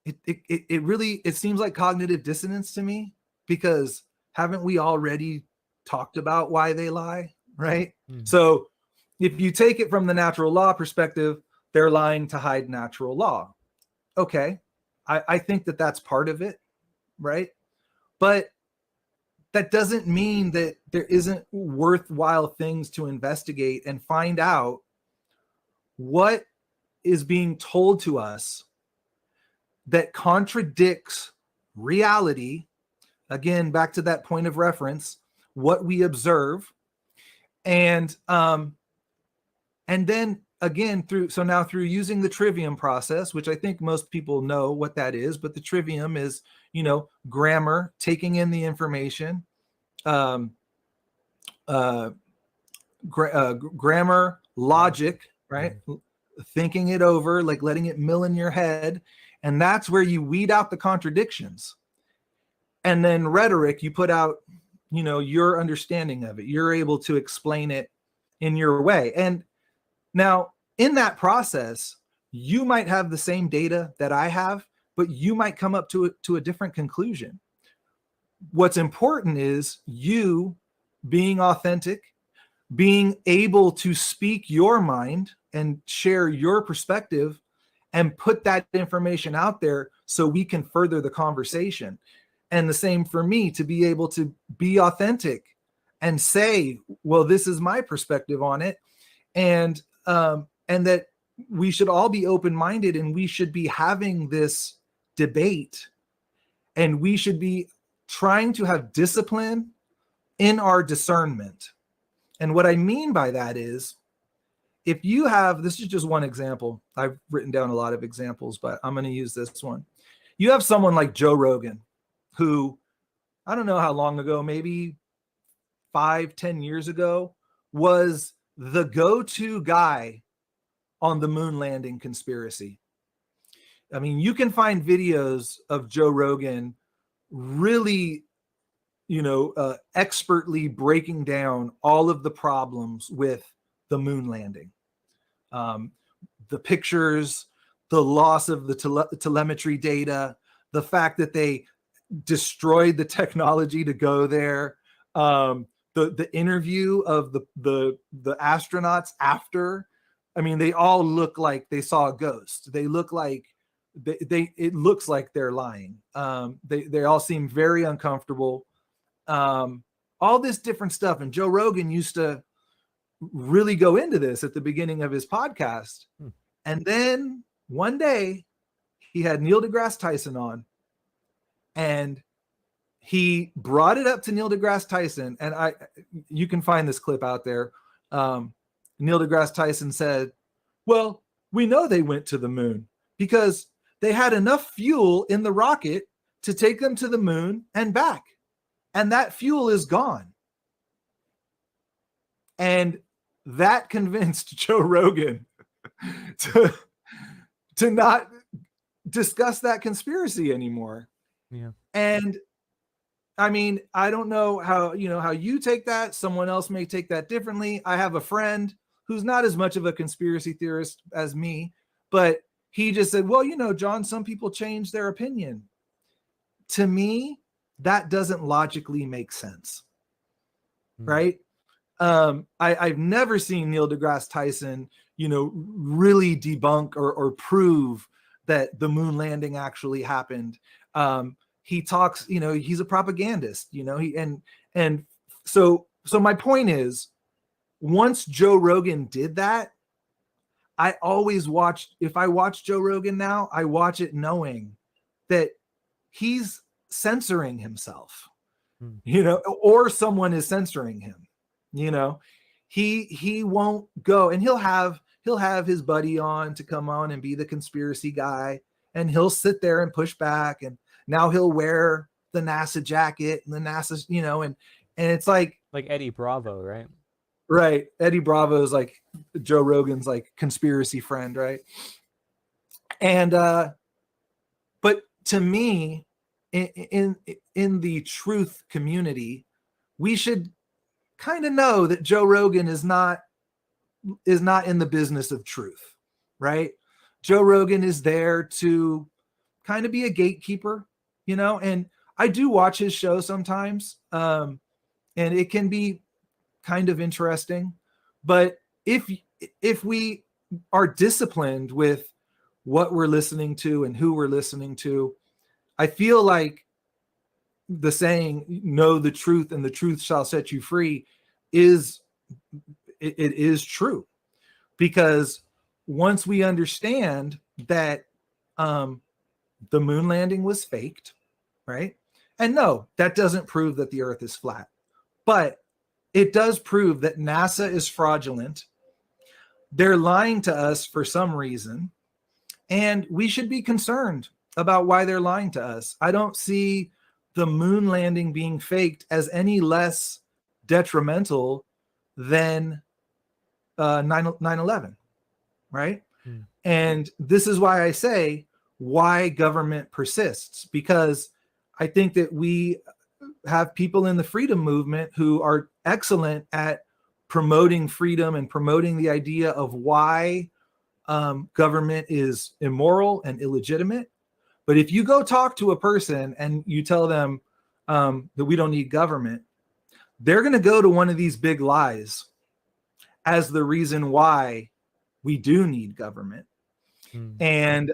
it really seems like cognitive dissonance to me, because haven't we already talked about why they lie, right? So if you take it from the natural law perspective, they're lying to hide natural law. Okay, I think that that's part of it, right? But that doesn't mean that there isn't worthwhile things to investigate and find out what is being told to us that contradicts reality. Again, back to that point of reference, what we observe. And then again, through using the trivium process, which I think most people know what that is, but the trivium is, grammar, taking in the information, grammar, logic, right? Thinking it over, like letting it mill in your head. And that's where you weed out the contradictions. And then rhetoric, you put out, your understanding of it. You're able to explain it in your way. And now in that process, you might have the same data that I have, but you might come up to a different conclusion. What's important is you being authentic, being able to speak your mind and share your perspective and put that information out there so we can further the conversation. And the same for me, to be able to be authentic and say, well, this is my perspective on it. And that we should all be open-minded, and we should be having this debate, and we should be trying to have discipline in our discernment. And what I mean by that is, if you have, this is just one example. I've written down a lot of examples, but I'm going to use this one. You have someone like Joe Rogan, who, I don't know how long ago, maybe 5-10 years ago, was the go-to guy on the moon landing conspiracy. I mean, you can find videos of Joe Rogan really, expertly breaking down all of the problems with the moon landing. The pictures, the loss of the telemetry data, the fact that they destroyed the technology to go there, the interview of the astronauts after. I mean, they all look like they saw a ghost. They look like it looks like they're lying. They all seem very uncomfortable. All this different stuff. And Joe Rogan used to really go into this at the beginning of his podcast. And then one day he had Neil deGrasse Tyson on, and he brought it up to Neil deGrasse Tyson. And you can find this clip out there. Neil deGrasse Tyson said, well, we know they went to the moon because they had enough fuel in the rocket to take them to the moon and back. And that fuel is gone. And that convinced Joe Rogan to not discuss that conspiracy anymore. Yeah. And I mean, I don't know how you take that. Someone else may take that differently. I have a friend who's not as much of a conspiracy theorist as me, but he just said, well, John, some people change their opinion. To me, that doesn't logically make sense. Right? I've never seen Neil deGrasse Tyson, really debunk or prove that the moon landing actually happened. He talks, he's a propagandist, so my point is, once Joe Rogan did that, I always if I watch Joe Rogan now, I watch it knowing that he's censoring himself, or someone is censoring him. He won't go, and he'll have his buddy on to come on and be the conspiracy guy, and he'll sit there and push back, and now he'll wear the NASA jacket and the NASA, and it's like Eddie Bravo, right? Right. Eddie Bravo is like Joe Rogan's like conspiracy friend, right? And but to me, in the truth community, we should kind of know that Joe Rogan is not in the business of truth, right? Joe Rogan is there to kind of be a gatekeeper, and I do watch his show sometimes, and it can be kind of interesting. But if we are disciplined with what we're listening to and who we're listening to, I feel like the saying, know the truth and the truth shall set you free, is true. Because once we understand that the moon landing was faked, right? And no, that doesn't prove that the earth is flat, but it does prove that NASA is fraudulent. They're lying to us for some reason, and we should be concerned about why they're lying to us. I don't see the moon landing being faked as any less detrimental than 9/11, right? And this is why I say, why government persists, because I think that we have people in the freedom movement who are excellent at promoting freedom and promoting the idea of why government is immoral and illegitimate. But if you go talk to a person and you tell them that we don't need government, they're going to go to one of these big lies as the reason why we do need government. And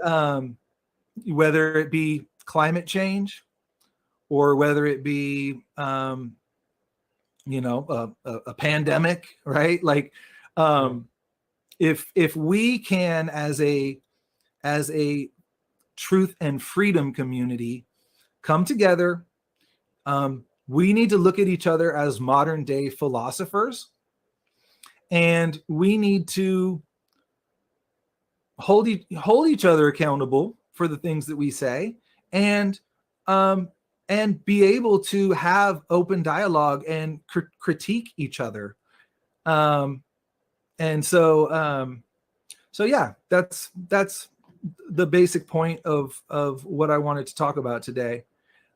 whether it be climate change, or whether it be a pandemic, right? Like if we can, as a truth and freedom community, come together, we need to look at each other as modern day philosophers, and we need to hold each other accountable for the things that we say, and be able to have open dialogue and critique each other. And so yeah, that's the basic point of what I wanted to talk about today.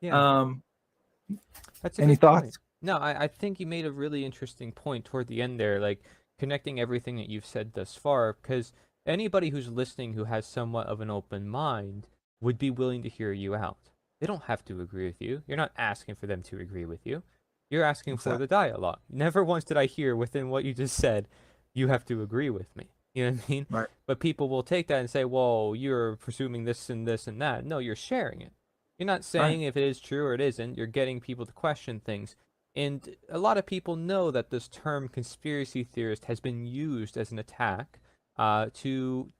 Yeah. That's any thoughts? Point. No, I think you made a really interesting point toward the end there, like connecting everything that you've said thus far, because anybody who's listening who has somewhat of an open mind would be willing to hear you out. They don't have to agree with you. You're not asking for them to agree with you. You're asking for the dialogue. Never once did I hear within what you just said, you have to agree with me. You know what I mean? Right. But people will take that and say, well, you're presuming this and this and that. No, you're sharing it. You're not saying if it is true or it isn't. You're getting people to question things. And a lot of people know that this term conspiracy theorist has been used as an attack to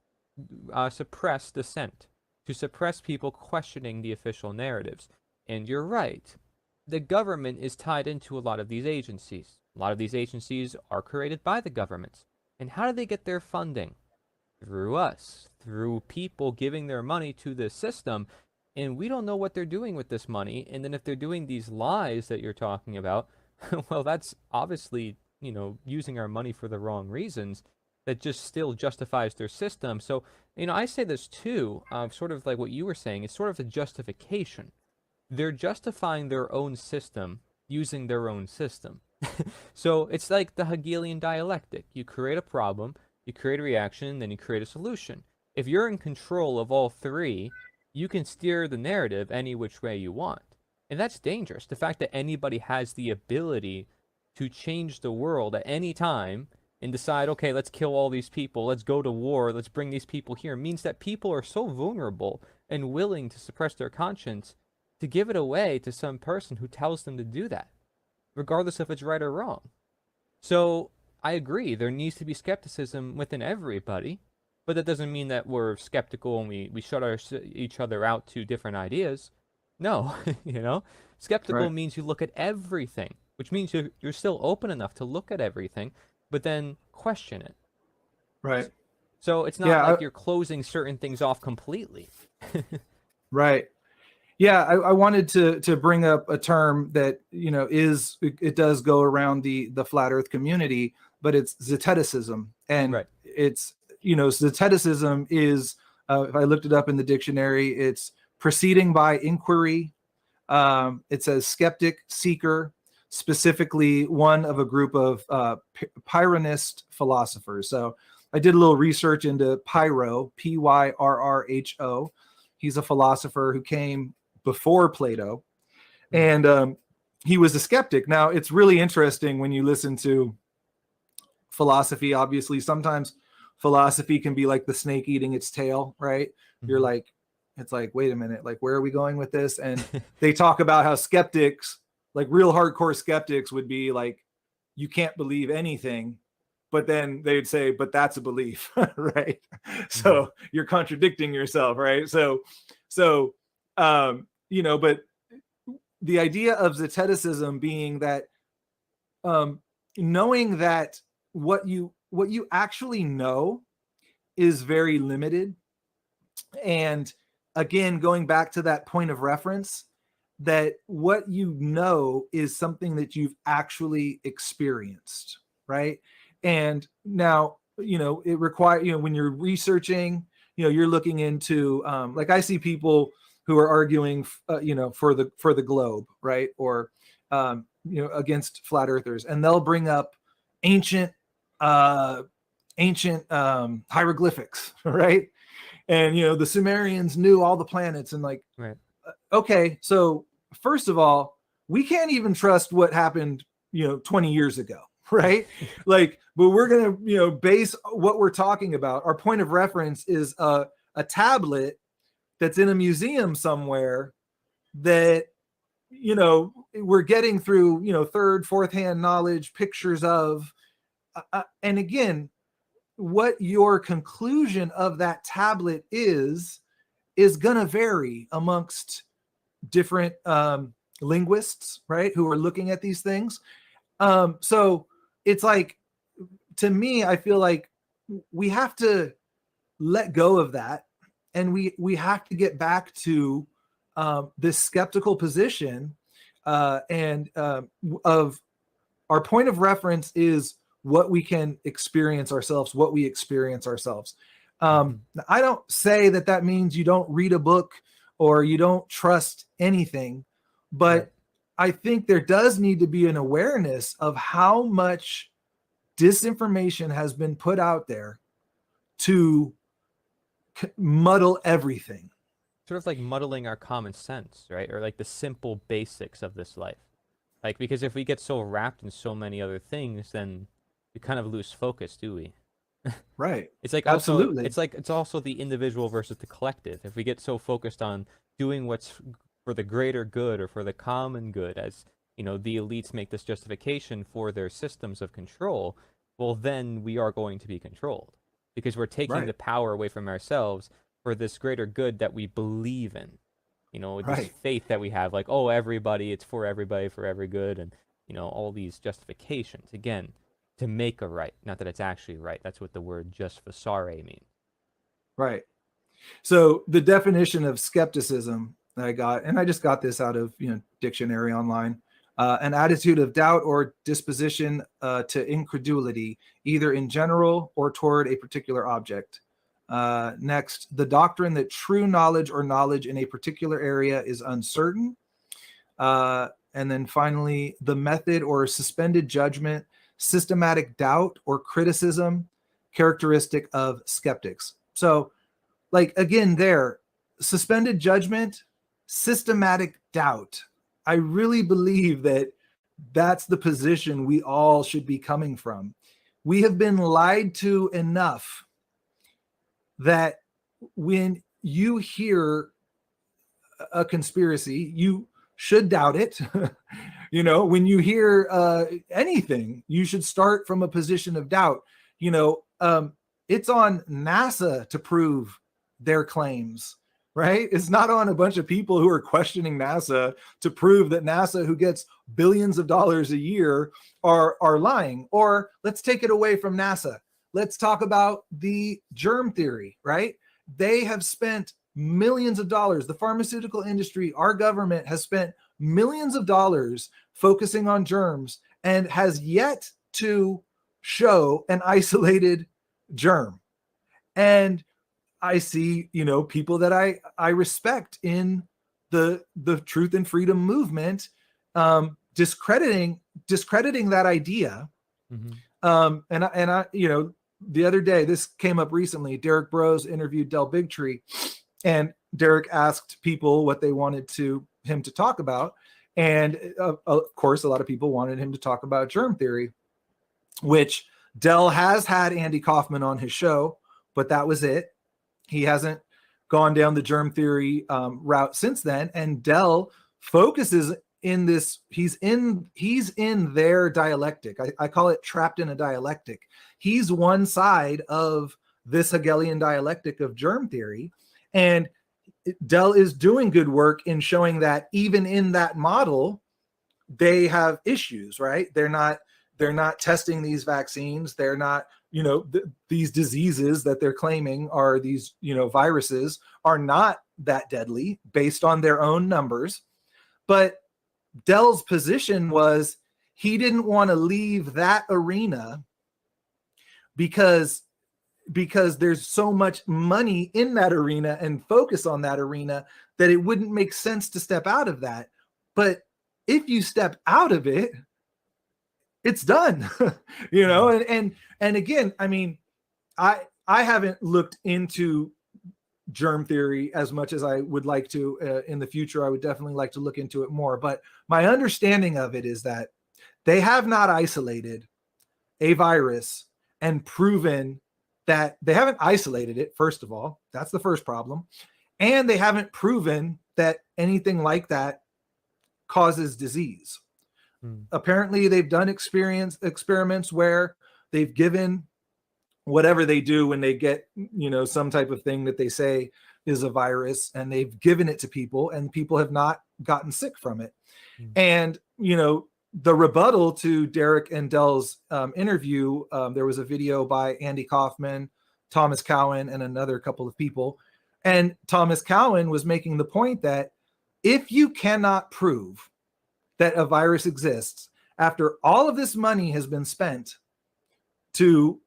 suppress dissent, to suppress people questioning the official narratives. And you're right. The government is tied into a lot of these agencies. A lot of these agencies are created by the governments. And how do they get their funding? Through us, through people giving their money to the system. And we don't know what they're doing with this money. And then if they're doing these lies that you're talking about, well, that's obviously, using our money for the wrong reasons. That just still justifies their system. So, I say this too, sort of like what you were saying, it's sort of a justification. They're justifying their own system using their own system. So it's like the Hegelian dialectic. You create a problem, you create a reaction, then you create a solution. If you're in control of all three, you can steer the narrative any which way you want. And that's dangerous. The fact that anybody has the ability to change the world at any time and decide, okay, let's kill all these people, let's go to war, let's bring these people here, means that people are so vulnerable and willing to suppress their conscience to give it away to some person who tells them to do that, regardless if it's right or wrong. So I agree, there needs to be skepticism within everybody, but that doesn't mean that we're skeptical and we shut each other out to different ideas. No, skeptical Right. means you look at everything, which means you're still open enough to look at everything, but then question it. Right. So it's not Yeah, like you're closing certain things off completely. Right. Yeah, I wanted to bring up a term that it does go around the flat Earth community, but it's Zeticism, and Right. it's Zeticism is if I looked it up in the dictionary, it's proceeding by inquiry. It says skeptic, seeker, specifically one of a group of Pyrrhonist philosophers. So I did a little research into Pyrrho, Pyrrho. He's a philosopher who came before Plato, and he was a skeptic. Now, it's really interesting when you listen to philosophy. Obviously, sometimes philosophy can be like the snake eating its tail, right? You're like, it's like, wait a minute, like, where are we going with this? And they talk about how skeptics, like real hardcore skeptics, would be like, you can't believe anything. But then they'd say, but that's a belief, right? So you're contradicting yourself, right? So, but the idea of Zeticism being that knowing that what you actually know is very limited. And again, going back to that point of reference, that what you know is something that you've actually experienced, right? And now, it requires, when you're researching, you're looking into, like I see people who are arguing, for the globe, right? Or, against flat earthers, and they'll bring up ancient hieroglyphics, right? And, the Sumerians knew all the planets, and like, Right. Okay, so first of all, we can't even trust what happened, 20 years ago, right? Like, but we're going to, base what we're talking about. Our point of reference is a tablet that's in a museum somewhere that, we're getting through, third, fourth hand knowledge, pictures of, and again, what your conclusion of that tablet is going to vary amongst different linguists, right, who are looking at these things. So it's like, to me, I feel like we have to let go of that, and we have to get back to this skeptical position, and of our point of reference is what we can experience ourselves, what we experience ourselves. I don't say that means you don't read a book or you don't trust anything, but Right. I think there does need to be an awareness of how much disinformation has been put out there to muddle everything. Sort of like muddling our common sense, right? Or like the simple basics of this life. Like, because if we get so wrapped in so many other things, then we kind of lose focus, do we? Right. It's like Absolutely. it's also the individual versus the collective. If we get so focused on doing what's for the greater good or for the common good, as the elites make this justification for their systems of control, well, then we are going to be controlled because we're taking Right. the power away from ourselves for this greater good that we believe in. This Right. faith that we have, like, oh, everybody, it's for everybody, for every good, and all these justifications, again, to make a right, not that it's actually right. That's what the word justificare means. Right. So the definition of skepticism that I got, and I just got this out of dictionary online, an attitude of doubt or disposition to incredulity, either in general or toward a particular object. Next, the doctrine that true knowledge or knowledge in a particular area is uncertain. And then finally, the method or suspended judgment, systematic doubt or criticism, characteristic of skeptics. So, like, again, there, suspended judgment, systematic doubt. I really believe that that's the position we all should be coming from. We have been lied to enough that when you hear a conspiracy, you should doubt it. When you hear anything, you should start from a position of doubt. It's on NASA to prove their claims, right? It's not on a bunch of people who are questioning NASA to prove that NASA, who gets billions of dollars a year, are lying. Or let's take it away from NASA. Let's talk about the germ theory, right? They have spent millions of dollars. The pharmaceutical industry, our government, has spent millions of dollars focusing on germs and has yet to show an isolated germ. And I see, people that I respect in the truth and freedom movement, discrediting that idea. Mm-hmm. And I, the other day, this came up recently, Derek Bros interviewed Del Bigtree, and Derek asked people what they wanted him to talk about. And of course, a lot of people wanted him to talk about germ theory, which Del has had Andy Kaufman on his show, but that was it. He hasn't gone down the germ theory route since then. And Del focuses in this, he's in their dialectic. I call it trapped in a dialectic. He's one side of this Hegelian dialectic of germ theory. And Del is doing good work in showing that even in that model, they have issues, right? They're not testing these vaccines. They're not, these diseases that they're claiming are these, viruses are not that deadly based on their own numbers. But Del's position was he didn't want to leave that arena because there's so much money in that arena and focus on that arena that it wouldn't make sense to step out of that. But if you step out of it, it's done, and again, I mean, I haven't looked into germ theory as much as I would like to in the future. I would definitely like to look into it more, but my understanding of it is that they have not isolated a virus and proven that they haven't isolated it. First of all, that's the first problem. And they haven't proven that anything like that causes disease. Apparently they've done experiments where they've given whatever they do when they get, some type of thing that they say is a virus, and they've given it to people and people have not gotten sick from it. And, the rebuttal to Derek and Del's interview, there was a video by Andy Kaufman, Thomas Cowan, and another couple of people. And Thomas Cowan was making the point that if you cannot prove that a virus exists after all of this money has been spent to,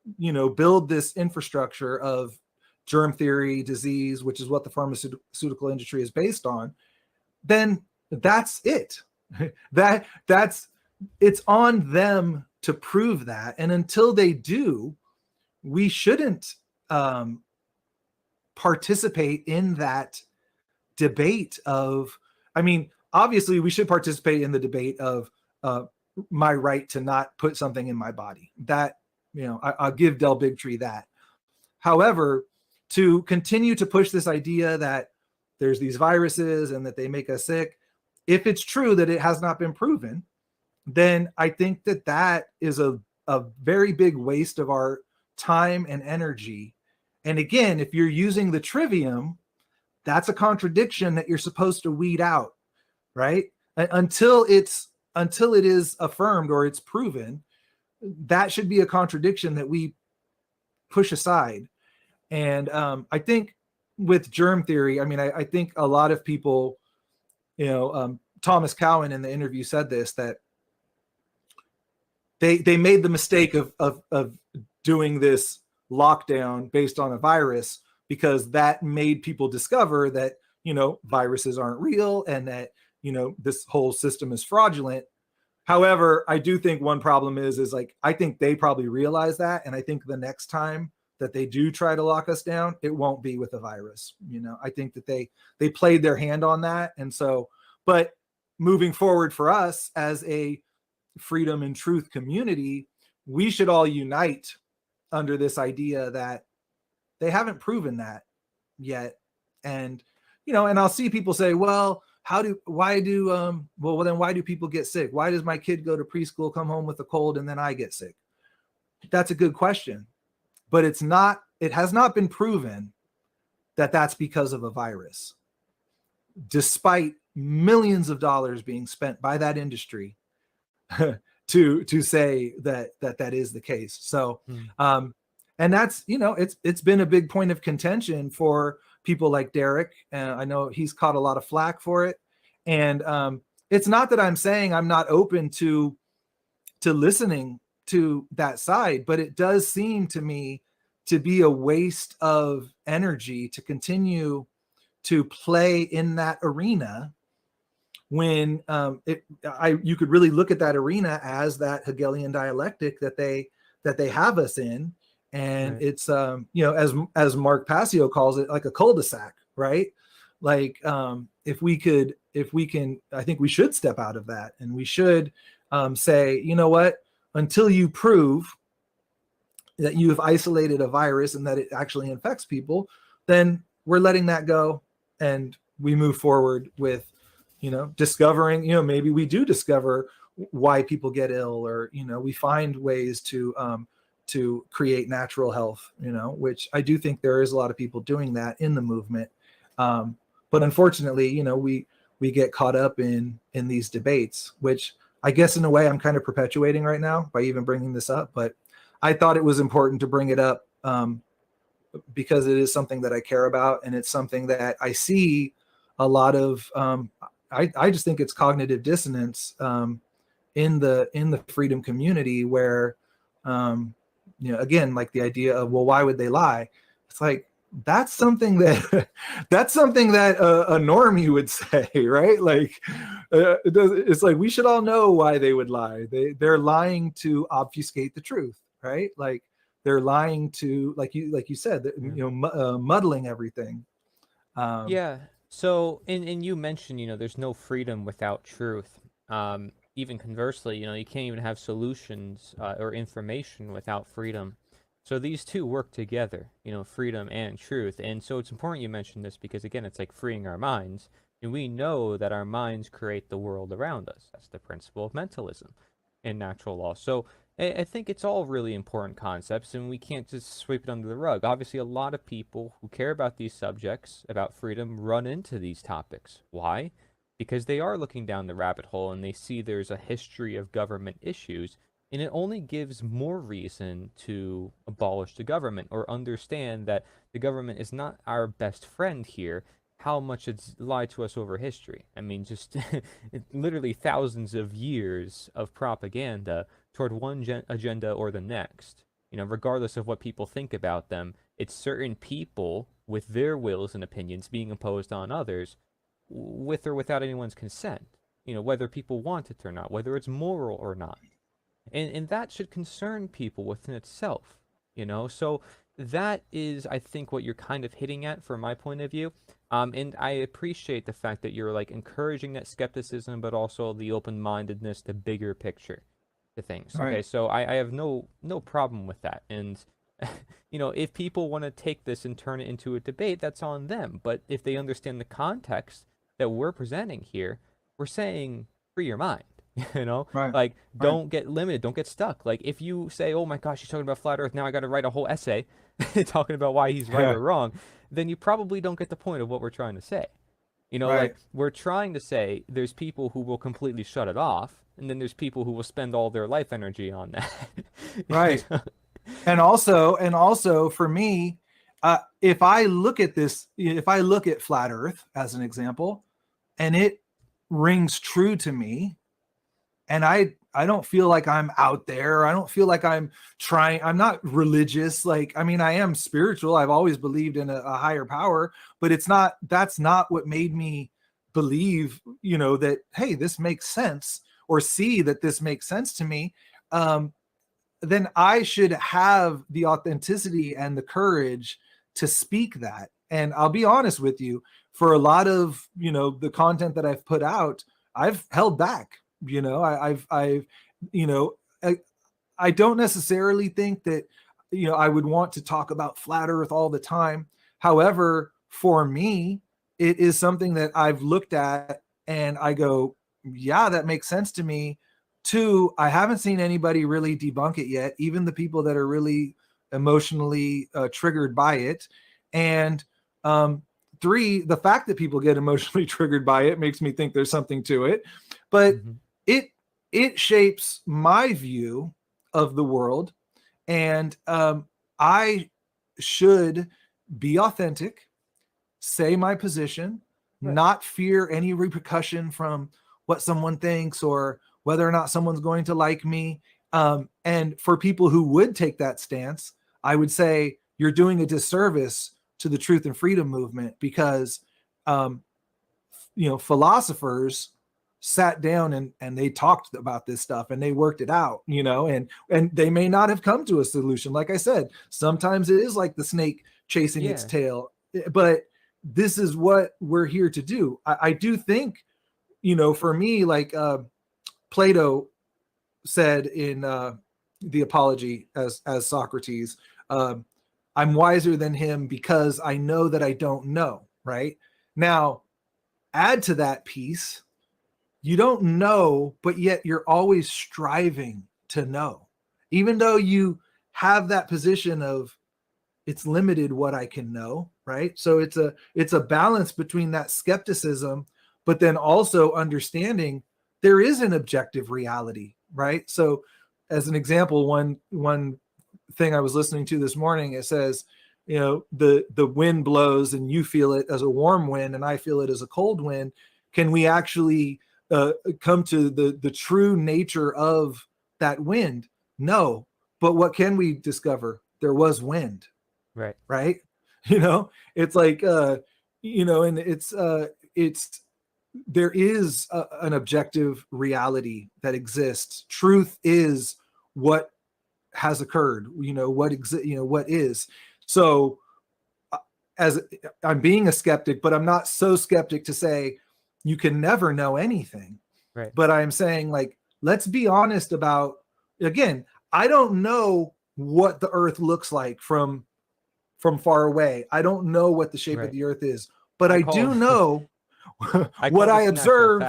build this infrastructure of germ theory, disease, which is what the pharmaceutical industry is based on, then that's it. It's on them to prove that. And until they do, we shouldn't participate in that debate of, obviously we should participate in the debate of my right to not put something in my body. That, I'll give Del Bigtree that. However, to continue to push this idea that there's these viruses and that they make us sick, if it's true that it has not been proven, then I think that is a very big waste of our time and energy. And again, if you're using the trivium, that's a contradiction that you're supposed to weed out, right? Until it's until it is affirmed or it's proven, that should be a contradiction that we push aside. And I think with germ theory, I mean, I think a lot of people, Thomas Cowan in the interview said this, that they made the mistake of doing this lockdown based on a virus, because that made people discover that, viruses aren't real and that, this whole system is fraudulent. However, I do think one problem is like, I think they probably realize that. And I think the next time that they do try to lock us down, it won't be with a virus. I think that they played their hand on that. And so, but moving forward for us as a freedom and truth community, we should all unite under this idea that they haven't proven that yet. And, and I'll see people say, well, why do people get sick? Why does my kid go to preschool, come home with a cold, and then I get sick? That's a good question, but it has not been proven that that's because of a virus, despite millions of dollars being spent by that industry to say that is the case. So, and that's, it's been a big point of contention for people like Derek. I know he's caught a lot of flack for it. And it's not that I'm saying I'm not open to listening to that side, but it does seem to me to be a waste of energy to continue to play in that arena when you could really look at that arena as that Hegelian dialectic that they have us in. And right. It's as Mark Passio calls it, like a cul-de-sac, right? Like if we can, I think we should step out of that, and we should say, you know what, until you prove that you have isolated a virus and that it actually infects people, then we're letting that go, and we move forward with, discovering, maybe we do discover why people get ill, or, we find ways to create natural health, which I do think there is a lot of people doing that in the movement. But unfortunately, we get caught up in these debates, which I guess in a way I'm kind of perpetuating right now by even bringing this up. But I thought it was important to bring it up because it is something that I care about, and it's something that I see a lot of. I just think it's cognitive dissonance in the freedom community, where again, like the idea of, well, why would they lie? It's like, that's something that a normie would say, right? Like it's like, we should all know why they would lie. They're lying to obfuscate the truth, right? Like they're lying to, like you said, muddling everything. Yeah. So, and you mentioned, there's no freedom without truth. Even conversely, you can't even have solutions or information without freedom. So these two work together, freedom and truth. And so it's important you mention this, because again, it's like freeing our minds. And we know that our minds create the world around us. That's the principle of mentalism in natural law. So I think it's all really important concepts, and we can't just sweep it under the rug. Obviously, a lot of people who care about these subjects, about freedom, run into these topics. Why? Because they are looking down the rabbit hole and they see there's a history of government issues, and it only gives more reason to abolish the government, or understand that the government is not our best friend here, how much it's lied to us over history. I mean, just literally thousands of years of propaganda toward one agenda or the next. Regardless of what people think about them, it's certain people with their wills and opinions being imposed on others, with or without anyone's consent, whether people want it or not, whether it's moral or not. And that should concern people within itself, So that is, I think, what you're kind of hitting at from my point of view. And I appreciate the fact that you're like encouraging that skepticism, but also the open-mindedness, the bigger picture to things. Right. Okay, so I have no problem with that. And if people want to take this and turn it into a debate, that's on them. But if they understand the context that we're presenting here, we're saying free your mind. Right. Like, don't get limited, don't get stuck. Like, if you say, oh my gosh, he's talking about flat earth, now I got to write a whole essay talking about why he's right or wrong, then you probably don't get the point of what we're trying to say. Right. Like, we're trying to say there's people who will completely shut it off, And then there's people who will spend all their life energy on that. Right. And also for me, if I look at flat Earth as an example, and it rings true to me, and I don't feel like I'm out there. I don't feel like I'm not religious. Like, I mean, I am spiritual. I've always believed in a higher power, but that's not what made me believe, that, hey, this makes sense, or see that this makes sense to me. Then I should have the authenticity and the courage to speak that. And I'll be honest with you, for a lot of, the content that I've put out, I've held back. I don't necessarily think that, I would want to talk about flat Earth all the time. However, for me, it is something that I've looked at and I go, yeah, that makes sense to me. Two, I haven't seen anybody really debunk it yet, even the people that are really emotionally triggered by it. And three, the fact that people get emotionally triggered by it makes me think there's something to it. But it shapes my view of the world, and I should be authentic, say my position, not fear any repercussion from what someone thinks or whether or not someone's going to like me. And for people who would take that stance, I would say you're doing a disservice to the truth and freedom movement, because philosophers sat down and they talked about this stuff and they worked it out, and they may not have come to a solution. Like I said, sometimes it is like the snake chasing its tail, but this is what we're here to do. I do think, for me, like Plato said in the Apology as Socrates, I'm wiser than him because I know that I don't know. Right now, add to that piece, you don't know, but yet you're always striving to know, even though you have that position of it's limited what I can know, right? So it's a balance between that skepticism, but then also understanding there is an objective reality, right? So as an example, one thing I was listening to this morning, it says, the wind blows and you feel it as a warm wind and I feel it as a cold wind. Can we actually come to the true nature of that wind? No. But what can we discover? There was wind. Right. It's like, and it's there is an objective reality that exists. Truth is what has occurred, what is. So as I'm being a skeptic, but I'm not so skeptic to say you can never know anything. Right. But I'm saying, like, let's be honest about, again, I don't know what the earth looks like from far away. I don't know what the shape of the earth is, but I do know what I observe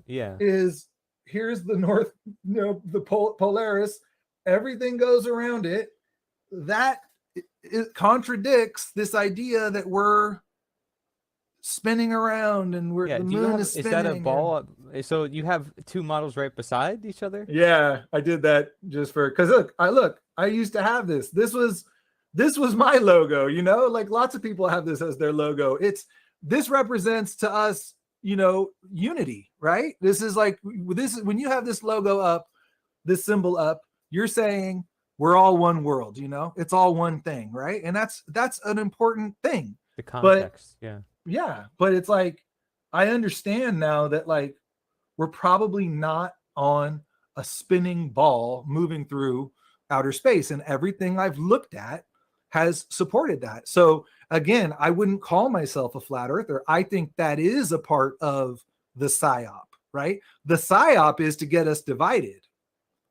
is here's the north, the Polaris, everything goes around it. That it contradicts this idea that we're spinning around and the moon is spinning. Is that a ball? So you have two models right beside each other? Yeah, I did that just because I used to have this. This was my logo, like lots of people have this as their logo. This represents to us, unity, right? This is when you have this logo up, this symbol up, you're saying we're all one world, it's all one thing, right? And that's an important thing. The context, but it's like, I understand now that like we're probably not on a spinning ball moving through outer space, and everything I've looked at has supported that. So again, I wouldn't call myself a flat earther. I think that is a part of the psyop, right? The psyop is to get us divided,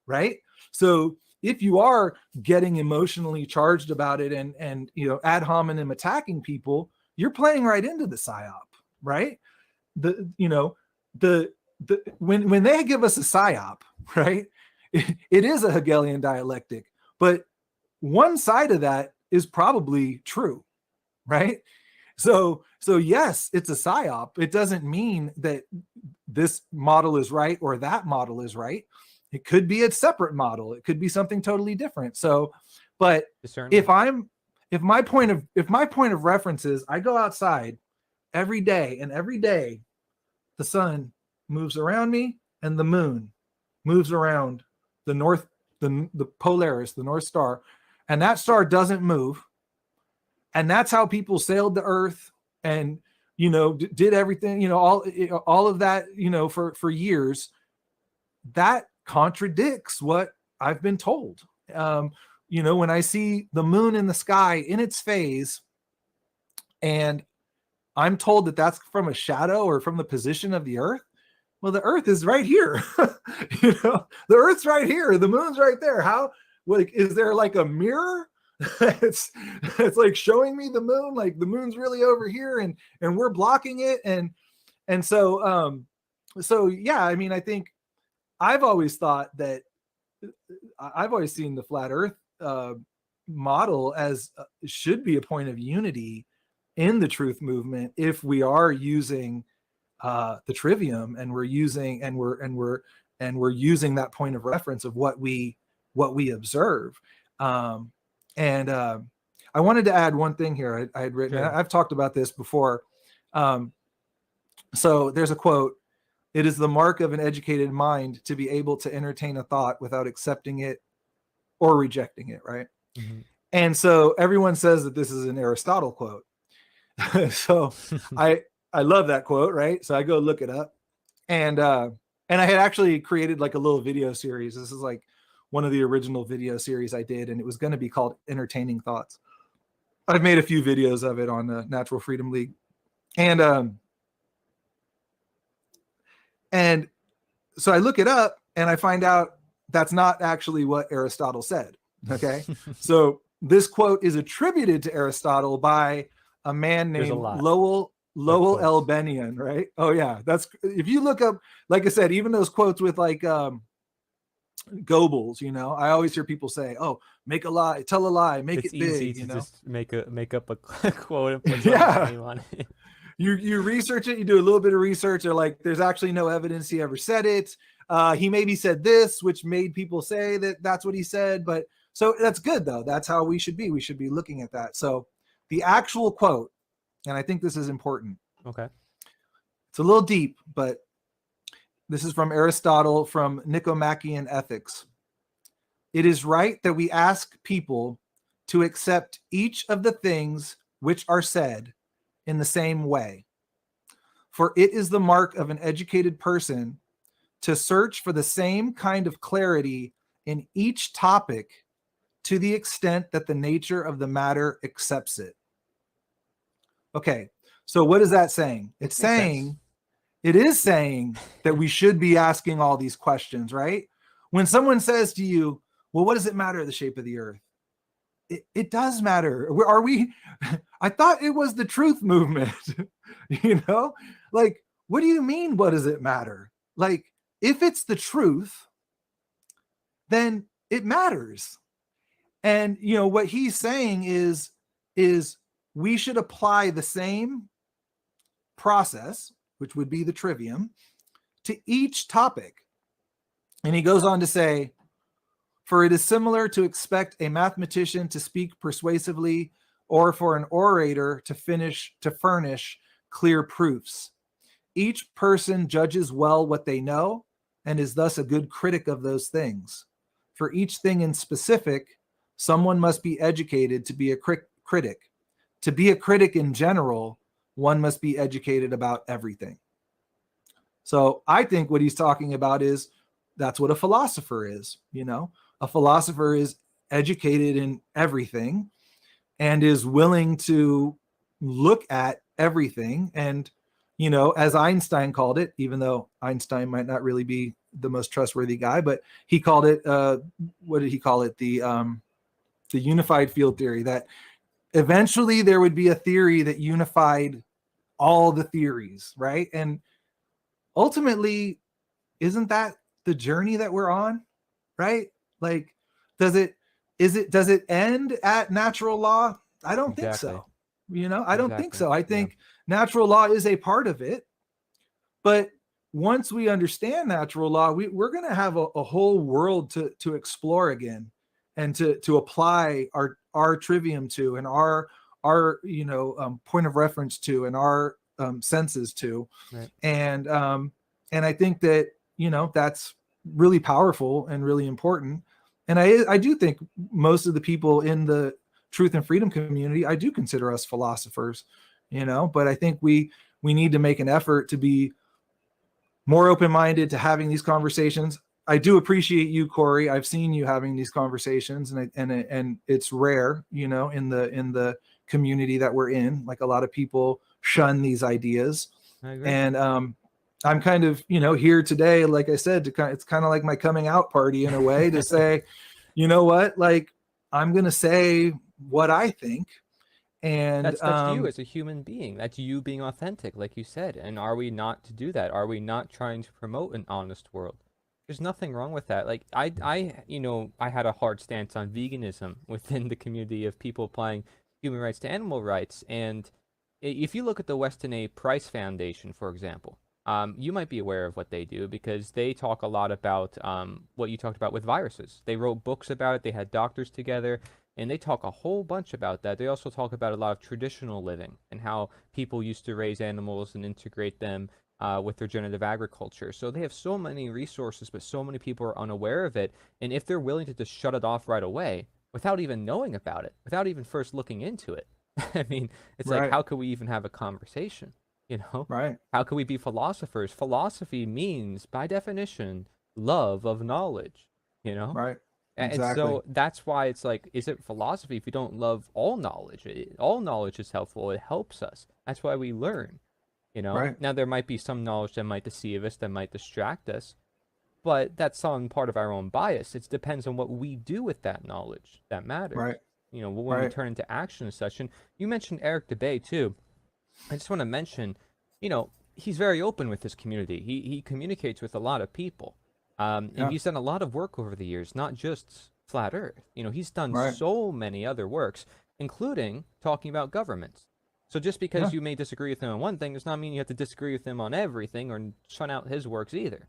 right? So if you are getting emotionally charged about it and ad hominem attacking people, you're playing right into the psyop, right? When they give us a psyop, right? It is a Hegelian dialectic, but one side of that is probably true, right? So So yes, it's a psyop. It doesn't mean that this model is right or that model is right. It could be a separate model. It could be something totally different. So, but if my point of reference is I go outside every day, and every day the sun moves around me and the moon moves around the Polaris, the North Star, and that star doesn't move. And that's how people sailed the earth and, did everything, all of that, for years. That contradicts what I've been told. When I see the moon in the sky in its phase, and I'm told that that's from a shadow or from the position of the earth. Well, the earth is right here. The earth's right here. The moon's right there. How, is there like a mirror? it's like showing me the moon, like the moon's really over here and we're blocking it. And so yeah, I mean, I think I've always thought that I've always seen the flat earth model as should be a point of unity in the truth movement if we are using the trivium and we're using that point of reference of what we observe. And I wanted to add one thing here. I had written, I've talked about this before. So there's a quote: "It is the mark of an educated mind to be able to entertain a thought without accepting it or rejecting it," right? Mm-hmm. And so everyone says that this is an Aristotle quote. So I love that quote, right? So I go look it up, and I had actually created like a little video series. This is like one of the original video series I did, and it was going to be called Entertaining Thoughts. I've made a few videos of it on the Natural Freedom League, and so I look it up and I find out that's not actually what Aristotle said. Okay. So this quote is attributed to Aristotle by a man named Lowell L. Bennion, right? Oh yeah. That's, if you look up, like I said, even those quotes with like Goebbels, I always hear people say, "Oh, make a lie, tell a lie, make it big." It's easy to just make up a quote and put something name on it. You research it, you do a little bit of research, or like there's actually no evidence he ever said it. He maybe said this, which made people say that that's what he said. But so that's good though. That's how we should be. We should be looking at that. So the actual quote, and I think this is important. Okay. It's a little deep, but this is from Aristotle, from Nicomachean Ethics. "It is right that we ask people to accept each of the things which are said in the same way. For it is the mark of an educated person to search for the same kind of clarity in each topic to the extent that the nature of the matter accepts it." Okay, so what is that saying? It's saying, it is saying that we should be asking all these questions, right? When someone says to you, "Well, what does it matter, the shape of the earth?" It does matter. Are we? I thought it was the truth movement. Like, what do you mean? What does it matter? Like, if it's the truth, then it matters. And what he's saying is we should apply the same process, which would be the trivium, to each topic. And he goes on to say, "For it is similar to expect a mathematician to speak persuasively or for an orator to furnish clear proofs. Each person judges well what they know and is thus a good critic of those things. For each thing in specific, someone must be educated to be a critic. To be a critic in general, one must be educated about everything." So I think what he's talking about is that's what a philosopher is. A philosopher is educated in everything and is willing to look at everything. And, as Einstein called it, even though Einstein might not really be the most trustworthy guy, but he called it, what did he call it? The unified field theory, that eventually there would be a theory that unified all the theories, right? And ultimately, isn't that the journey that we're on, right? Like, does it end at natural law? I don't think so. I don't think Exactly. so. I think natural law is a part of it, but once we understand natural law, we're going to have a whole world to explore again, and to apply our trivium to, and our point of reference to, and our senses to. Right. And I think that that's really powerful and really important. And I do think most of the people in the truth and freedom community, I do consider us philosophers, but I think we need to make an effort to be more open-minded to having these conversations. I do appreciate you, Corey. I've seen you having these conversations, and it's rare, in the community that we're in. Like, a lot of people shun these ideas. I agree. And I'm kind of, here today, like I said, it's kind of like my coming out party in a way, to say, you know what, like, I'm going to say what I think. And That's you as a human being. That's you being authentic, like you said. And are we not to do that? Are we not trying to promote an honest world? There's nothing wrong with that. Like I had a hard stance on veganism within the community of people applying human rights to animal rights. And if you look at the Weston A. Price Foundation, for example, you might be aware of what they do, because they talk a lot about what you talked about with viruses. They wrote books about it. They had doctors together, and they talk a whole bunch about that. They also talk about a lot of traditional living and how people used to raise animals and integrate them with regenerative agriculture. So they have so many resources, but so many people are unaware of it. And if they're willing to just shut it off right away without even knowing about it, without even first looking into it, I mean, it's like, how could we even have a conversation? Right. How could we be philosophers? Philosophy means, by definition, love of knowledge, Right. And Exactly. so that's why it's like, is it philosophy if you don't love all knowledge? All knowledge is helpful. It helps us. That's why we learn, Right. Now, there might be some knowledge that might deceive us, that might distract us, but that's on part of our own bias. It depends on what we do with that knowledge that matters. Right. When we turn into action and such. And you mentioned Eric DeBay, too. I just want to mention, he's very open with his community. He communicates with a lot of people. And he's done a lot of work over the years, not just Flat Earth. He's done so many other works, including talking about governments. So just because you may disagree with him on one thing does not mean you have to disagree with him on everything or shun out his works either.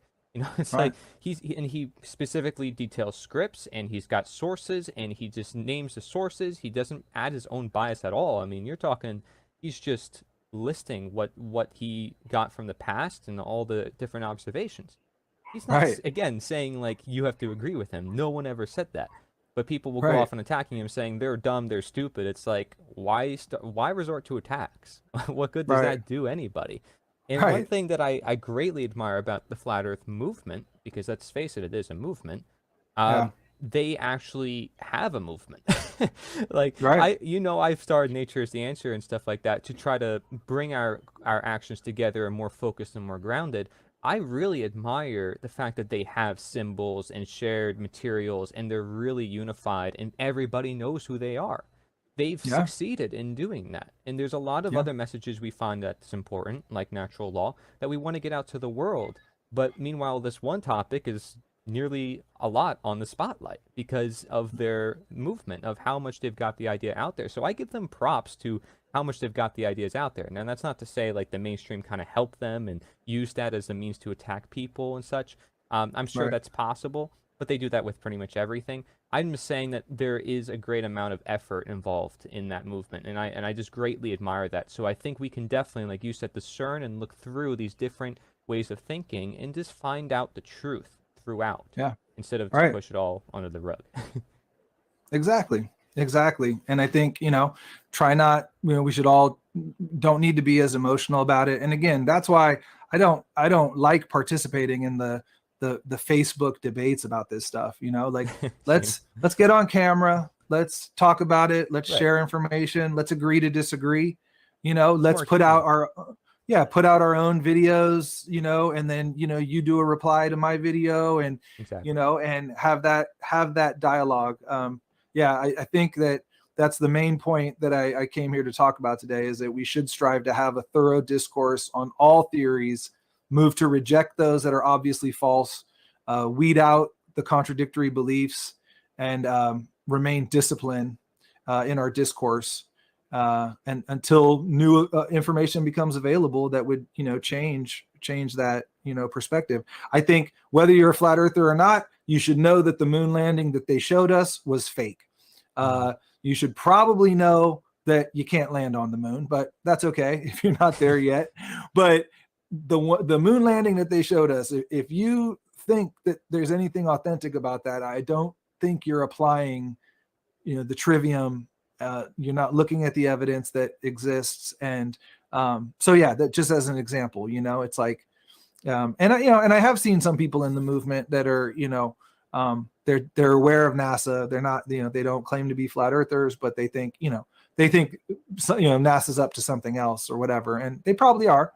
It's like he specifically details scripts, and he's got sources, and he just names the sources. He doesn't add his own bias at all. I mean, you're talking, he's just listing what he got from the past and all the different observations. He's not again saying like you have to agree with him. No one ever said that. But people will go off and attacking him, saying they're dumb, they're stupid. It's like, why resort to attacks? What good does that do anybody? And one thing that I greatly admire about the Flat Earth movement, because let's face it is a movement, they actually have a movement. Like, I've started Nature is the Answer and stuff like that to try to bring our actions together and more focused and more grounded. I really admire the fact that they have symbols and shared materials, and they're really unified, and everybody knows who they are. They've succeeded in doing that. And there's a lot of other messages we find that's important, like natural law, that we want to get out to the world. But meanwhile, this one topic is nearly a lot on the spotlight because of their movement, of how much they've got the idea out there. So I give them props to how much they've got the ideas out there. Now, that's not to say like the mainstream kind of helped them and use that as a means to attack people and such. I'm sure that's possible, but they do that with pretty much everything. I'm just saying that there is a great amount of effort involved in that movement, and I just greatly admire that. So I think we can definitely, like you said, discern and look through these different ways of thinking and just find out the truth throughout, instead of to push it all under the rug. Exactly. And I think, try not, we should all don't need to be as emotional about it. And again, that's why I don't like participating in the Facebook debates about this stuff, like let's get on camera. Let's talk about it. Let's share information. Let's agree to disagree, let's put out our own videos, and then, you do a reply to my video and, and have that dialogue. I think that's the main point that I came here to talk about today, is that we should strive to have a thorough discourse on all theories, move to reject those that are obviously false, weed out the contradictory beliefs, and remain disciplined in our discourse. and until new information becomes available that would, change that, perspective. I think whether you're a flat earther or not, you should know that the moon landing that they showed us was fake. You should probably know that you can't land on the moon, but that's okay if you're not there yet. But the moon landing that they showed us, if you think that there's anything authentic about that, I don't think you're applying, the trivium. You're not looking at the evidence that exists. And so, yeah, that just as an example, it's like, and I have seen some people in the movement that are, they're aware of NASA. They're not, they don't claim to be flat earthers, but they think, NASA's up to something else or whatever. And they probably are,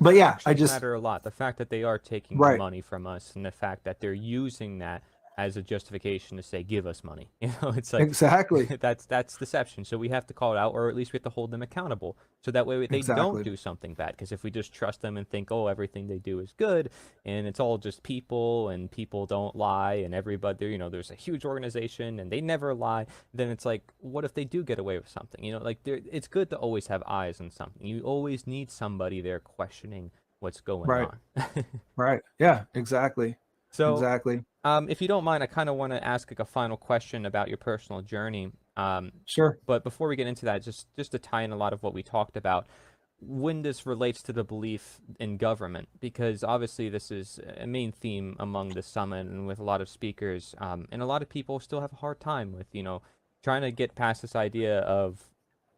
but yeah, I just matter a lot. The fact that they are taking Right. money from us, and the fact that they're using that as a justification to say, give us money. It's like, exactly. that's deception. So we have to call it out, or at least we have to hold them accountable. So that way they Exactly. don't do something bad. Because if we just trust them and think, oh, everything they do is good, and it's all just people, and people don't lie, and everybody, there's a huge organization, and they never lie, then it's like, what if they do get away with something? It's good to always have eyes on something. You always need somebody there questioning what's going Right. on. Right. Yeah, exactly. So, Exactly. if you don't mind, I kind of want to ask like a final question about your personal journey. Sure. But before we get into that, just to tie in a lot of what we talked about, when this relates to the belief in government, because obviously this is a main theme among the summit and with a lot of speakers, and a lot of people still have a hard time with, trying to get past this idea of,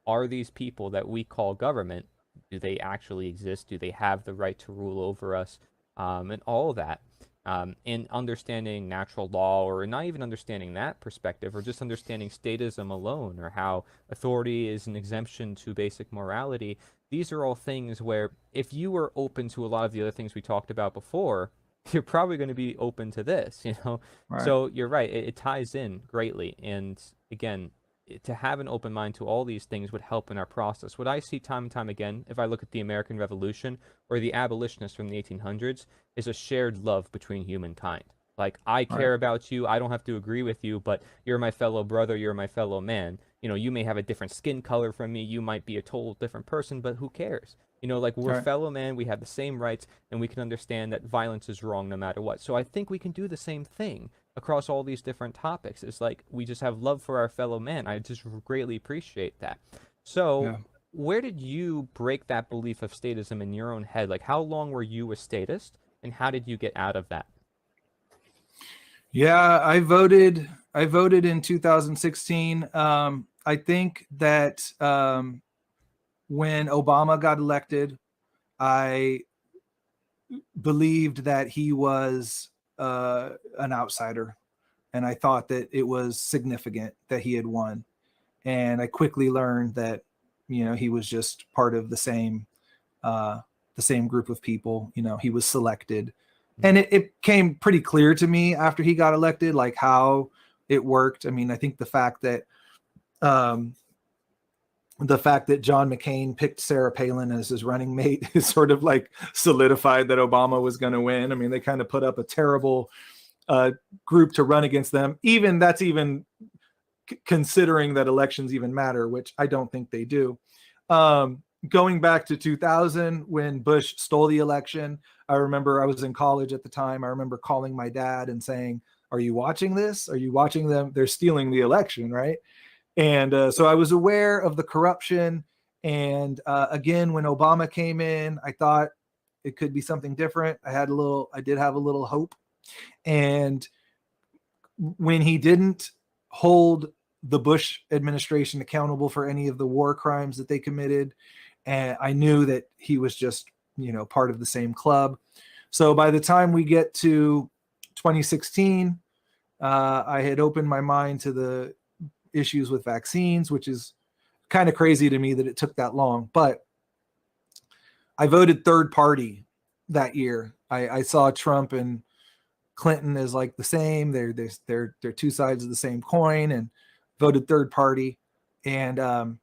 are these people that we call government, do they actually exist? Do they have the right to rule over us? And all that. In understanding natural law, or not even understanding that perspective, or just understanding statism alone, or how authority is an exemption to basic morality, these are all things where if you were open to a lot of the other things we talked about before, you're probably going to be open to this, Right. So you're right, it ties in greatly. And again, to have an open mind to all these things would help in our process. What I see time and time again, if I look at the American Revolution or the abolitionists from the 1800s, is a shared love between humankind. Like, I care about you, I don't have to agree with you, but you're my fellow brother, you're my fellow man. You may have a different skin color from me, you might be a total different person, but who cares? We're Right. fellow man, we have the same rights, and we can understand that violence is wrong no matter what. So I think we can do the same thing across all these different topics. It's like we just have love for our fellow man. I just greatly appreciate that. So, Yeah. where did you break that belief of statism in your own head? Like, how long were you a statist, and how did you get out of that? Yeah, I voted in 2016. I think that when Obama got elected, I believed that he was an outsider, and I thought that it was significant that he had won. And I quickly learned that he was just part of the same group of people. He was selected, and it came pretty clear to me after he got elected, like how it worked. I mean, I think the fact that John McCain picked Sarah Palin as his running mate is sort of like solidified that Obama was going to win. I mean, they kind of put up a terrible group to run against them. That's even considering that elections even matter, which I don't think they do. Going back to 2000, when Bush stole the election, I remember I was in college at the time. I remember calling my dad and saying, "Are you watching this? Are you watching them? They're stealing the election, right?" And so I was aware of the corruption. And again, when Obama came in, I thought it could be something different. I did have a little hope. And when he didn't hold the Bush administration accountable for any of the war crimes that they committed, and I knew that he was just, part of the same club. So by the time we get to 2016, I had opened my mind to the issues with vaccines, which is kind of crazy to me that it took that long. But I voted third party that year. I saw Trump and Clinton as like the same. They're two sides of the same coin, and voted third party. And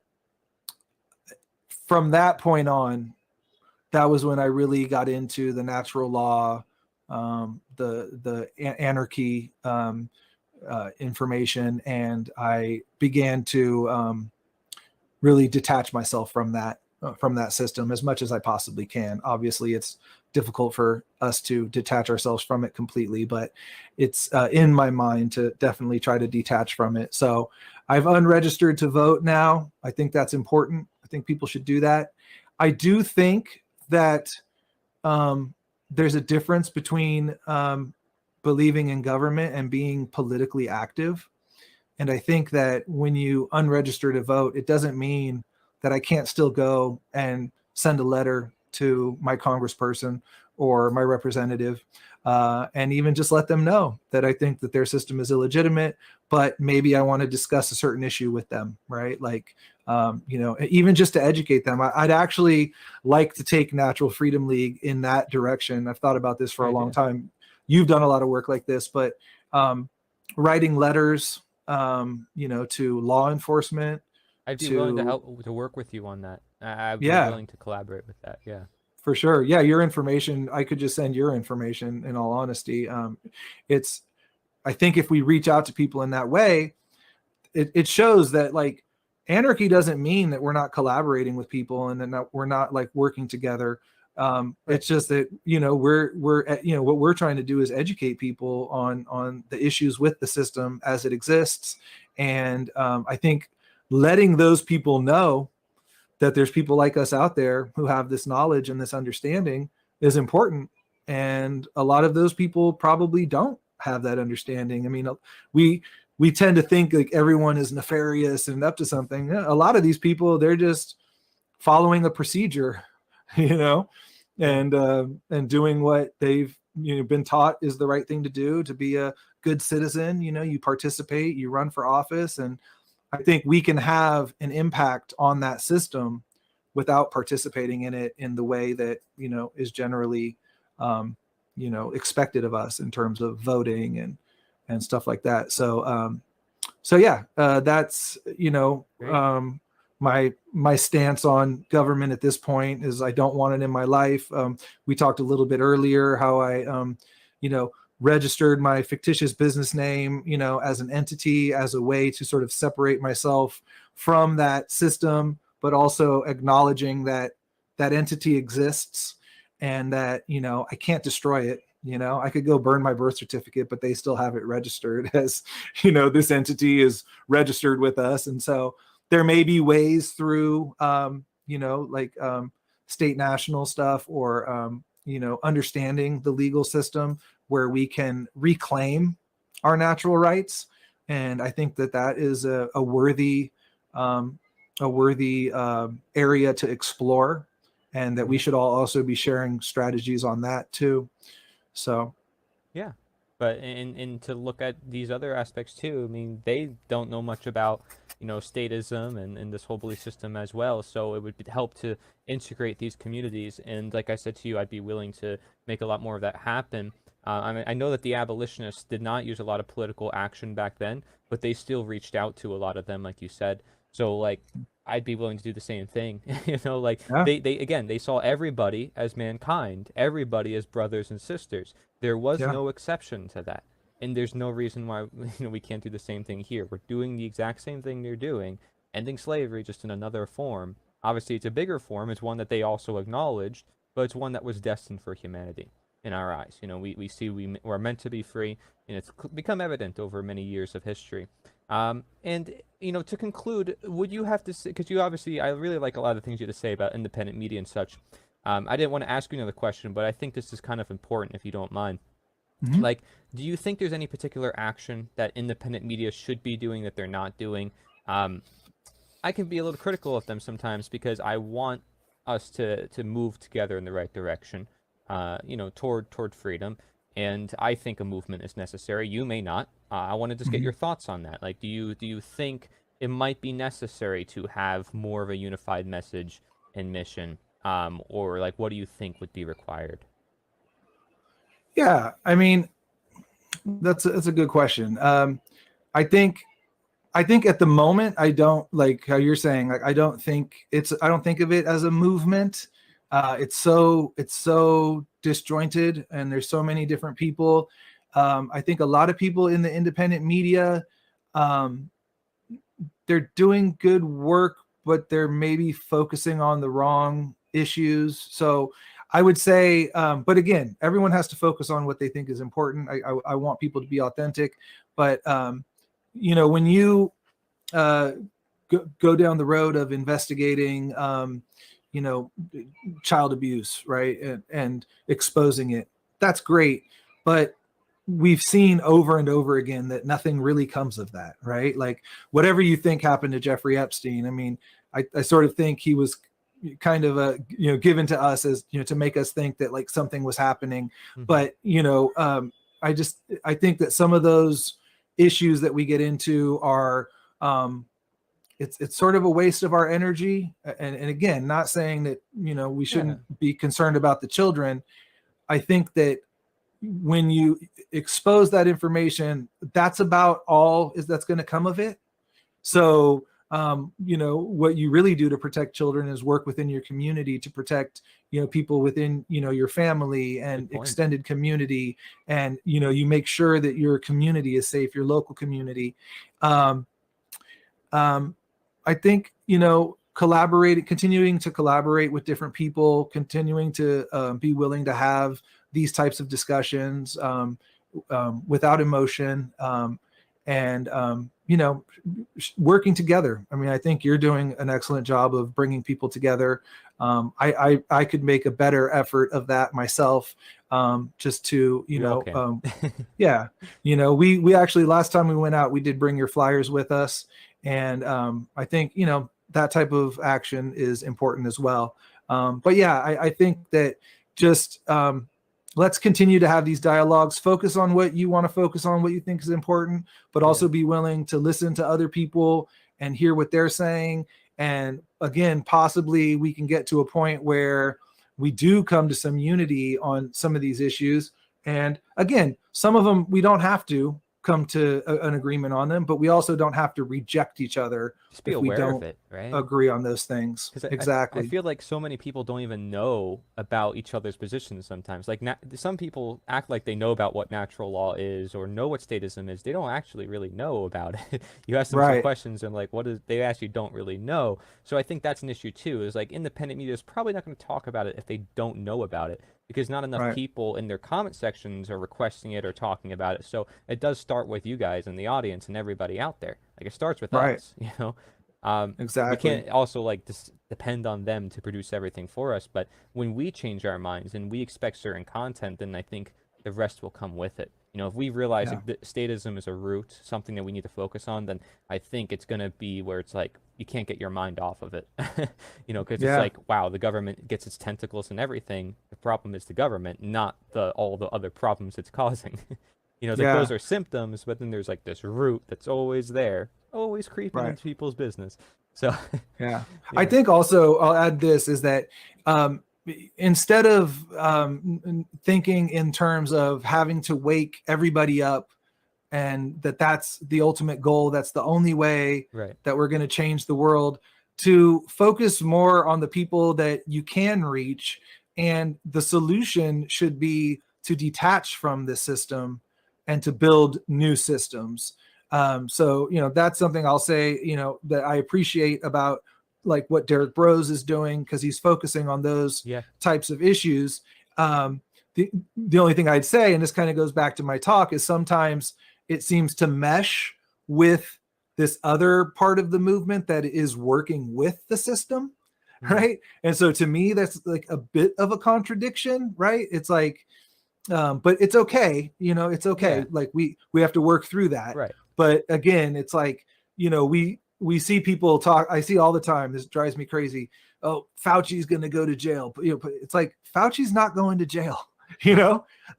from that point on, that was when I really got into the natural law, the anarchy, information, and I began to really detach myself from that system as much as I possibly can. Obviously, it's difficult for us to detach ourselves from it completely, but it's in my mind to definitely try to detach from it. So I've unregistered to vote now. I think that's important. I think people should do that. I do think that there's a difference between believing in government and being politically active. And I think that when you unregister to vote, it doesn't mean that I can't still go and send a letter to my congressperson or my representative, and even just let them know that I think that their system is illegitimate, but maybe I want to discuss a certain issue with them, right? Like, even just to educate them. I'd actually like to take Natural Freedom League in that direction. I've thought about this for a long time. You've done a lot of work like this, but writing letters, to law enforcement. I'd be willing to help to work with you on that. I'd be Yeah. willing to collaborate with that. Yeah. For sure. Yeah, your information, I could just send your information, in all honesty. I think if we reach out to people in that way, it shows that, like, anarchy doesn't mean that we're not collaborating with people and that we're not, like, working together. Right. It's just that, we're what we're trying to do is educate people on the issues with the system as it exists. And I think letting those people know that there's people like us out there who have this knowledge and this understanding is important. And a lot of those people probably don't have that understanding. I mean, we tend to think like everyone is nefarious and up to something. A lot of these people, they're just following a procedure, and doing what they've been taught is the right thing to do, to be a good citizen. You participate, you run for office, and I think we can have an impact on that system without participating in it in the way that, is generally, expected of us in terms of voting and stuff like that. So yeah, that's, my stance on government at this point is I don't want it in my life. We talked a little bit earlier how I, registered my fictitious business name, as an entity, as a way to sort of separate myself from that system, but also acknowledging that that entity exists and that, I can't destroy it. I could go burn my birth certificate, but they still have it registered as, this entity is registered with us. And so there may be ways through, state national stuff or, understanding the legal system where we can reclaim our natural rights. And I think that is a worthy area to explore, and that we should all also be sharing strategies on that too. So, yeah. But and to look at these other aspects too, I mean, they don't know much about, statism and this whole belief system as well. So it would help to integrate these communities. And like I said to you, I'd be willing to make a lot more of that happen. I know that the abolitionists did not use a lot of political action back then, but they still reached out to a lot of them, like you said. So, like, I'd be willing to do the same thing. They saw everybody as mankind, everybody as brothers and sisters. There was no exception to that. And there's no reason why we can't do the same thing here. We're doing the exact same thing they're doing, ending slavery just in another form. Obviously, it's a bigger form. It's one that they also acknowledged, but it's one that was destined for humanity in our eyes. We see we're meant to be free, and it's become evident over many years of history. And to conclude, would you have to say, because I really like a lot of the things you had to say about independent media and such. I didn't want to ask you another question, but I think this is kind of important, if you don't mind. Mm-hmm. Like, do you think there's any particular action that independent media should be doing that they're not doing? I can be a little critical of them sometimes because I want us to move together in the right direction, toward freedom. And I think a movement is necessary. You may not. I want to just get your thoughts on that. Like, do you think it might be necessary to have more of a unified message and mission, or like, what do you think would be required? Yeah, I mean, that's a good question. I think at the moment, I don't, like how you're saying, like, I don't think of it as a movement. It's so disjointed, and there's so many different people. I think a lot of people in the independent media, they're doing good work, but they're maybe focusing on the wrong issues. So I would say, but again, everyone has to focus on what they think is important. I want people to be authentic, but when you go down the road of investigating, child abuse, right, and exposing it, that's great. But we've seen over and over again that nothing really comes of that, right? Like whatever you think happened to Jeffrey Epstein, I mean, I sort of think he was kind of given to us as, to make us think that like something was happening. But I think that some of those issues that we get into are it's sort of a waste of our energy. And again, not saying that we shouldn't be concerned about the children. I think that when you expose that information, that's about all that's going to come of it. So what you really do to protect children is work within your community to protect people within your family and extended community, and you make sure that your community is safe, your local community. I think continuing to collaborate with different people, continuing to be willing to have these types of discussions without emotion, and working together. I mean, I think you're doing an excellent job of bringing people together. I could make a better effort of that myself, just to we actually, last time we went out, we did bring your flyers with us, and I think that type of action is important as well. But yeah, I think that just let's continue to have these dialogues, focus on what you want to focus on, what you think is important, but also be willing to listen to other people and hear what they're saying. And again, possibly we can get to a point where we do come to some unity on some of these issues. And again, some of them we don't have to come to an agreement on them, but we also don't have to reject each other if we don't agree on those things. Exactly. I feel like so many people don't even know about each other's positions sometimes. Like some people act like they know about what natural law is or know what statism is. They don't actually really know about it. You ask them some questions and like, they actually don't really know. So I think that's an issue too, is like independent media is probably not going to talk about it if they don't know about it, because not enough people in their comment sections are requesting it or talking about it. So it does start with you guys and the audience and everybody out there. Like it starts with us, Exactly. We can't also like depend on them to produce everything for us. But when we change our minds and we expect certain content, then I think the rest will come with it. If we realize that statism is a root, something that we need to focus on, then I think it's going to be where it's like you can't get your mind off of it. Because it's like, wow, the government gets its tentacles and everything. The problem is the government, not all the other problems it's causing. Those are symptoms, but then there's like this root that's always there, always creeping into people's business. So I think also I'll add this is that instead of thinking in terms of having to wake everybody up and that's the ultimate goal, that's the only way that we're going to change the world, to focus more on the people that you can reach. And the solution should be to detach from the system and to build new systems. So, that's something I'll say, that I appreciate about like what Derek Bros is doing, because he's focusing on those types of issues. The only thing I'd say, and this kind of goes back to my talk, is sometimes it seems to mesh with this other part of the movement that is working with the system, right? And so to me, that's like a bit of a contradiction, right? It's like, but it's okay, it's okay. Like we have to work through that. Right. But again, it's like, we see people talk. I see all the time. This drives me crazy. Oh, Fauci's going to go to jail. But it's like Fauci's not going to jail.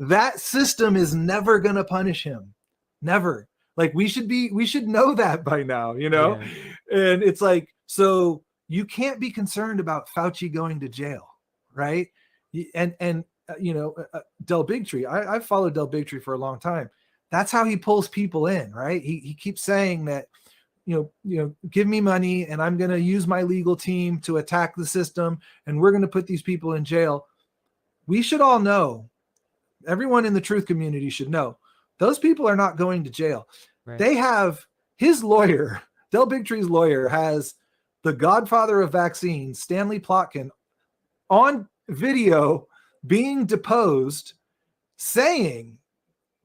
That system is never going to punish him. Never. Like we should know that by now. And it's like, so you can't be concerned about Fauci going to jail, right? And Del Bigtree. I've followed Del Bigtree for a long time. That's how he pulls people in, right? He keeps saying that, give me money and I'm going to use my legal team to attack the system and we're going to put these people in jail. We should all know, everyone in the truth community should know, those people are not going to jail. Right. They have his lawyer, Del Bigtree's lawyer, has the godfather of vaccines, Stanley Plotkin, on video being deposed, saying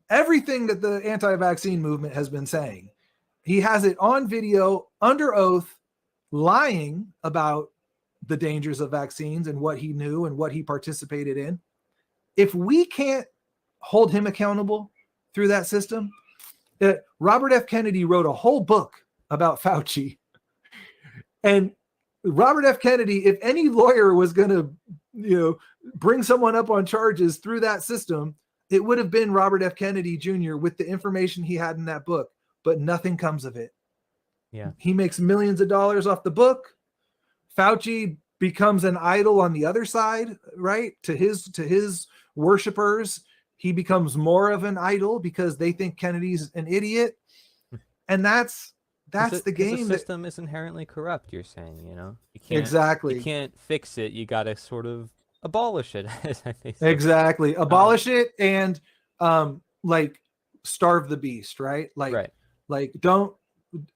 everything that the anti-vaccine movement has been saying. He has it on video under oath, lying about the dangers of vaccines and what he knew and what he participated in. If we can't hold him accountable through that system, Robert F. Kennedy wrote a whole book about Fauci. And Robert F. Kennedy, if any lawyer was going to, bring someone up on charges through that system, it would have been Robert F. Kennedy Jr. with the information he had in that book, but nothing comes of it. Yeah. He makes millions of dollars off the book. Fauci becomes an idol on the other side, right? To his worshipers, he becomes more of an idol because they think Kennedy's an idiot. And that's the game. The system is inherently corrupt, you're saying, You can't, exactly. You can't fix it. You got to sort of abolish it, as I think. Exactly. Abolish it and starve the beast, right? Don't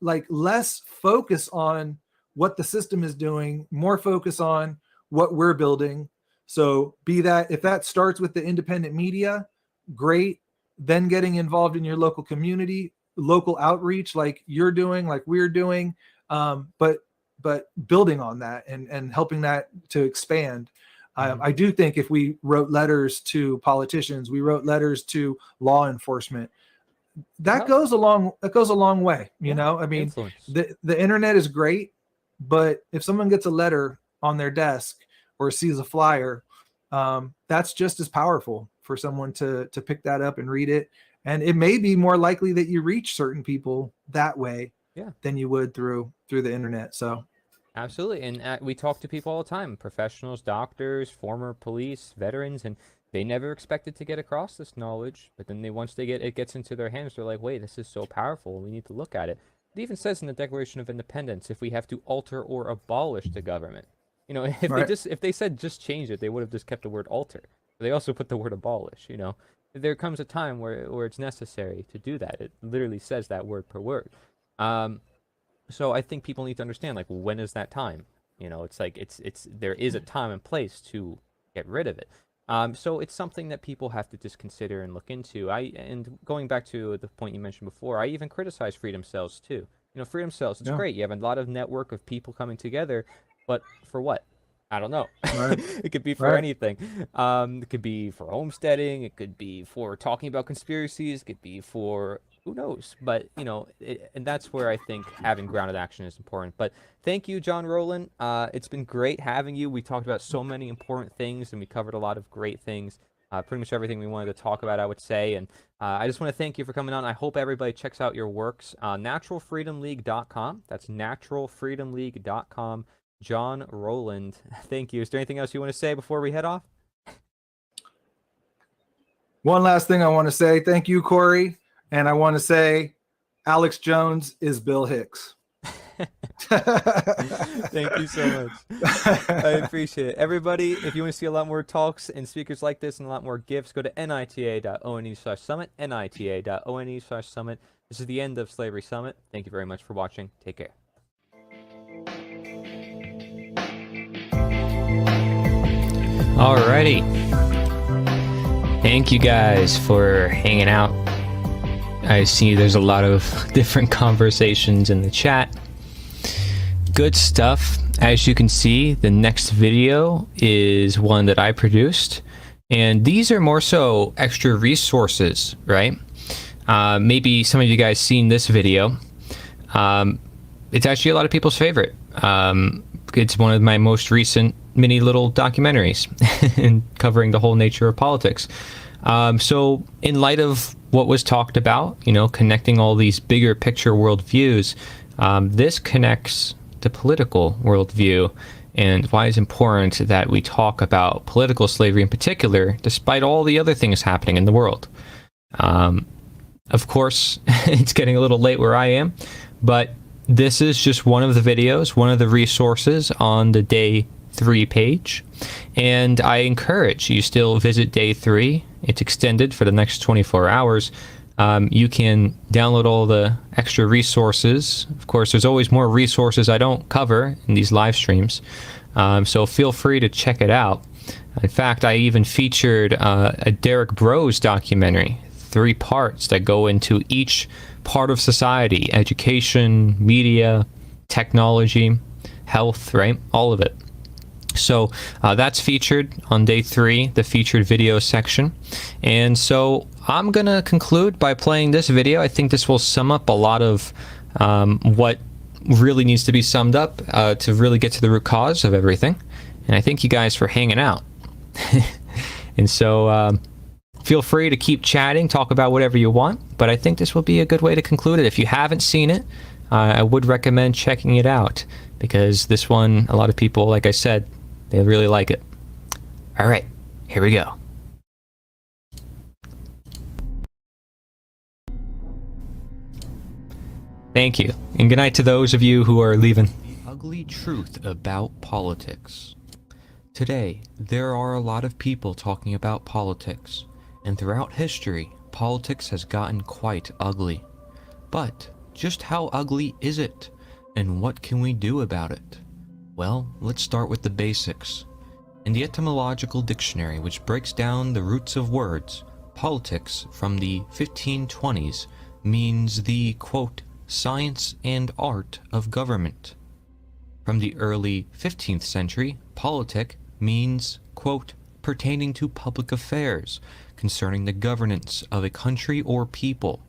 less focus on what the system is doing, more focus on what we're building. So if that starts with the independent media, great. Then getting involved in your local community, local outreach, like you're doing, like we're doing, but building on that and helping that to expand. I do think if we wrote letters to politicians, we wrote letters to law enforcement, that goes a long way. I mean, the internet is great, but if someone gets a letter on their desk or sees a flyer, that's just as powerful for someone to pick that up and read it. And it may be more likely that you reach certain people that way than you would through the internet. So absolutely. And we talk to people all the time, professionals, doctors, former police, veterans, and they never expected to get across this knowledge. But then once it gets into their hands, they're like, wait, this is so powerful. We need to look at it. It even says in the Declaration of Independence, if we have to alter or abolish the government, if they said just change it, they would have just kept the word alter. But they also put the word abolish. There comes a time where it's necessary to do that. It literally says that word per word. So I think people need to understand, when is that time? It's like there is a time and place to get rid of it. So it's something that people have to just consider and look into. And going back to the point you mentioned before, I even criticize freedom cells too. Freedom cells, it's great. You have a lot of network of people coming together, but for what? I don't know. Right. It could be for anything. It could be for homesteading. It could be for talking about conspiracies. It could be for who knows. But, and that's where I think having grounded action is important. But thank you, John Roeland. It's been great having you. We talked about so many important things, and we covered a lot of great things. Pretty much everything we wanted to talk about, I would say. And I just want to thank you for coming on. I hope everybody checks out your works. naturalfreedomleague.com. That's naturalfreedomleague.com. John Roeland, thank you. Is there anything else you want to say before we head off? One last thing I want to say. Thank you, Corey. And I want to say Alex Jones is Bill Hicks. Thank you so much. I appreciate it. Everybody, if you want to see a lot more talks and speakers like this and a lot more gifts, go to NITA.ONE/summit, NITA.ONE/summit. This is the end of Slavery Summit. Thank you very much for watching. Take care. Alrighty. Thank you guys for hanging out. I see there's a lot of different conversations in the chat. Good stuff. As you can see, the next video is one that I produced. And these are more so extra resources, right? Maybe some of you guys seen this video. It's actually a lot of people's favorite. It's one of my most recent mini little documentaries and covering the whole nature of politics. So in light of what was talked about, connecting all these bigger picture worldviews, this connects the political worldview and why it's important that we talk about political slavery in particular, despite all the other things happening in the world. Of course, it's getting a little late where I am, but this is just one of the videos, one of the resources on the Day 3 page. And I encourage you still visit Day 3. It's extended for the next 24 hours. You can download all the extra resources. Of course, there's always more resources I don't cover in these live streams, so feel free to check it out. In fact, I even featured a Derek Bros documentary, 3 parts that go into each part of society: education, media, technology, health, right? All of it. So that's featured on day 3, the featured video section. And so I'm going to conclude by playing this video. I think this will sum up a lot of what really needs to be summed up to really get to the root cause of everything. And I thank you guys for hanging out. And so feel free to keep chatting, talk about whatever you want. But I think this will be a good way to conclude it. If you haven't seen it, I would recommend checking it out, because this one, a lot of people, like I said, they really like it. All right, here we go. Thank you, and good night to those of you who are leaving. The ugly truth about politics. Today, there are a lot of people talking about politics, and throughout history, politics has gotten quite ugly. But just how ugly is it, and what can we do about it? Well, let's start with the basics. In the etymological dictionary, which breaks down the roots of words, politics from the 1520s means the, quote, science and art of government. From the early 15th century, politic means, quote, pertaining to public affairs concerning the governance of a country or people.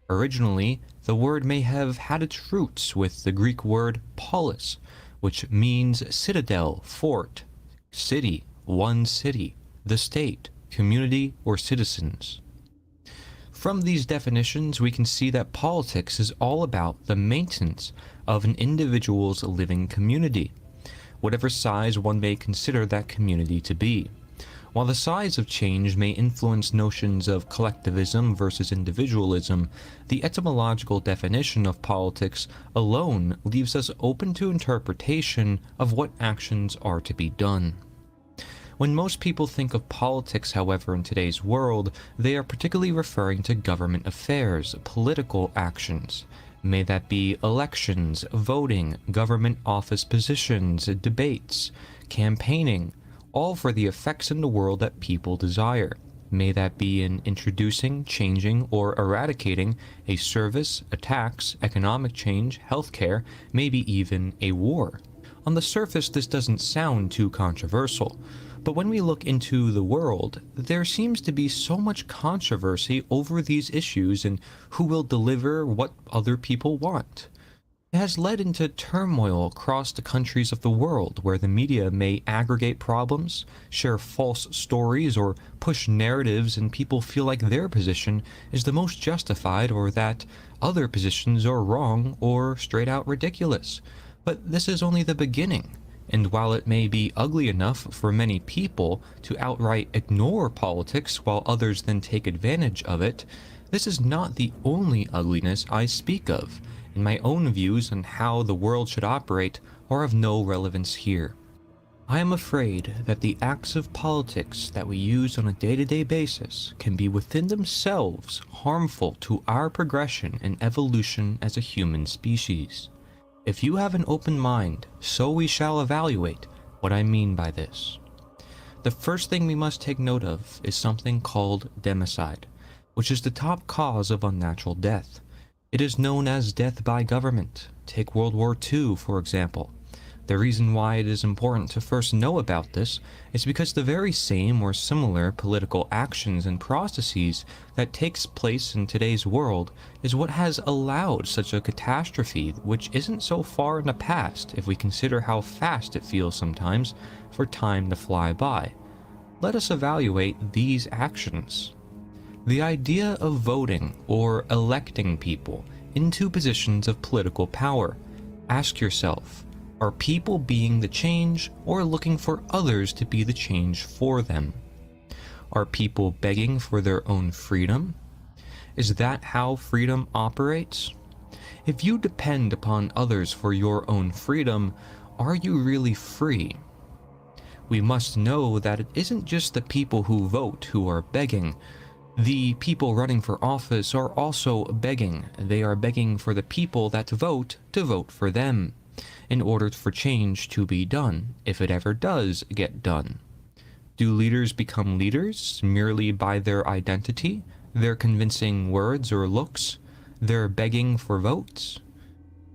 Originally, the word may have had its roots with the Greek word polis, which means citadel, fort, city, one city, the state, community, or citizens. From these definitions, we can see that politics is all about the maintenance of an individual's living community, whatever size one may consider that community to be. While the size of change may influence notions of collectivism versus individualism, the etymological definition of politics alone leaves us open to interpretation of what actions are to be done. When most people think of politics, however, in today's world, they are particularly referring to government affairs, political actions. May that be elections, voting, government office positions, debates, campaigning, all for the effects in the world that people desire. May that be in introducing, changing, or eradicating a service, a tax, economic change, healthcare, maybe even a war. On the surface, this doesn't sound too controversial, but when we look into the world, there seems to be so much controversy over these issues and who will deliver what other people want. It has led into turmoil across the countries of the world, where the media may aggregate problems, share false stories, or push narratives, and people feel like their position is the most justified, or that other positions are wrong or straight out ridiculous. But this is only the beginning, and while it may be ugly enough for many people to outright ignore politics while others then take advantage of it, this is not the only ugliness I speak of, and my own views on how the world should operate are of no relevance here. I am afraid that the acts of politics that we use on a day-to-day basis can be within themselves harmful to our progression and evolution as a human species. If you have an open mind, so we shall evaluate what I mean by this. The first thing we must take note of is something called democide, which is the top cause of unnatural death. It is known as death by government. Take World War II, for example. The reason why it is important to first know about this is because the very same or similar political actions and processes that takes place in today's world is what has allowed such a catastrophe, which isn't so far in the past if we consider how fast it feels sometimes for time to fly by. Let us evaluate these actions. The idea of voting or electing people into positions of political power. Ask yourself, are people being the change or looking for others to be the change for them? Are people begging for their own freedom? Is that how freedom operates? If you depend upon others for your own freedom, are you really free? We must know that it isn't just the people who vote who are begging. The people running for office are also begging. They are begging for the people that vote to vote for them, in order for change to be done, if it ever does get done. Do leaders become leaders merely by their identity, their convincing words or looks, their begging for votes?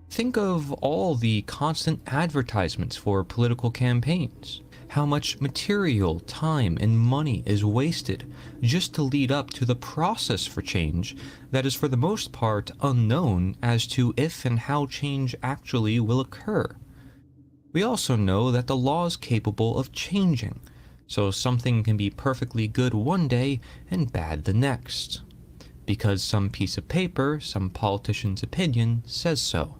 Think of all the constant advertisements for political campaigns. How much material, time, and money is wasted just to lead up to the process for change that is for the most part unknown as to if and how change actually will occur. We also know that the law is capable of changing, so something can be perfectly good one day and bad the next, because some piece of paper, some politician's opinion says so.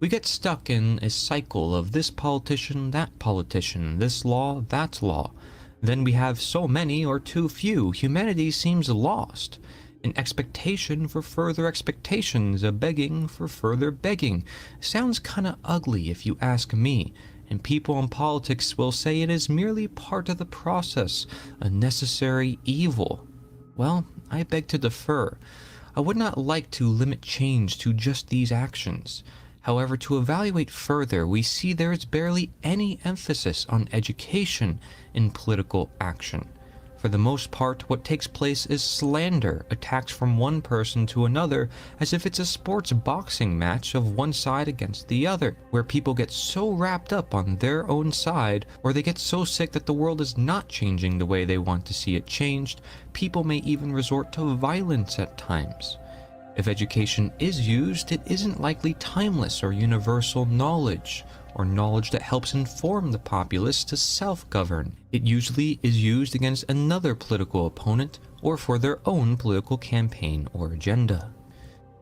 We get stuck in a cycle of this politician, this law, that law. Then we have so many or too few. Humanity seems lost. An expectation for further expectations, a begging for further begging. Sounds kinda ugly if you ask me, and people in politics will say it is merely part of the process, a necessary evil. Well, I beg to differ. I would not like to limit change to just these actions. However, to evaluate further, we see there is barely any emphasis on education in political action. For the most part, what takes place is slander, attacks from one person to another, as if it's a sports boxing match of one side against the other, where people get so wrapped up on their own side, or they get so sick that the world is not changing the way they want to see it changed, people may even resort to violence at times. If education is used, it isn't likely timeless or universal knowledge, or knowledge that helps inform the populace to self-govern. It usually is used against another political opponent or for their own political campaign or agenda.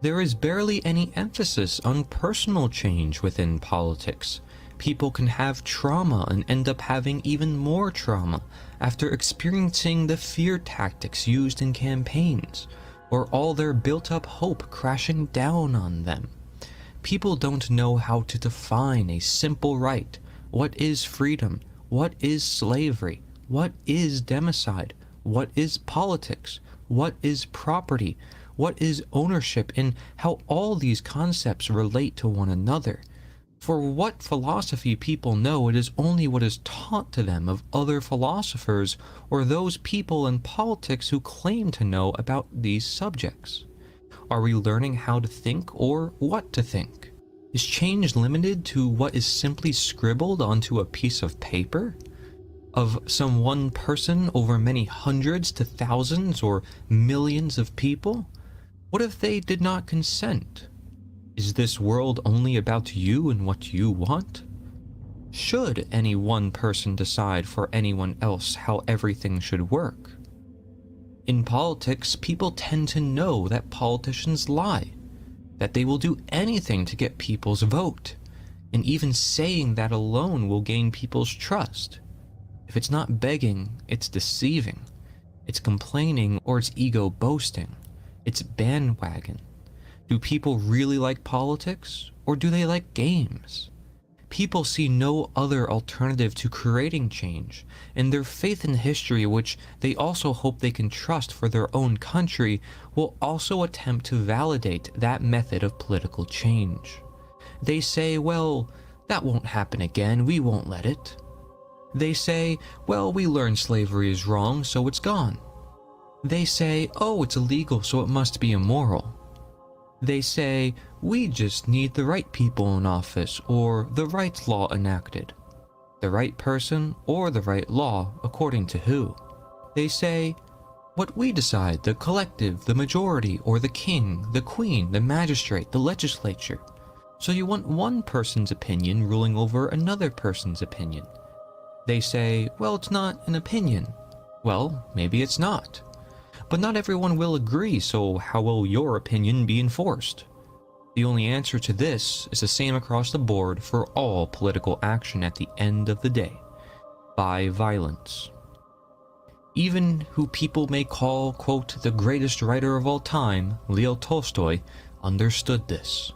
There is barely any emphasis on personal change within politics. People can have trauma and end up having even more trauma after experiencing the fear tactics used in campaigns, or all their built-up hope crashing down on them. People don't know how to define a simple right. What is freedom? What is slavery? What is democide? What is politics? What is property? What is ownership? And how all these concepts relate to one another. For what philosophy people know, it is only what is taught to them of other philosophers or those people in politics who claim to know about these subjects. Are we learning how to think or what to think? Is change limited to what is simply scribbled onto a piece of paper? Of some one person over many hundreds to thousands or millions of people? What if they did not consent? Is this world only about you and what you want? Should any one person decide for anyone else how everything should work? In politics, people tend to know that politicians lie, that they will do anything to get people's vote, and even saying that alone will gain people's trust. If it's not begging, it's deceiving, it's complaining, or it's ego boasting, it's bandwagon. Do people really like politics, or do they like games? People see no other alternative to creating change, and their faith in history, which they also hope they can trust for their own country, will also attempt to validate that method of political change. They say, well, that won't happen again, we won't let it. They say, well, we learned slavery is wrong, so it's gone. They say, oh, it's illegal, so it must be immoral. They say, we just need the right people in office or the right law enacted. The right person or the right law, according to who? They say, what we decide, the collective, the majority, or the king, the queen, the magistrate, the legislature. So you want one person's opinion ruling over another person's opinion. They say, well, it's not an opinion. Well, maybe it's not. But not everyone will agree, so how will your opinion be enforced? The only answer to this is the same across the board for all political action at the end of the day: by violence. Even who people may call, quote, the greatest writer of all time, Leo Tolstoy, understood this.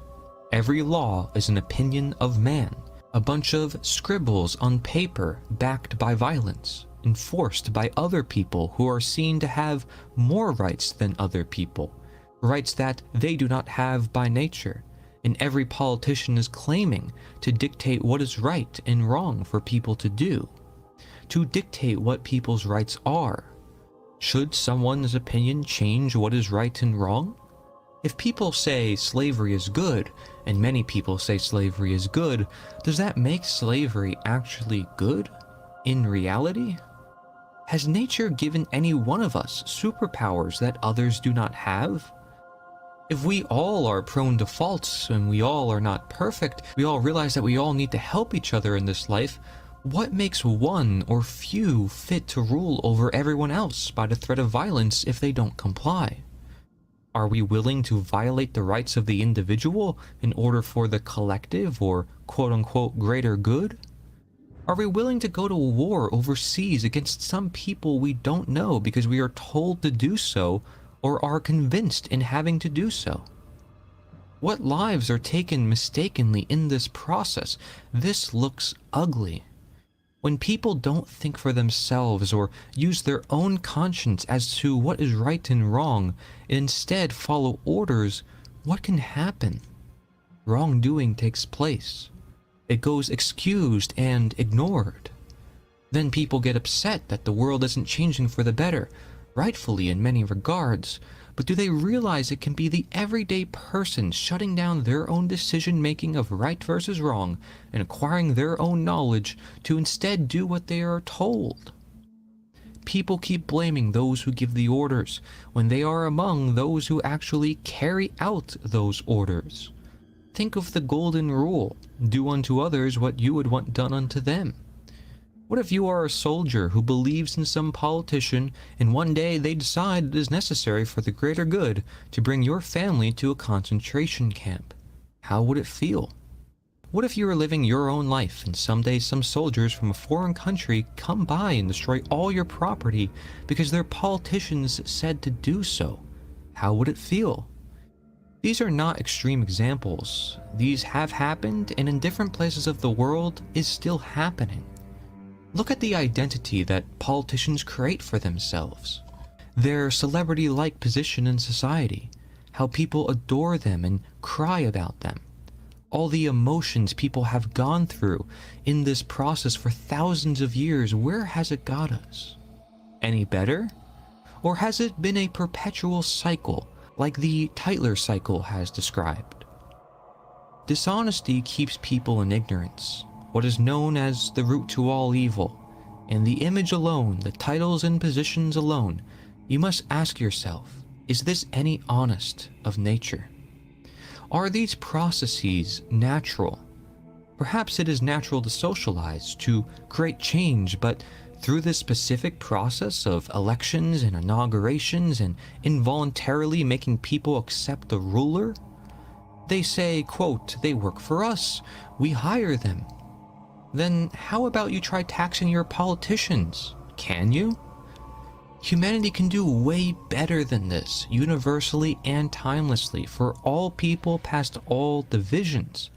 Every law is an opinion of man, a bunch of scribbles on paper backed by violence. enforced by other people who are seen to have more rights than other people, rights that they do not have by nature, and every politician is claiming to dictate what is right and wrong for people to do, to dictate what people's rights are. Should someone's opinion change what is right and wrong? If people say slavery is good, and many people say slavery is good, does that make slavery actually good? In reality? Has nature given any one of us superpowers that others do not have? If we all are prone to faults and we all are not perfect, we all realize that we all need to help each other in this life, what makes one or few fit to rule over everyone else by the threat of violence if they don't comply? Are we willing to violate the rights of the individual in order for the collective or quote-unquote greater good? Are we willing to go to war overseas against some people we don't know because we are told to do so or are convinced in having to do so? What lives are taken mistakenly in this process? This looks ugly. When people don't think for themselves or use their own conscience as to what is right and wrong, and instead follow orders, what can happen? Wrongdoing takes place. It goes excused and ignored. Then people get upset that the world isn't changing for the better, rightfully in many regards, but do they realize it can be the everyday person shutting down their own decision-making of right versus wrong and acquiring their own knowledge to instead do what they are told? People keep blaming those who give the orders when they are among those who actually carry out those orders. Think of the golden rule, do unto others what you would want done unto them. What if you are a soldier who believes in some politician and one day they decide it is necessary for the greater good to bring your family to a concentration camp? How would it feel? What if you were living your own life and someday some soldiers from a foreign country come by and destroy all your property because their politicians said to do so? How would it feel? These are not extreme examples. These have happened and in different places of the world is still happening. Look at the identity that politicians create for themselves, their celebrity-like position in society, how people adore them and cry about them, all the emotions people have gone through in this process for thousands of years. Where has it got us? Any better? Or has it been a perpetual cycle like the Tytler cycle has described? Dishonesty keeps people in ignorance, what is known as the root to all evil, and the image alone, the titles and positions alone. You must ask yourself, is this any honest of nature? Are these processes natural? Perhaps it is natural to socialize, to create change, but through this specific process of elections and inaugurations and involuntarily making people accept the ruler? They say, quote, they work for us, we hire them. Then how about you try taxing your politicians? Can you? Humanity can do way better than this, universally and timelessly, for all people past all divisions.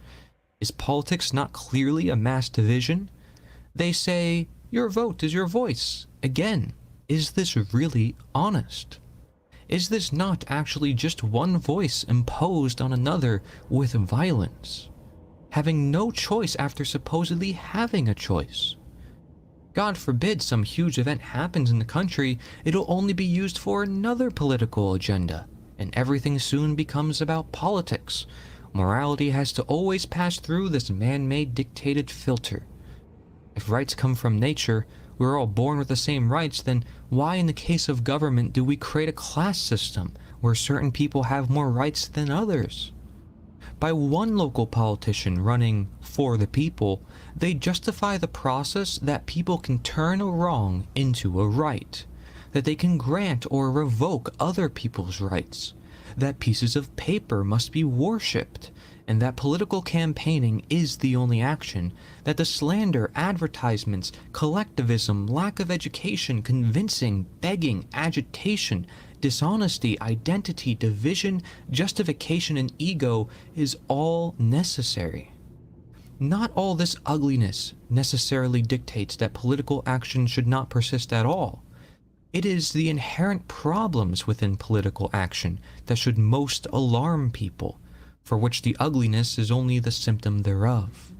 Is politics not clearly a mass division? They say, your vote is your voice. Again, is this really honest? Is this not actually just one voice imposed on another with violence? Having no choice after supposedly having a choice. God forbid some huge event happens in the country, it'll only be used for another political agenda, and everything soon becomes about politics. Morality has to always pass through this man-made dictated filter. If rights come from nature, we're all born with the same rights, then why in the case of government do we create a class system where certain people have more rights than others? By one local politician running for the people, they justify the process that people can turn a wrong into a right, that they can grant or revoke other people's rights, that pieces of paper must be worshipped, and that political campaigning is the only action, that the slander, advertisements, collectivism, lack of education, convincing, begging, agitation, dishonesty, identity, division, justification, and ego is all necessary. Not all this ugliness necessarily dictates that political action should not persist at all. It is the inherent problems within political action that should most alarm people, for which the ugliness is only the symptom thereof.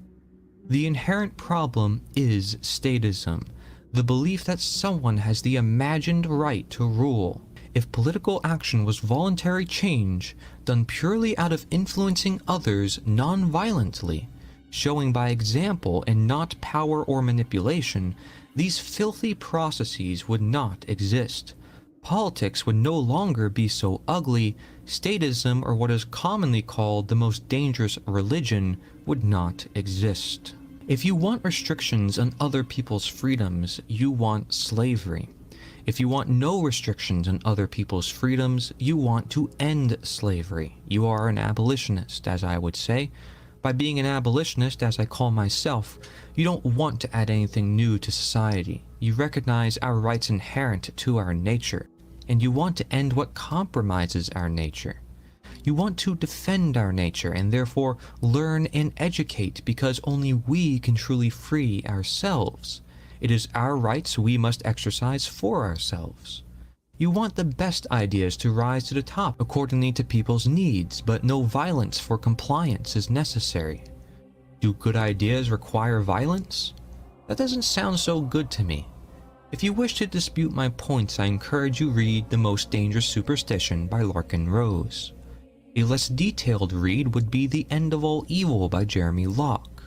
The inherent problem is statism, the belief that someone has the imagined right to rule. If political action was voluntary change, done purely out of influencing others non-violently, showing by example and not power or manipulation, these filthy processes would not exist. Politics would no longer be so ugly, statism, or what is commonly called the most dangerous religion, would not exist. If you want restrictions on other people's freedoms, you want slavery. If you want no restrictions on other people's freedoms, you want to end slavery. You are an abolitionist, as I would say. By being an abolitionist, as I call myself, you don't want to add anything new to society. You recognize our rights inherent to our nature, and you want to end what compromises our nature. You want to defend our nature and therefore learn and educate, because only we can truly free ourselves. It is our rights we must exercise for ourselves. You want the best ideas to rise to the top accordingly to people's needs, but no violence for compliance is necessary. Do good ideas require violence? That doesn't sound so good to me. If you wish to dispute my points, I encourage you read The Most Dangerous Superstition by Larkin Rose. A less detailed read would be The End of All Evil by Jeremy Locke.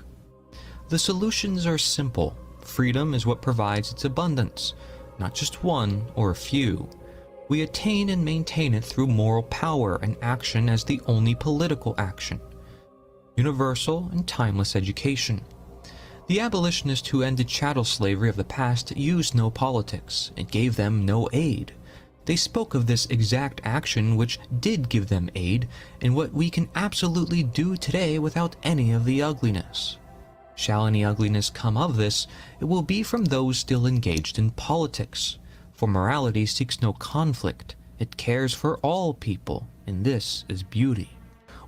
The solutions are simple. Freedom is what provides its abundance, not just one or a few. We attain and maintain it through moral power and action as the only political action. Universal and timeless education. The abolitionists who ended chattel slavery of the past used no politics. It gave them no aid. They spoke of this exact action which did give them aid, and what we can absolutely do today without any of the ugliness. Shall any ugliness come of this, it will be from those still engaged in politics. For morality seeks no conflict, it cares for all people, and this is beauty.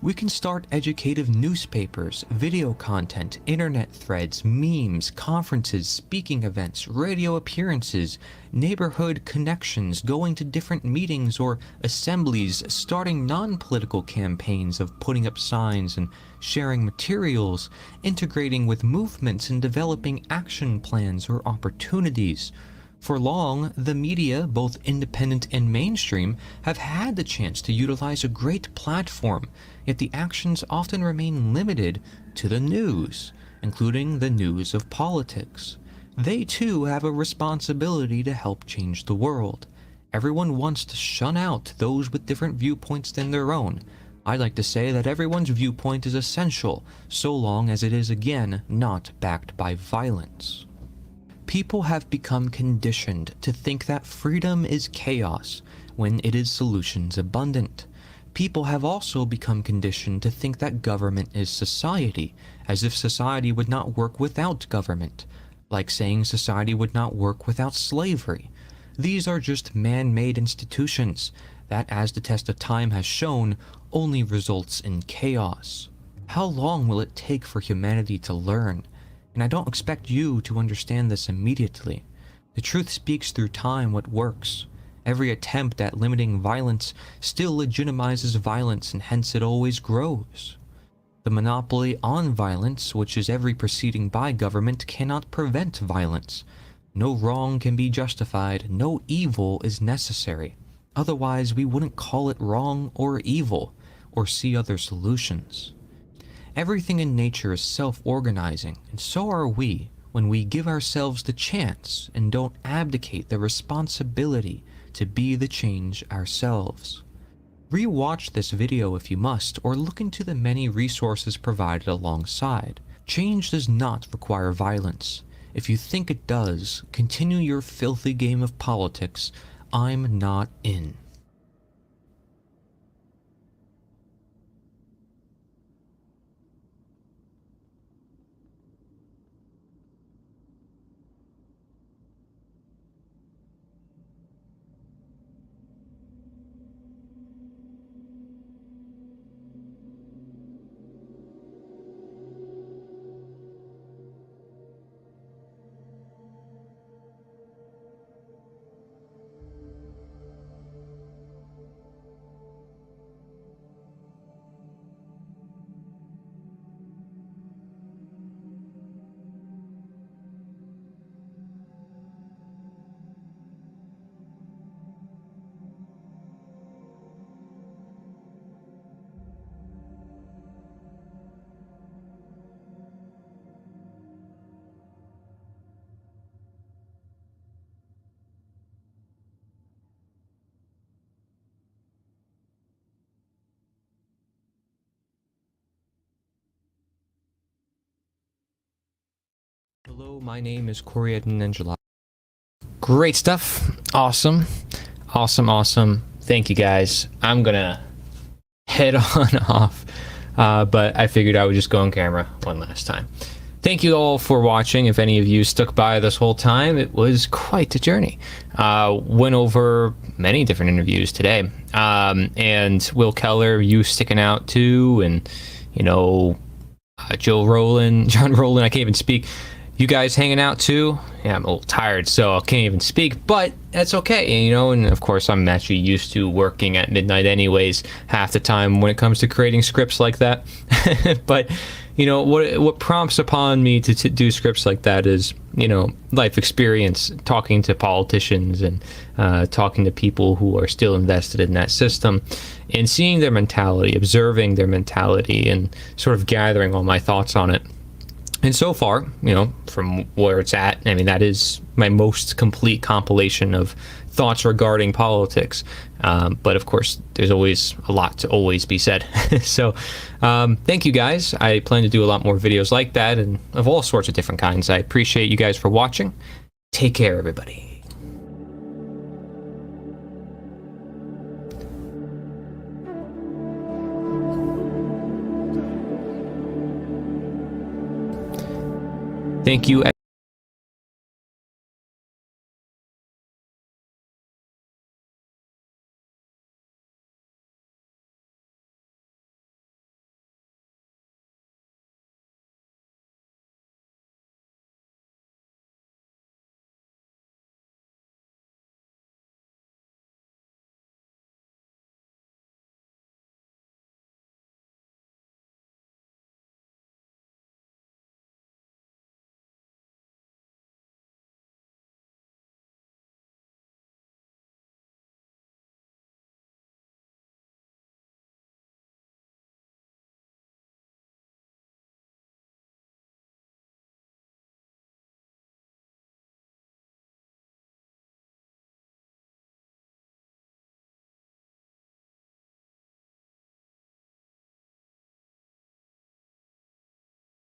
We can start educative newspapers, video content, internet threads, memes, conferences, speaking events, radio appearances, neighborhood connections, going to different meetings or assemblies, starting non-political campaigns of putting up signs and sharing materials, integrating with movements and developing action plans or opportunities. For long, the media, both independent and mainstream, have had the chance to utilize a great platform, yet the actions often remain limited to the news, including the news of politics. They too have a responsibility to help change the world. Everyone wants to shun out those with different viewpoints than their own. I like to say that everyone's viewpoint is essential, so long as it is again not backed by violence. People have become conditioned to think that freedom is chaos when it is solutions abundant. People have also become conditioned to think that government is society, as if society would not work without government, like saying society would not work without slavery. These are just man-made institutions that, as the test of time has shown, only results in chaos. How long will it take for humanity to learn? And I don't expect you to understand this immediately. The truth speaks through time what works. Every attempt at limiting violence still legitimizes violence, and hence it always grows. The monopoly on violence, which is every proceeding by government, cannot prevent violence. No wrong can be justified, no evil is necessary. Otherwise, we wouldn't call it wrong or evil, or see other solutions. Everything in nature is self-organizing, and so are we when we give ourselves the chance and don't abdicate the responsibility to be the change ourselves. Re-watch this video if you must, or look into the many resources provided alongside. Change does not require violence. If you think it does, continue your filthy game of politics. I'm not in. Hello, my name is Corey Angela. Great stuff. Awesome. Awesome. Thank you guys. I'm gonna head on off, but I figured I would just go on camera one last time. Thank you all for watching. If any of you stuck by this whole time, it was quite a journey. Went over many different interviews today, and Will Keller, you sticking out too, and John Roeland, I can't even speak. You guys hanging out too? Yeah, I'm a little tired, so I can't even speak, but that's okay, and of course I'm actually used to working at midnight anyways, half the time when it comes to creating scripts like that. But, what prompts upon me to do scripts like that is, life experience, talking to politicians and talking to people who are still invested in that system and seeing their mentality, observing their mentality and sort of gathering all my thoughts on it. And so far, from where it's at, I mean, that is my most complete compilation of thoughts regarding politics. But of course, there's always a lot to always be said. So thank you guys. I plan to do a lot more videos like that and of all sorts of different kinds. I appreciate you guys for watching. Take care, everybody. Thank you.